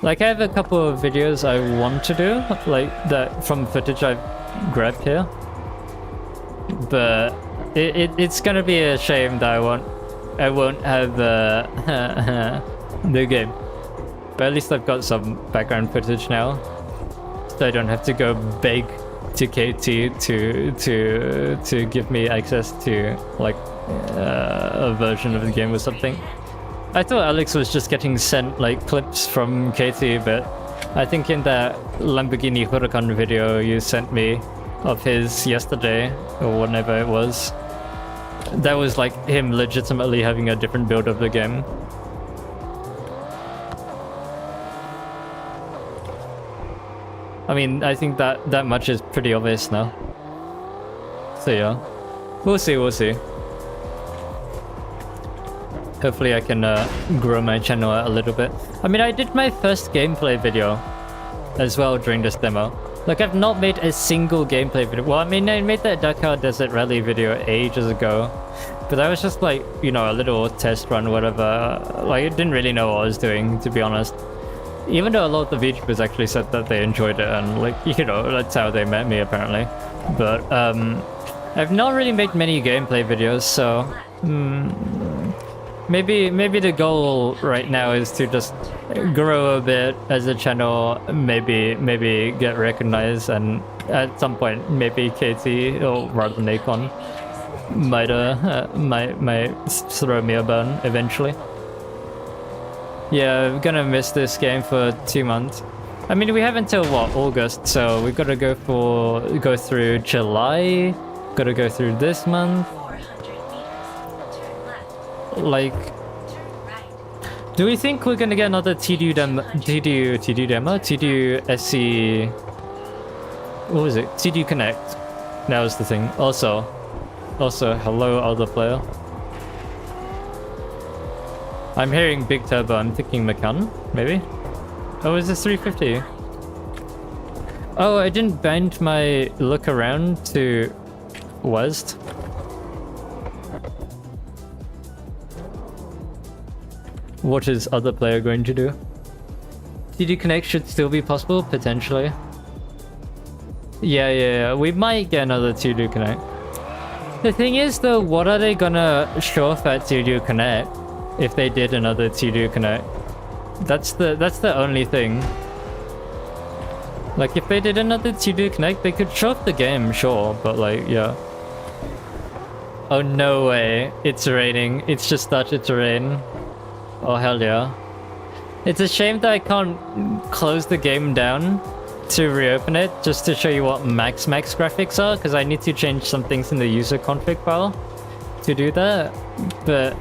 A: Like, I have a couple of videos I want to do, like that from footage I've grabbed here. But it's gonna be a shame that I won't have the game. But at least I've got some background footage now, so I don't have to go beg to KT to give me access to like a version of the game or something. I thought Alex was just getting sent like clips from KT, but I think in that Lamborghini Huracan video you sent me of his yesterday or whenever it was, that was like him legitimately having a different build of the game. I mean, I think that much is pretty obvious now. So yeah, we'll see. Hopefully I can grow my channel a little bit. I mean, I did my first gameplay video as well during this demo. Like, I've not made a single gameplay video. Well, I mean, I made that Dakar Desert Rally video ages ago, but that was just like, you know, a little test run, whatever. Like, I didn't really know what I was doing, to be honest. Even though a lot of the VTubers actually said that they enjoyed it, and like, you know, that's how they met me apparently. But I've not really made many gameplay videos, so maybe the goal right now is to just grow a bit as a channel, maybe get recognized, and at some point maybe KT or rather Nacon might throw me a bone eventually. Yeah, I'm gonna miss this game for 2 months. I mean, we have until what, August, so we've got to go through July, gotta go through this month. Like, do we think we're gonna get another TDUSC? What was it? TDU Connect. That was the thing. Also, hello, other player. I'm hearing Big Turbo. I'm thinking Nacon, maybe. Oh, is this 350? Oh, I didn't bend my look around to west. What is other player going to do? TD Connect should still be possible, potentially. Yeah, we might get another TD Connect. The thing is though, what are they gonna show off at TD Connect if they did another TD Connect? That's the only thing. Like, if they did another TD Connect, they could show off the game, sure, but like, yeah. Oh, no way. It's raining. It's just started to rain. Oh, hell yeah. It's a shame that I can't close the game down to reopen it, just to show you what max graphics are, because I need to change some things in the user config file to do that, but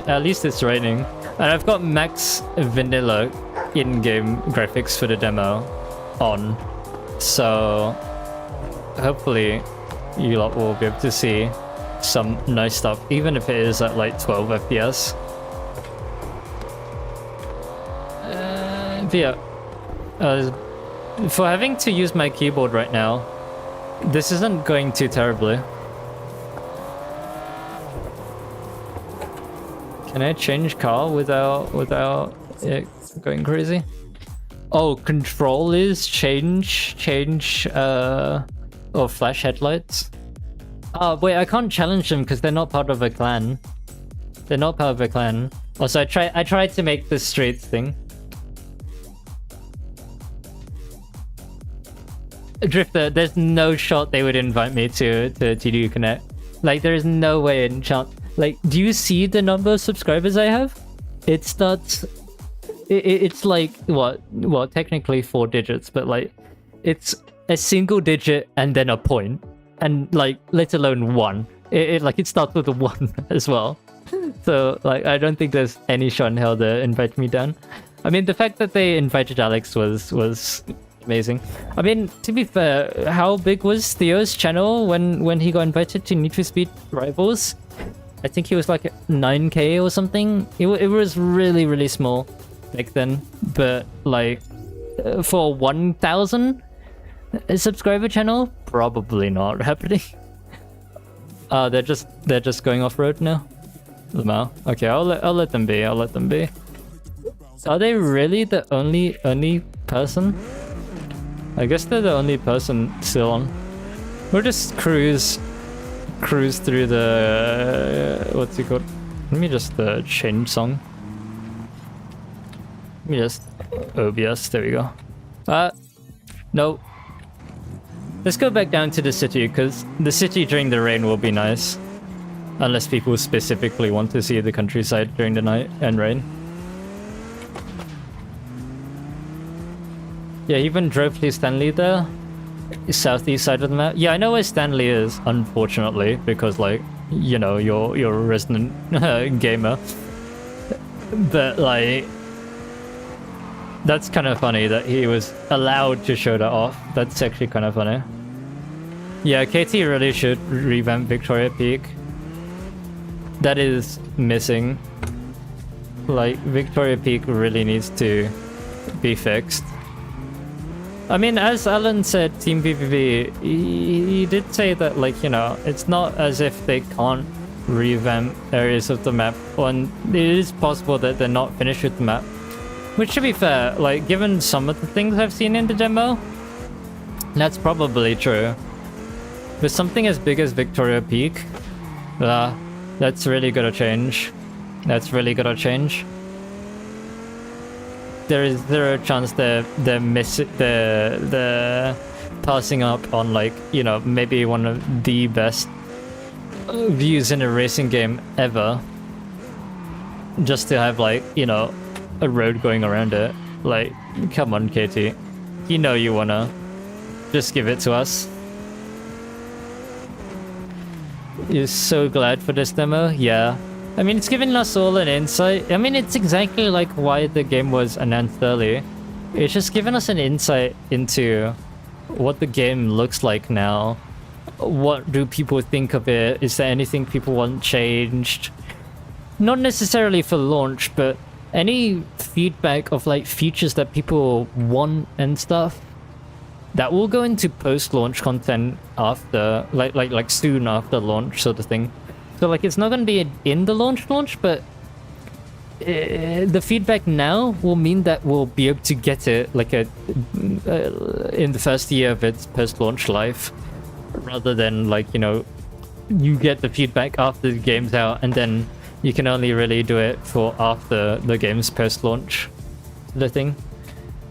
A: at least it's raining. And I've got max vanilla in-game graphics for the demo on, so hopefully you lot will be able to see some nice stuff, even if it is at like 12 FPS. Yeah, for having to use my keyboard right now, this isn't going too terribly. Can I change car without it going crazy? Oh, controllers change or flash headlights. Oh wait, I can't challenge them because they're not part of a clan. They're not part of a clan. Also, I tried to make the straight thing. Drifter, there's no shot they would invite me to TDU Connect. Like, there is no way in chance. Like, do you see the number of subscribers I have? It starts... It's like, what? Well, technically 4 digits, but like, it's a single digit and then a point. And like, let alone 1. It starts with a 1 as well. So like I don't think there's any shot in hell to invite me down. I mean, the fact that they invited Alex was amazing. I mean, to be fair, how big was Theo's channel when he got invited to Need for Speed Rivals? I think he was like 9K or something. It was really small back then, but like for 1,000 subscriber channel, probably not happening. They're just going off road now. Lamau. Okay, I'll let them be. I'll let them be. Are they really the only person? I guess they're the only person still on. We'll just cruise through the what's it called? Let me just change song. Let me just OBS. There we go. No. Let's go back down to the city, because the city during the rain will be nice. Unless people specifically want to see the countryside during the night and rain. Yeah, he even drove to Stanley there. Southeast side of the map. Yeah, I know where Stanley is, unfortunately, because like, you know, you're a resident gamer. But like, that's kind of funny that he was allowed to show that off. That's actually kind of funny. Yeah, KT really should revamp Victoria Peak. That is missing. Like, Victoria Peak really needs to be fixed. I mean, as Alan said, Team PvP, he did say that, like, you know, it's not as if they can't revamp areas of the map, and it is possible that they're not finished with the map. Which, to be fair, like, given some of the things I've seen in the demo, that's probably true. With something as big as Victoria Peak, that's really gonna change. That's really gonna change. There a chance they're passing up on, like, you know, maybe one of the best views in a racing game ever, just to have, like, you know, a road going around it. Like, come on, KT, you know you wanna just give it to us. You're so glad for this demo? Yeah. I mean, it's given us all an insight. I mean, it's exactly like why the game was announced early. It's just given us an insight into what the game looks like now. What do people think of it? Is there anything people want changed? Not necessarily for launch, but any feedback of like features that people want and stuff. That will go into post-launch content after, like soon after launch, sort of thing. So like, it's not going to be in the launch, but the feedback now will mean that we'll be able to get it like in the first year of its post-launch life, rather than like, you know, you get the feedback after the game's out and then you can only really do it for after the game's post-launch, the thing.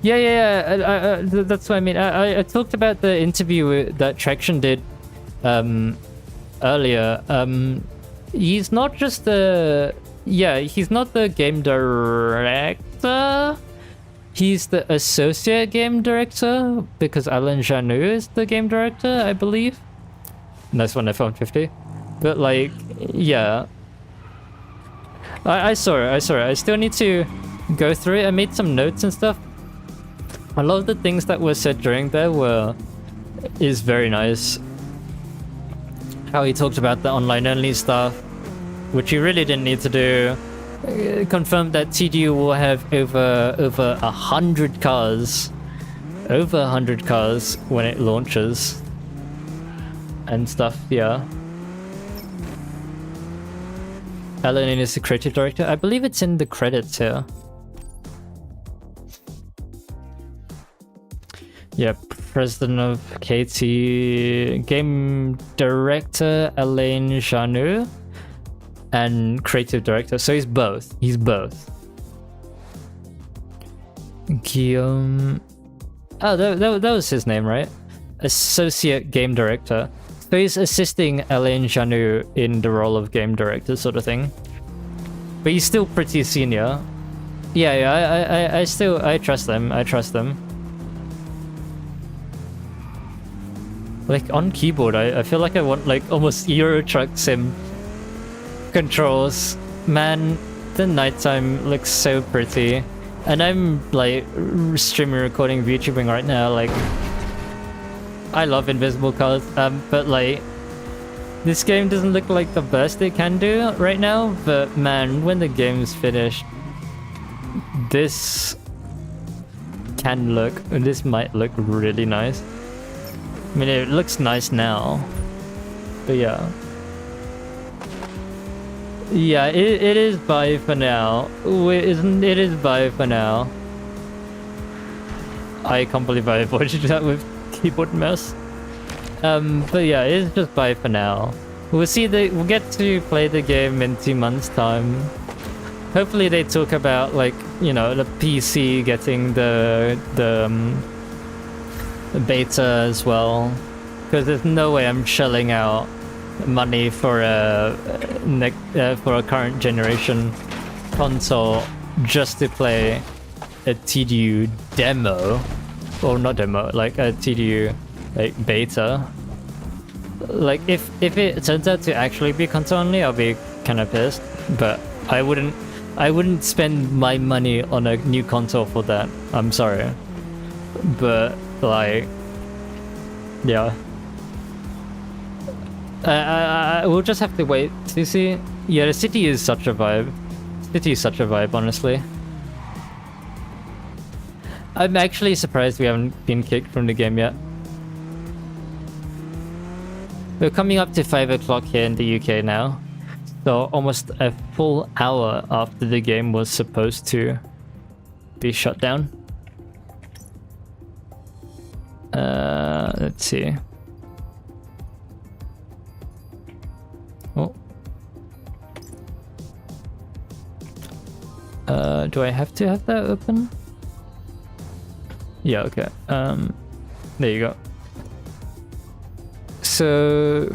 A: Yeah. That's what I mean. I talked about the interview that Traction did earlier. He's not just the... Yeah, he's not the game director. He's the associate game director, because Alan Janu is the game director, I believe. Nice one, iPhone 50. But like, yeah. I saw it. I still need to go through it. I made some notes and stuff. A lot of the things that were said during there is very nice. How he talked about the online only stuff, which he really didn't need to do. Confirmed that TDU will have over 100 cars. Over 100 cars when it launches. And stuff, yeah. Alan is the creative director. I believe it's in the credits here. Yeah, president of KT, game director Alain Janu, and creative director. So he's both. Guillaume. Oh, that was his name, right? Associate game director. So he's assisting Alain Janu in the role of game director, sort of thing. But he's still pretty senior. Yeah. I trust them. Like, on keyboard, I feel like I want, like, almost Euro Truck Sim controls. Man, the nighttime looks so pretty. And I'm like streaming recording VTubing right now, like I love invisible cars, but like this game doesn't look like the best it can do right now, but man, when the game's finished, this might look really nice. I mean, it looks nice now, but yeah. Yeah, it is bye for now. It is bye for now. I can't believe I avoided that with keyboard and mouse. But yeah, it is just bye for now. We'll get to play the game in 2 months' time. Hopefully they talk about, like, you know, the PC getting the beta as well, because there's no way I'm shelling out money for a current generation console just to play a TDU demo, or not demo, like a TDU like beta. Like if it turns out to actually be console only, I'll be kind of pissed, but I wouldn't spend my money on a new console for that. I'm sorry, but like, yeah. We'll just have to wait to see. Yeah, the city is such a vibe. City is such a vibe, honestly. I'm actually surprised we haven't been kicked from the game yet. We're coming up to 5 o'clock here in the UK now. So almost a full hour after the game was supposed to be shut down. Let's see. Oh. Do I have to have that open? Yeah, okay. There you go. So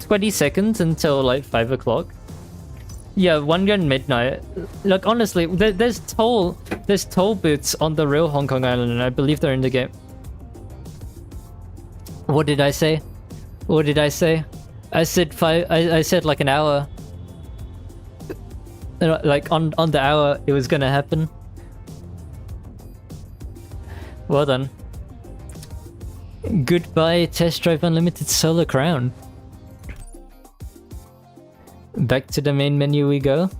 A: 20 seconds until like 5 o'clock. Yeah, 1 gun midnight. Like honestly, there's toll booths on the real Hong Kong Island, and I believe they're in the game. What did I say? What did I say? I said I said like an hour. Like on the hour it was gonna happen. Well done. Goodbye, Test Drive Unlimited Solar Crown. Back to the main menu we go.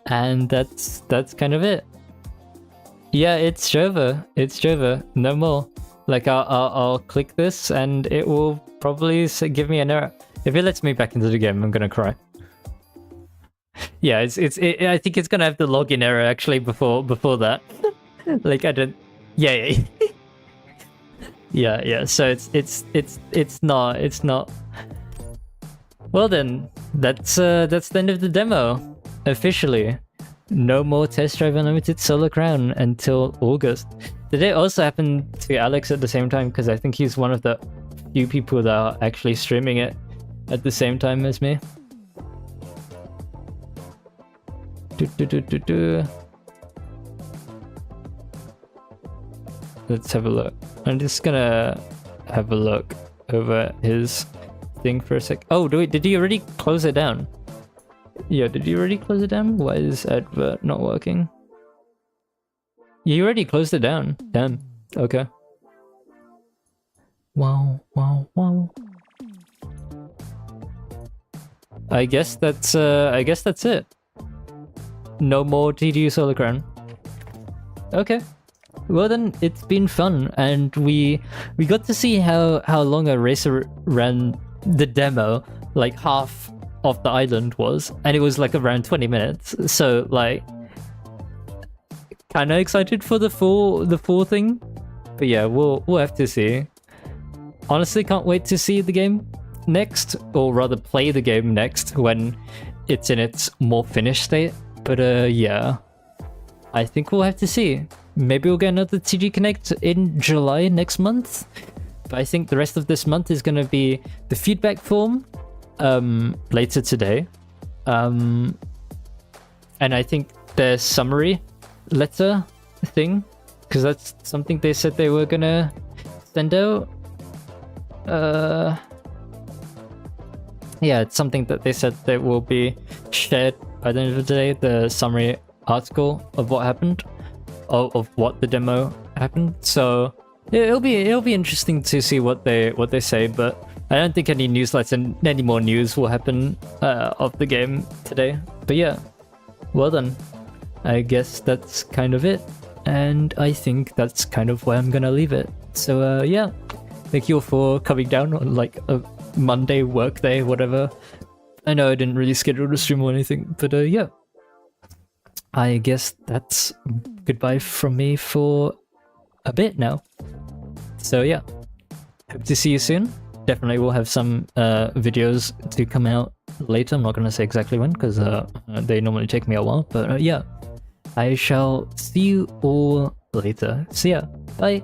A: And that's kind of it. Yeah, it's over. It's over. No more. Like I'll click this and it will probably give me an error. If it lets me back into the game, I'm gonna cry. Yeah, I think it's gonna have the login error actually before that. Like I don't. Yeah. Yeah. So it's not. Well then, that's the end of the demo. Officially. No more Test Drive Unlimited Solar Crown until August. Did it also happen to Alex at the same time? Because I think he's one of the few people that are actually streaming it at the same time as me. Let's have a look. I'm just gonna have a look over his thing for a sec. Oh, did you already close it down? Yeah, did you already close it down? Why is advert not working? You already closed it down. Damn. Okay. Wow. I guess that's it. No more TDU Solar Crown. Okay. Well then, it's been fun, and we got to see how long a racer ran the demo. Like half of the island was, and it was like around 20 minutes. So like, kind of excited for the full thing. But yeah, we'll have to see. Honestly, can't wait to see the game next, or rather play the game next when it's in its more finished state. But yeah, I think we'll have to see. Maybe we'll get another TG Connect in July next month. But I think the rest of this month is going to be the feedback form later today. And I think the summary letter thing, because that's something they said they were going to send out. yeah, it's something that they said that will be shared by the end of the day, the summary article of what happened, of what the demo happened. So yeah, it'll be interesting to see what they say, but I don't think any newsletters and any more news will happen of the game today. But yeah, well then, I guess that's kind of it, and I think that's kind of where I'm gonna leave it. So yeah, thank you all for coming down on like a Monday work day, whatever. I know I didn't really schedule to stream or anything, but yeah, I guess that's goodbye from me for a bit now. So yeah, hope to see you soon. Definitely will have some videos to come out later. I'm not going to say exactly when, because they normally take me a while, but yeah, I shall see you all later. See ya, bye.